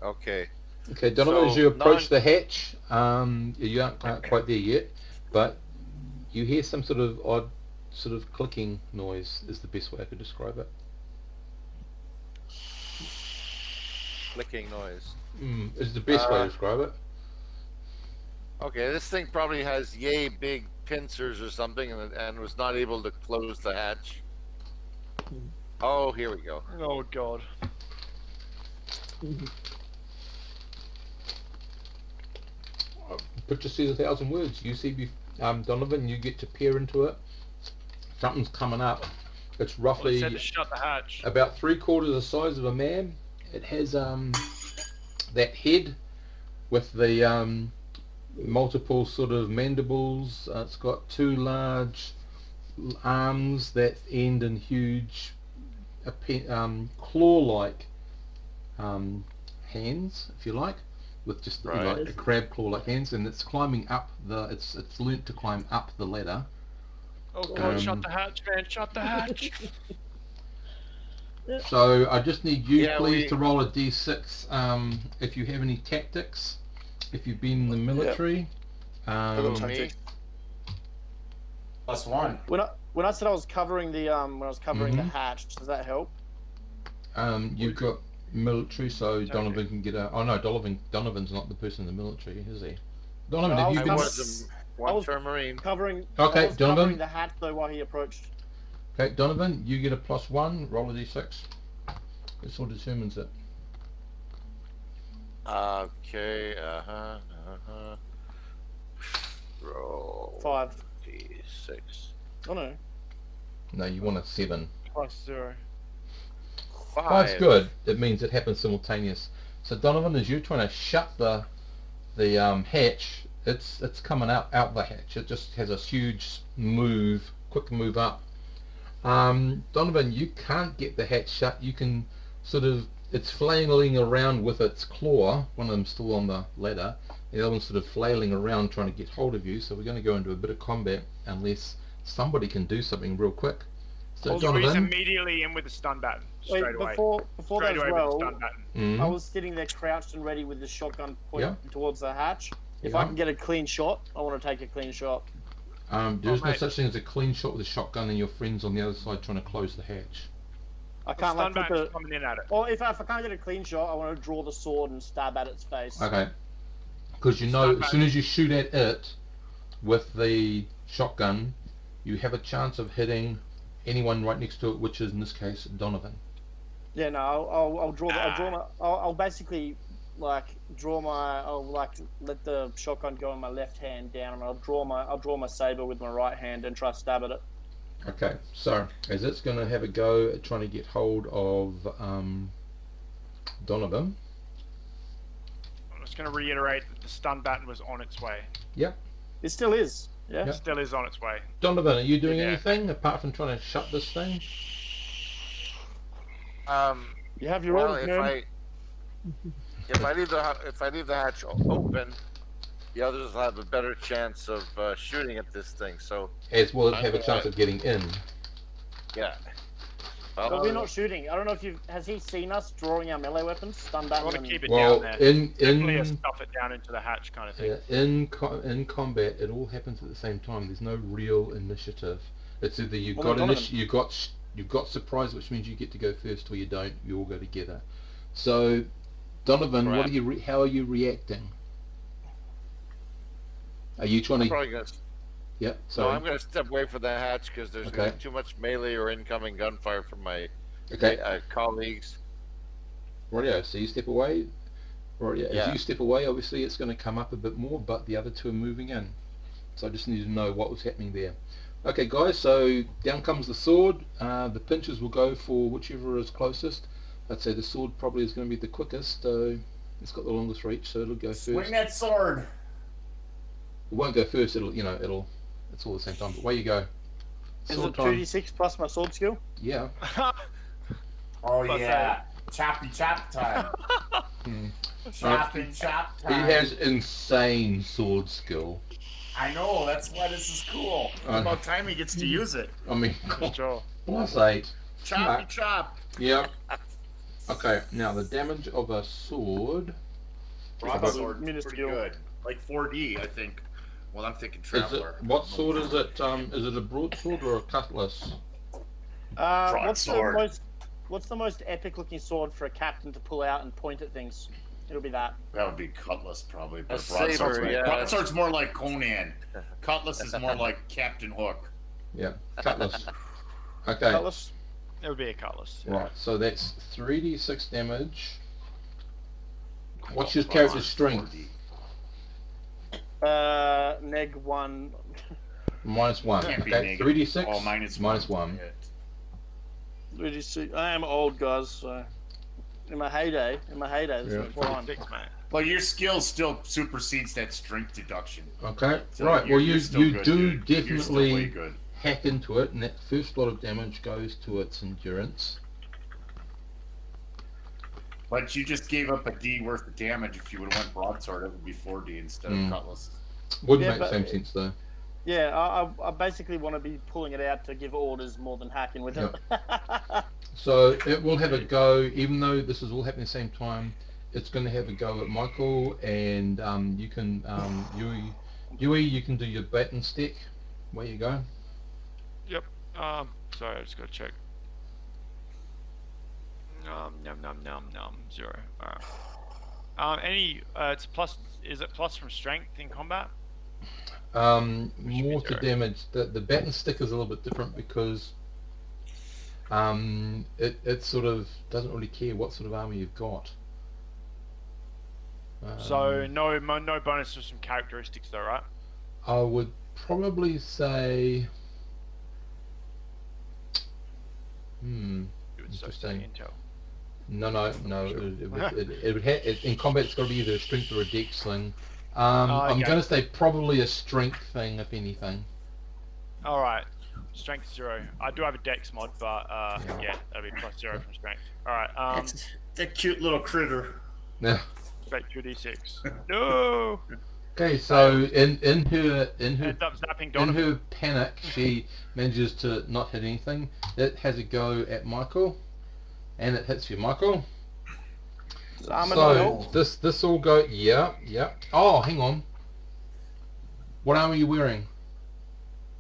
Okay. Okay, Donovan, as you approach the hatch, you aren't quite there yet, but you hear some sort of odd sort of clicking noise is the best way I could describe it. Clicking noise. Is the best way to describe it. Okay, this thing probably has yay big pincers or something and was not able to close the hatch. Oh, here we go. Oh, God. Picture says 1,000 words. You see, Donovan, you get to peer into it. Something's coming up. It's roughly to shut the hatch. About 3/4 the size of a man. It has that head with the multiple sort of mandibles. It's got 2 large arms that end in huge claw-like hands, if you like, with just like a crab claw-like hands, and it's climbing up it's learnt to climb up the ladder. Oh God! Shut the hatch, man! Shut the hatch! So I just need you, please, to roll a d6 if you have any tactics. If you've been in the military. +1. When I said I was covering the the hatch, does that help? You've got military, so Donovan can get a. Oh no, Donovan's not the person in the military, is he? Donovan, have you been? I was a one-term Marine. Covering. Okay, Donovan. Covering the hatch though while he approached. Okay, Donovan, you get a +1. Roll a d6. This all determines it. Okay. Roll 5. d6. Oh no. No, you want a 7. +0. 5's good. It means it happens simultaneous. So Donovan, as you're trying to shut the hatch, it's coming out the hatch. It just has a huge quick move up. Donovan, you can't get the hatch shut. You can sort of, it's flailing around with its claw. One of them's still on the ladder. The other one's sort of flailing around trying to get hold of you. So we're going to go into a bit of combat unless somebody can do something real quick. So Donovan, immediately in with the stun baton straight away. Before that as well, Mm-hmm. I was sitting there crouched and ready with the shotgun pointing towards the hatch. If I can get a clean shot, I want to take a clean shot. There's no such thing as a clean shot with a shotgun and your friends on the other side trying to close the hatch. I can't stun baton's coming in at it. Or if I can't get a clean shot, I want to draw the sword and stab at its face. Okay. Because you know, as soon as you shoot at it with the shotgun, you have a chance of hitting anyone right next to it, which is in this case Donovan. Yeah, no, I'll basically like I'll like let the shotgun go in my left hand down, and I'll draw my saber with my right hand and try to stab at it. Okay, so as it's going to have a go at trying to get hold of Donovan. I'm just going to reiterate that the stun baton was on its way. Yep. It still is. Yeah. It still is on its way. Donovan, are you doing anything apart from trying to shut this thing? You have your own. If I leave the hatch open, the others will have a better chance of shooting at this thing. So as well as have a chance of getting in. Yeah. But we're not shooting. I don't know if has he seen us drawing our melee weapons? Stun baton. I want to keep it well, down there. in stuff it down into the hatch kind of thing. Yeah, in combat, it all happens at the same time. There's no real initiative. It's either you've got surprise, which means you get to go first, or you don't. You all go together. So, Donovan, Crap. How are you reacting? Are you trying to? Probably gonna, Yeah. So no, I'm going to step away from the hatch because there's going to be too much melee or incoming gunfire from my colleagues. Rightio. So you step away. Rightio. Yeah. As you step away, obviously it's going to come up a bit more, but the other two are moving in. So I just need to know what was happening there. Okay, guys. So down comes the sword. The pinchers will go for whichever is closest. I'd say the sword probably is going to be the quickest. So it's got the longest reach, so it'll go first. Swing that sword. It won't go first. It's all the same time. But away you go. Is it 2d6 plus my sword skill? Yeah. Oh yeah, choppy chop time. Choppy chop time. He has insane sword skill. I know. That's why this is cool. It's about time he gets to use it. I mean, Sure. +8. Choppy chop. Yep. Okay. Now the damage of a sword. Broadsword, pretty good. Like 4D, I think. Well, I'm thinking Traveler. What sword is it? Is it a broadsword or a cutlass? What's the most epic looking sword for a captain to pull out and point at things? It'll be that. That would be Cutlass, probably. But saber, Broadsword's more like Conan. Cutlass is more like Captain Hook. Yeah, cutlass. Okay. Cutlass? It would be a cutlass. Right. So that's 3d6 damage. What's your character's strength? -1. -1. Can't be Okay. negative. 3d6. Oh, -1. 3d6. I am old, guys. So in my heyday, this was fine. 46, mate. Well, your skill still supersedes that strength deduction. Okay. So right. Well, you still good, do dude. You're still way definitely good. hack into it, and that first lot of damage goes to its endurance. But you just gave up a D worth of damage. If you would have went broadsword, it would be 4D instead of Cutlass. Wouldn't make the same sense though. Yeah, I basically want to be pulling it out to give orders more than hacking with it. So it will have a go, even though this is all happening at the same time. It's going to have a go at Michael, and you can Yui, you can do your baton stick. Where you go? Yep. Sorry, I just got to check. Num 0. Alright. It's plus. Is it plus from strength in combat? More to damage. The baton stick is a little bit different because it sort of doesn't really care what sort of armor you've got. So no bonuses from characteristics though, right? I would probably say. You would say Interesting. intel. No. It would in combat. It's got to be either a strength or a dex thing. I'm going to say probably a strength thing, if anything. All right, strength 0. I do have a dex mod, but yeah, that'll be +0 from strength. All right. That cute little critter. Yeah. Straight 2d6. No. Okay, so in her Ends up zapping in Donovan. her panic, she manages to not hit anything. It has a go at Michael, and it hits you, Michael. So this all go. Yeah. Oh, hang on. What armor are you wearing?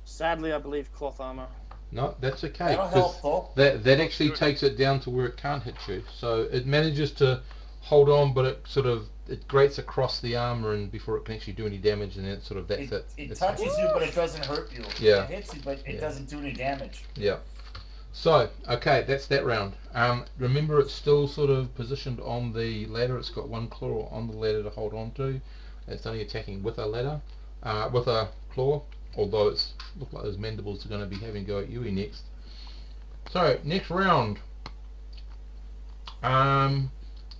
Sadly, I believe cloth armor. No, that's okay. That'll help, though. That actually takes it down to where it can't hit you. So it manages to hold on, but it grates across the armor, and before it can actually do any damage, and then that's it. It touches you, but it doesn't hurt you. Yeah. It hits you, but it doesn't do any damage. Yeah. So, okay, that's that round. Remember, it's still sort of positioned on the ladder. It's got one claw on the ladder to hold on to. It's only attacking with a ladder, with a claw, although it's look like those mandibles are going to be having a go at Yui next. So, next round.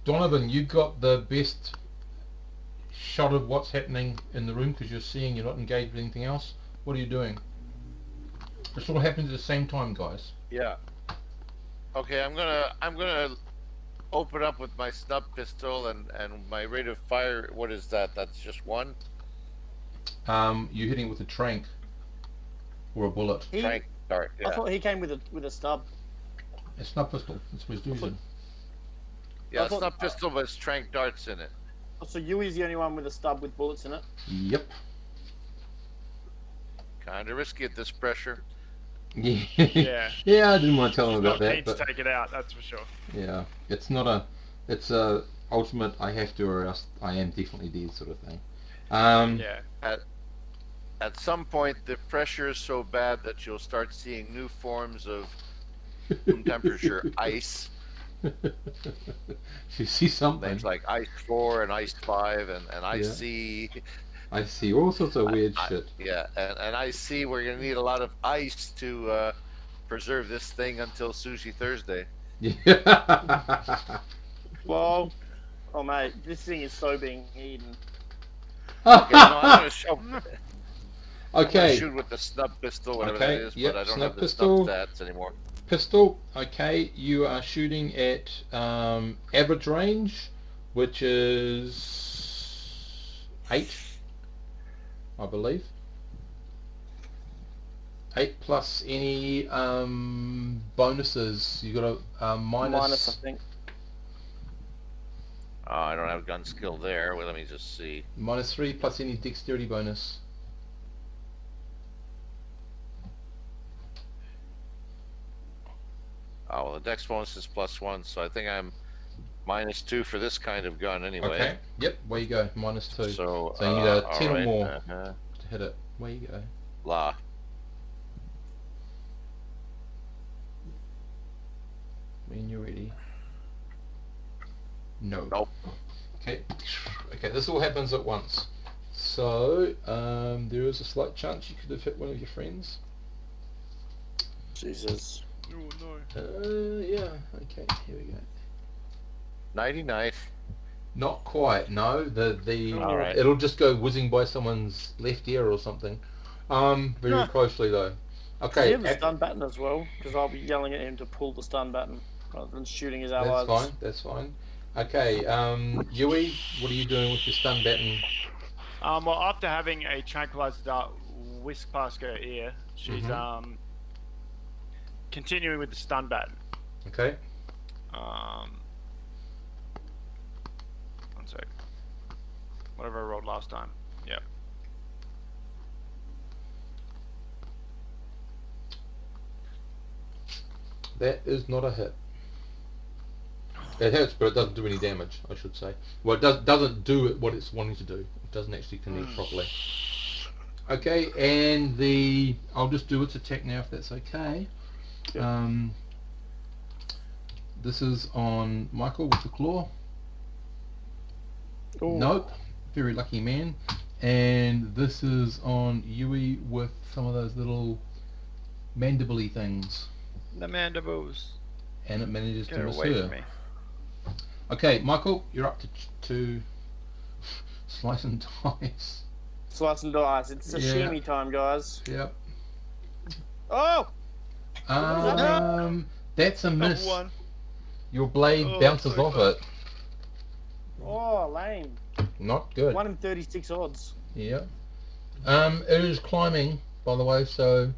Donovan, you got the best shot of what's happening in the room because you're seeing, you're not engaged with anything else. What are you doing? It's all happening at the same time, guys. Yeah. Okay, I'm gonna open up with my snub pistol and my rate of fire. What is that? That's just one. You're hitting with a trank or a bullet. Trank dart. Yeah. I thought he came with a stub. A snub pistol. That's what he's using. Yeah, snub pistol has trank darts in it. So Yui's the only one with a stub with bullets in it? Yep. Kind of risky at this pressure. Yeah. Yeah. Yeah, I didn't want to tell him about that. Need But to take it out, that's for sure. yeah, it's not a. It's a ultimate. I have to, or else I am definitely dead sort of thing. Yeah. At some point, the pressure is so bad that you'll start seeing new forms of room temperature ice. You see something. Things like Ice 4 and Ice 5 and Ice C. I see all sorts of weird shit. Yeah, and I see we're going to need a lot of ice to preserve this thing until Sushi Thursday. Yeah. Well, oh mate, this thing is so being eaten. Okay, no, I'm going to show. Okay. Shoot with the snub pistol, whatever Okay, that is, yep, but I don't snub have the pistol. snub stats anymore. Pistol, okay, you are shooting at average range, which is 8, I believe. 8 plus any bonuses. You got a Minus, I think. I don't have gun skill there. Well, let me just see. -3 plus any dexterity bonus. Oh, well, the dex bonus is +1, so I think I'm -2 for this kind of gun anyway. Okay, yep, where you go, -2. So you need a 10 right, or more to hit it. Where you go. La. When you're ready. No. Nope. Okay. Okay, this all happens at once. So, there is a slight chance you could have hit one of your friends. Jesus. Oh no. Yeah, okay, here we go. 99. Not quite, no. All right. It'll just go whizzing by someone's left ear or something. Very closely though. Okay. Does he have a stun baton as well? Because I'll be yelling at him to pull the stun baton rather than shooting his allies. That's fine. Okay, Yui, what are you doing with your stun baton? Well, after having a tranquilizer dart whisk past her ear, she's continuing with the stun baton. Okay. One sec. Whatever I rolled last time. Yep. That is not a hit. It hits, but it doesn't do any damage, I should say. Well, it doesn't do what it's wanting to do. It doesn't actually connect properly. Okay, and I'll just do its attack now if that's okay. Yep. This is on Michael with the claw. Ooh. Nope. Very lucky man. And this is on Yui with some of those little mandible-y things. The mandibles. And it manages Get to miss away her. From me. Okay, Michael, you're up to slice and dice. Slice and dice. It's sashimi time, guys. Yep. Oh! That's a miss. Your blade bounces off it. Oh, lame. Not good. 1 in 36 odds. Yeah. It is climbing, by the way, so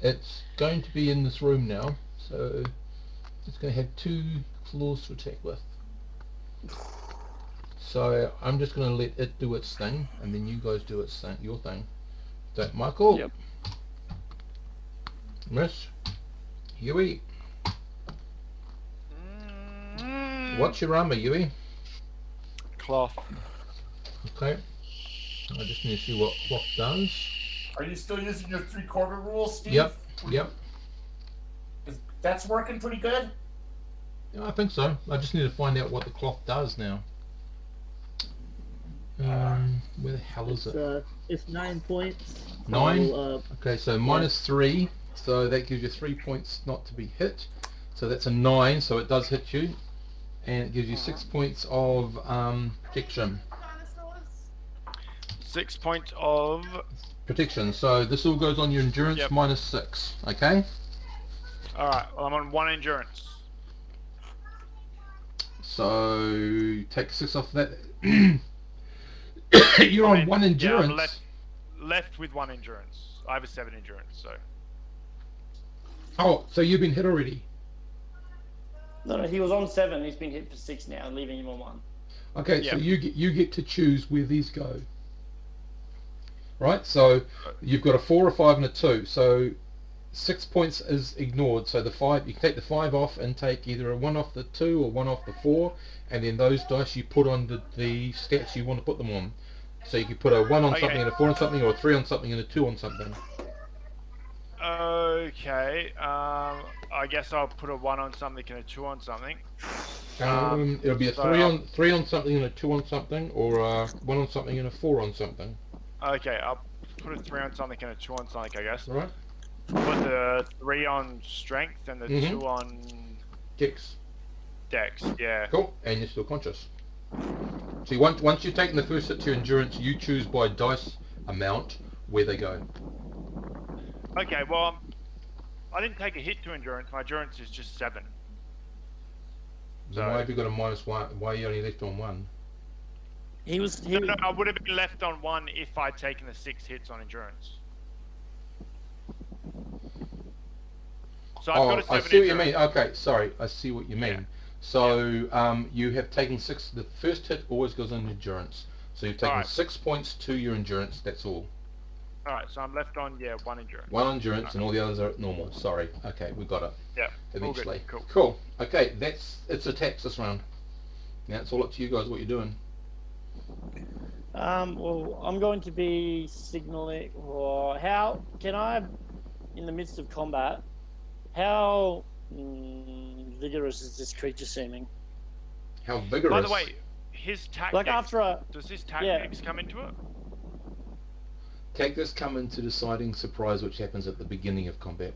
it's going to be in this room now. So it's going to have 2 floors to attack with. So I'm just going to let it do its thing, and then you guys do your thing. So Michael. Yep. Miss. Yui. What's your armor, Yui? Cloth. Okay. I just need to see what cloth does. Are you still using your 3/4 rule, Steve? Yep. That's working pretty good? Yeah, I think so. I just need to find out what the cloth does now. Where the hell is it? It's 9 points. 9? So, okay, so -3. So that gives you 3 points not to be hit. So that's a 9, so it does hit you. and it gives you 6 points of protection. 6 points of protection. So this all goes on your endurance minus 6. Okay. All right. Well, I'm on 1 endurance. So take 6 off that. You're on 1 endurance. Yeah, I'm left with 1 endurance. I have a 7 endurance, so. Oh, so you've been hit already? No, he was on 7. He's been hit for 6 now, leaving him on 1. Okay, so you get to choose where these go. Right, so you've got a 4, a 5, and a 2. So 6 points is ignored. So the 5, you can take the 5 off and take either a 1 off the 2 or 1 off the 4, and then those dice you put on the stats you want to put them on. So you can put a 1 on something and a 4 on something, or a 3 on something and a 2 on something. Okay. I guess I'll put a 1 on something and a 2 on something. It'll be a 3 on something and a 2 on something, or a 1 on something and a 4 on something. Okay, I'll put a 3 on something and a 2 on something, I guess. Right. Put the 3 on strength and the 2 on Dex. Dex, yeah. Cool, and you're still conscious. So once you've taken the first hit to your endurance, you choose by dice amount where they go. Okay, well, I didn't take a hit to endurance. My endurance is just 7. So why have you got a -1? Why are you only left on 1? No, I would have been left on 1 if I'd taken the 6 hits on endurance. So I've got a 7 I see what you mean. Okay, sorry, I see what you mean. Yeah. So you have taken 6. The first hit always goes on endurance. So you've taken 6 points to your endurance. That's all. All right, so I'm left on 1 endurance. 1 endurance, and all the others are normal. Sorry. Okay, we got it. Yeah. Eventually. Cool. Okay, it's attacks this round. Now it's all up to you guys what you're doing. Well, I'm going to be signaling. How can I, in the midst of combat, how vigorous is this creature seeming? How vigorous? By the way, his tactics. Like after does his tactics come into it? Tactics come into deciding surprise, which happens at the beginning of combat.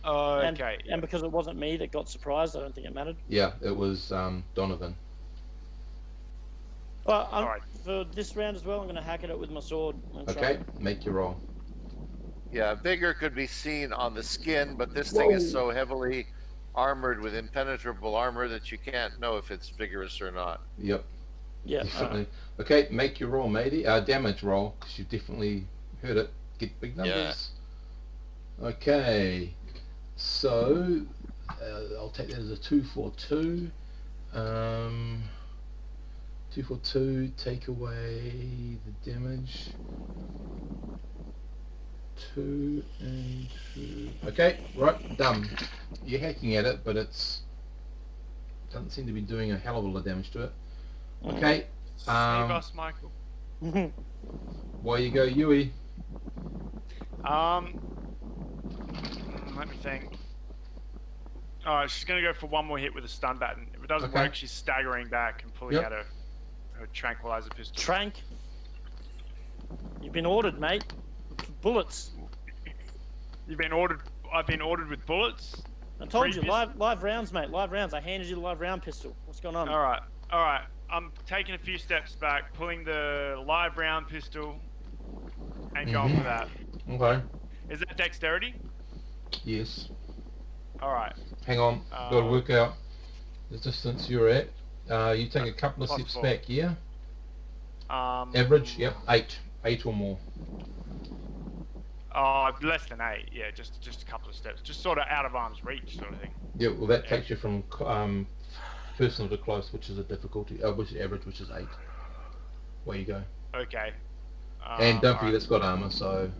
Okay. And because it wasn't me that got surprised, I don't think it mattered. Yeah, it was Donovan. Well, right. For this round as well, I'm going to hack at it with my sword. Okay, make your roll. Yeah, vigor could be seen on the skin, but this thing is so heavily armored with impenetrable armor that you can't know if it's vigorous or not. Yep. Yeah. Definitely. Okay, make your roll, matey. Damage roll, because you definitely heard it. Get big numbers. Yeah. Okay. So, I'll take that as a 2-4-2. 2-4-2, take away the damage. 2 and 2. Okay, right, done. You're hacking at it, but it's doesn't seem to be doing a hell of a lot of damage to it. Okay. Save us, Michael. Why you go, Yui? Let me think. Oh, she's gonna go for 1 more hit with a stun baton. If it doesn't work, she's staggering back and pulling out her tranquilizer pistol. Trank. You've been ordered, mate. Bullets. You've been ordered. I've been ordered with bullets. I told you, live rounds, mate. Live rounds. I handed you the live round pistol. What's going on? All right. I'm taking a few steps back, pulling the live round pistol, and going for that. Okay. Is that dexterity? Yes. All right. Hang on. Got to work out the distance you're at. You take a couple of steps back, yeah? Average, yep, 8 or more. Less than 8, yeah, just a couple of steps. Just sort of out of arm's reach sort of thing. Yeah, well that takes you from personal to close, which is a difficulty, which is average, which is 8. Where you go. Okay. And don't forget it's got armor, so...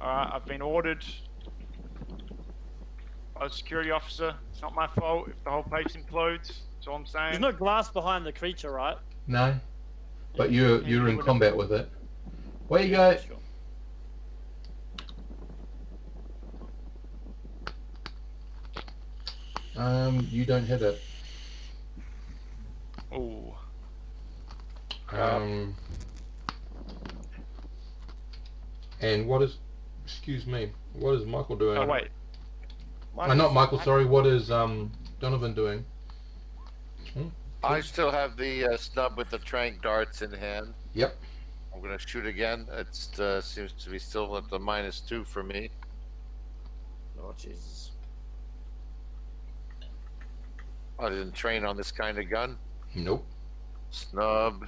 Alright, I've been ordered by the security officer. It's not my fault if the whole place implodes. That's all I'm saying. There's no glass behind the creature, right? No. But you're in combat with it. Where you go? Sure. You don't hit it. Oh. And what is... Excuse me. What is Michael doing? Oh, wait. Not Michael, sorry. What is Donovan doing? I still have the snub with the tranq darts in hand. Yep. I'm going to shoot again. It seems to be still at the -2 for me. Oh, Jesus. I didn't train on this kind of gun. Nope. Snub.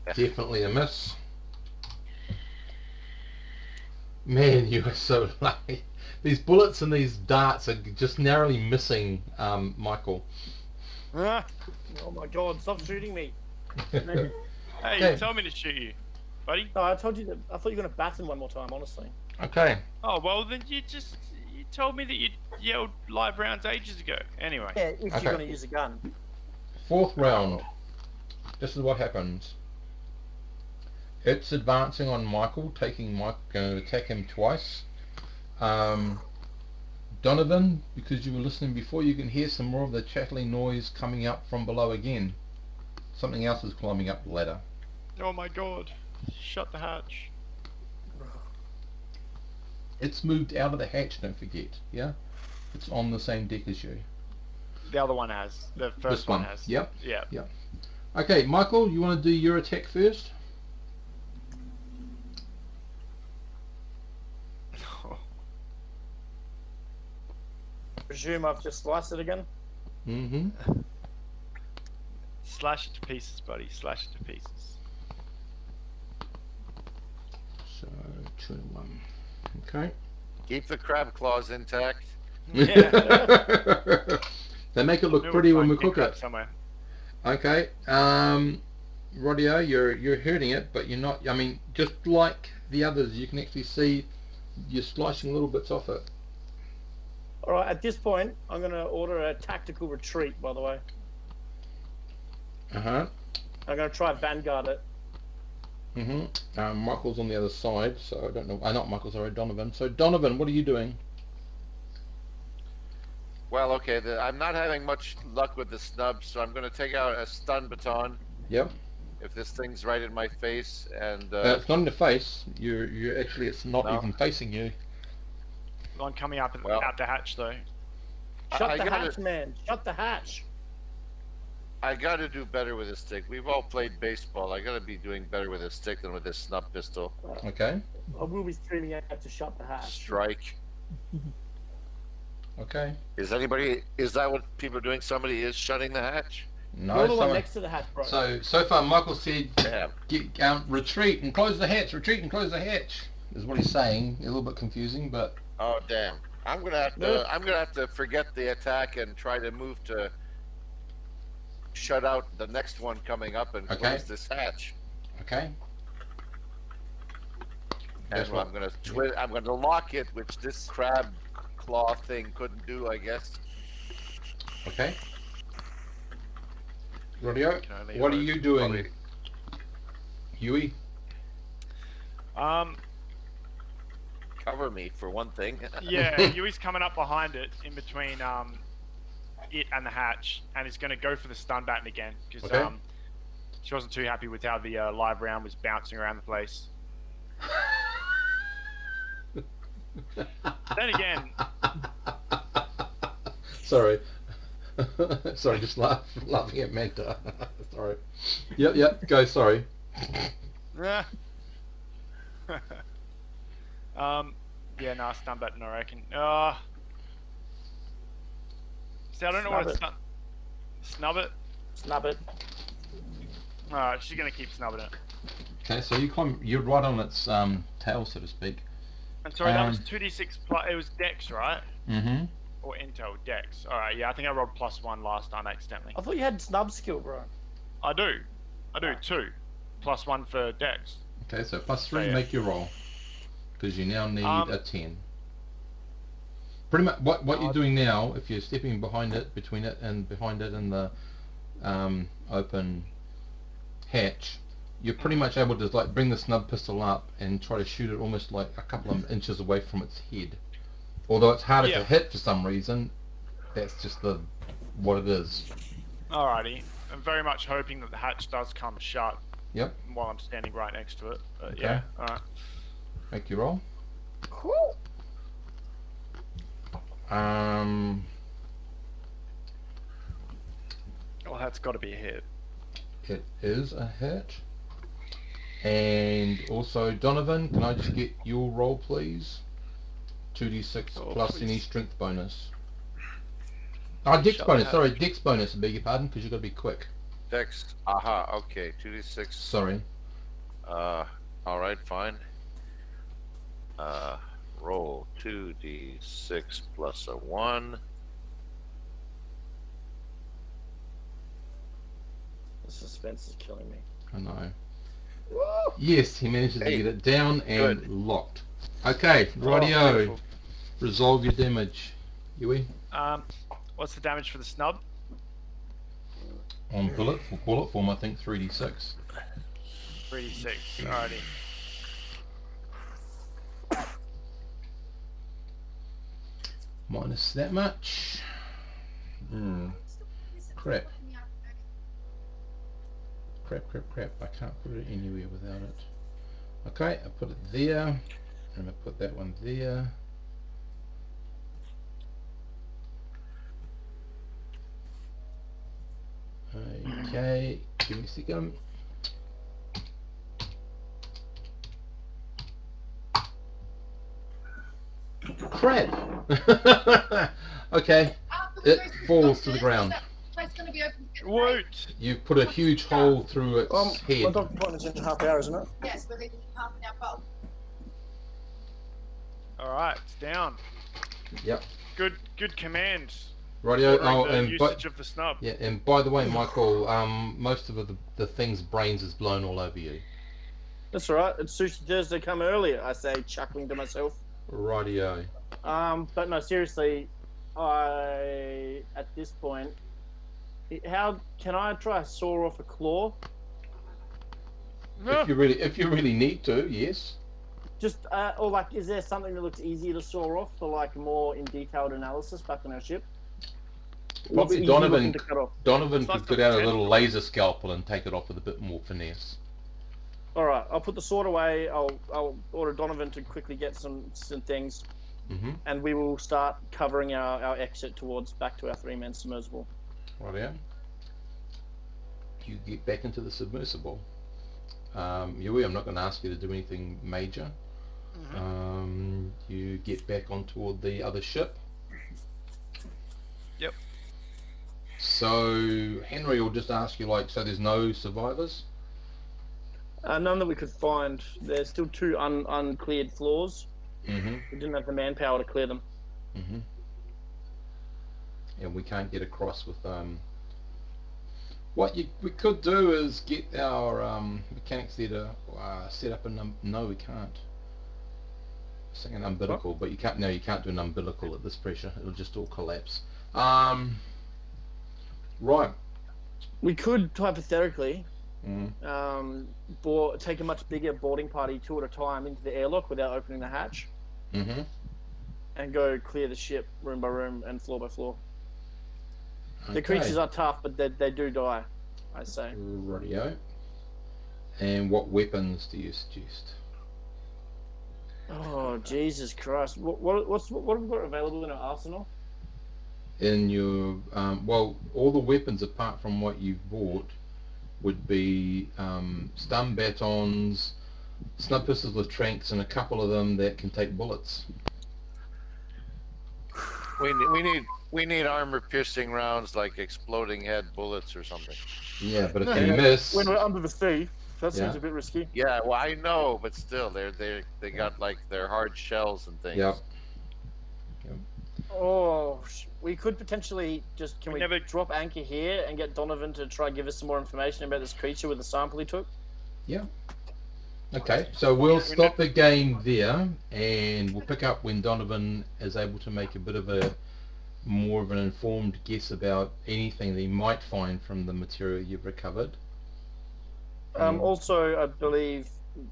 Definitely a miss. Man, you are so lucky. These bullets and these darts are just narrowly missing, Michael. Oh my God! Stop shooting me. Hey, Okay. you told me to shoot you, buddy. No, I told you that. I thought you were gonna bat him one more time. Honestly. Okay. Oh well, then you told me that you yelled live rounds ages ago. Anyway. Yeah, if you're gonna use a gun. 4th round. This is what happens. It's advancing on Michael, going to attack him twice. Donovan, because you were listening before, you can hear some more of the chattering noise coming up from below again. Something else is climbing up the ladder. Oh my God! Shut the hatch. It's moved out of the hatch, don't forget, yeah? It's on the same deck as you. The other one has. The first one has. Yep. Yeah. Yep. Okay, Michael, you want to do your attack first? Presume I've just sliced it again. Mm-hmm. Slash it to pieces, buddy. Slash it to pieces. So 2 and 1. Okay. Keep the crab claws intact. Yeah. They make it look pretty when we cook it. Somewhere. Okay. Rodio, you're hurting it, but you're not. I mean, just like the others, you can actually see you're slicing little bits off it. All right. At this point, I'm gonna order a tactical retreat. By the way. Uh huh. I'm gonna try vanguard it. Mm-hmm. Michael's on the other side, so I don't know. Not Michael, sorry, Donovan. So Donovan, what are you doing? Well, okay, I'm not having much luck with the snub, so I'm going to take out a stun baton. Yep. If this thing's right in my face, and it's not in the face. You're actually, it's not even facing you. One coming up out the hatch though. Shut the hatch, man! Shut the hatch! I got to do better with this stick. We've all played baseball. I got to be doing better with this stick than with this snub pistol. Okay. I will be screaming out to shut the hatch. Strike. Okay. Is that what people are doing? Somebody is shutting the hatch? No, You're the one next to the hatch, bro. So far, Michael said, Damn. retreat and close the hatch, retreat and close the hatch, is what he's saying. A little bit confusing, but... Oh, damn. I'm gonna have to forget the attack and try to move to shut out the next one coming up and close this hatch. Okay. And I'm gonna lock it, which this crab claw thing couldn't do, I guess. Okay. Rodio, what are you doing? Huey? Cover me for one thing. Yeah, Huey's coming up behind it, in between it and the hatch, and he's going to go for the stun baton again because she wasn't too happy with how the live round was bouncing around the place. Then again, sorry, just laughing at Manta. Sorry. Yep. Go. Sorry. Yeah, no, stun button, I reckon. See, I don't know what it's done. Snub it? Snub it. Alright, she's gonna keep snubbing it. Okay, so you're right on its tail, so to speak. I'm sorry, that was 2d6 plus, it was Dex, right? Mm-hmm. Or Intel, Dex. Alright, yeah, I think I rolled +1 last time accidentally. I thought you had snub skill, bro. I do. 2. +1 for Dex. Okay, so +3, make your roll. Because you now need a 10. Pretty much what you're doing now, if you're stepping behind it, between it and behind it and the open hatch, you're pretty much able to like bring the snub pistol up and try to shoot it almost like a couple of inches away from its head. Although it's harder to hit for some reason, that's just what it is. Alrighty. I'm very much hoping that the hatch does come shut. Yep. While I'm standing right next to it. But okay. Yeah, alright. Make your roll. Cool. Well, that's got to be a hit. It is a hit. And also, Donovan, can I just get your roll, please? 2d6 plus please. any strength bonus. Dex bonus. Sorry, Dex bonus. I beg your pardon, because you've got to be quick. Dex. Aha. Okay. 2d6. Sorry. All right. Fine. Roll 2d6 plus a 1. The suspense is killing me. I know. Yes, he manages to get it down and locked. Okay, rightio. Resolve your damage. Yui? What's the damage for the snub? On bullet form, I think 3d6. 3d6, alrighty. Minus that much. Crap. Crap. I can't put it anywhere without it. Okay, I put it there. And I put that one there. Okay, give me a second. Crap! Okay, it falls to the ground. Woot! You put a huge hole through its head. My doctor appointment's in half an hour, isn't it? Yes, but they half an hour both. Alright, it's down. Yep. Good command. Radio. Usage of the snub. Yeah, and by the way, Michael, most of the thing's brains is blown all over you. That's alright. It's Sushi Thursday come earlier, I say, chuckling to myself. Radio. But no, seriously, at this point, how can I try to saw off a claw? If you really need to, yes. Just or like, is there something that looks easier to saw off for like more in detailed analysis back on our ship? Probably Donovan could get out a little laser scalpel and take it off with a bit more finesse. All right, I'll put the sword away. I'll order Donovan to quickly get some things, and we will start covering our exit towards back to our 3-man submersible. Right, yeah. You get back into the submersible. Yui, I'm not going to ask you to do anything major. You get back on toward the other ship. Yep. So Henry will just ask you, like, so there's no survivors? None that we could find. There's still 2 uncleared floors. We didn't have the manpower to clear them. And we can't get across with what we could do is get our mechanics there to set up a no, we can't. Saying an umbilical, but you can't. No, you can't do an umbilical at this pressure. It'll just all collapse. Right. We could hypothetically take a much bigger boarding party 2 at a time into the airlock without opening the hatch, and go clear the ship room by room and floor by floor. Okay. The creatures are tough, but they do die, I say. Radio. And what weapons do you suggest? Oh, Jesus Christ! What have we got available in our arsenal? In your well, all the weapons apart from what you've bought would be stun batons, snub pistols with tranks, and a couple of them that can take bullets. We need armor-piercing rounds like exploding head bullets or something. Yeah, but if you miss, when we're under the sea, that seems a bit risky. Yeah, well, I know, but still, they got like their hard shells and things. Yep. Oh, we could potentially just we drop anchor here and get Donovan to try give us some more information about this creature with the sample he took? Yeah. Okay, so we'll stop the game there, and we'll pick up when Donovan is able to make a bit of a more of an informed guess about anything that he might find from the material you've recovered. Also, I believe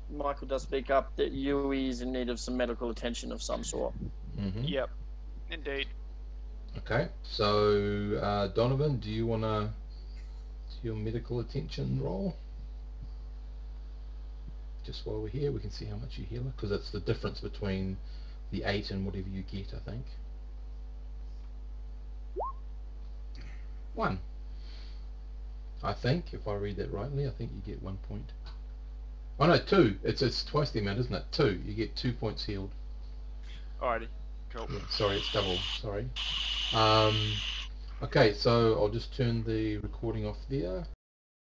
Michael does speak up that Yui is in need of some medical attention of some sort. Yep, indeed. Okay, so Donovan, do you want to do your medical attention roll? Just while we're here, we can see how much you heal, because that's the difference between the 8 and whatever you get, I think. 1. I think, if I read that rightly, I think you get 1 point. Oh no, 2. It's twice the amount, isn't it? 2. You get 2 points healed. Alrighty, cool. Yeah, sorry, it's double. Sorry. Okay, so I'll just turn the recording off there.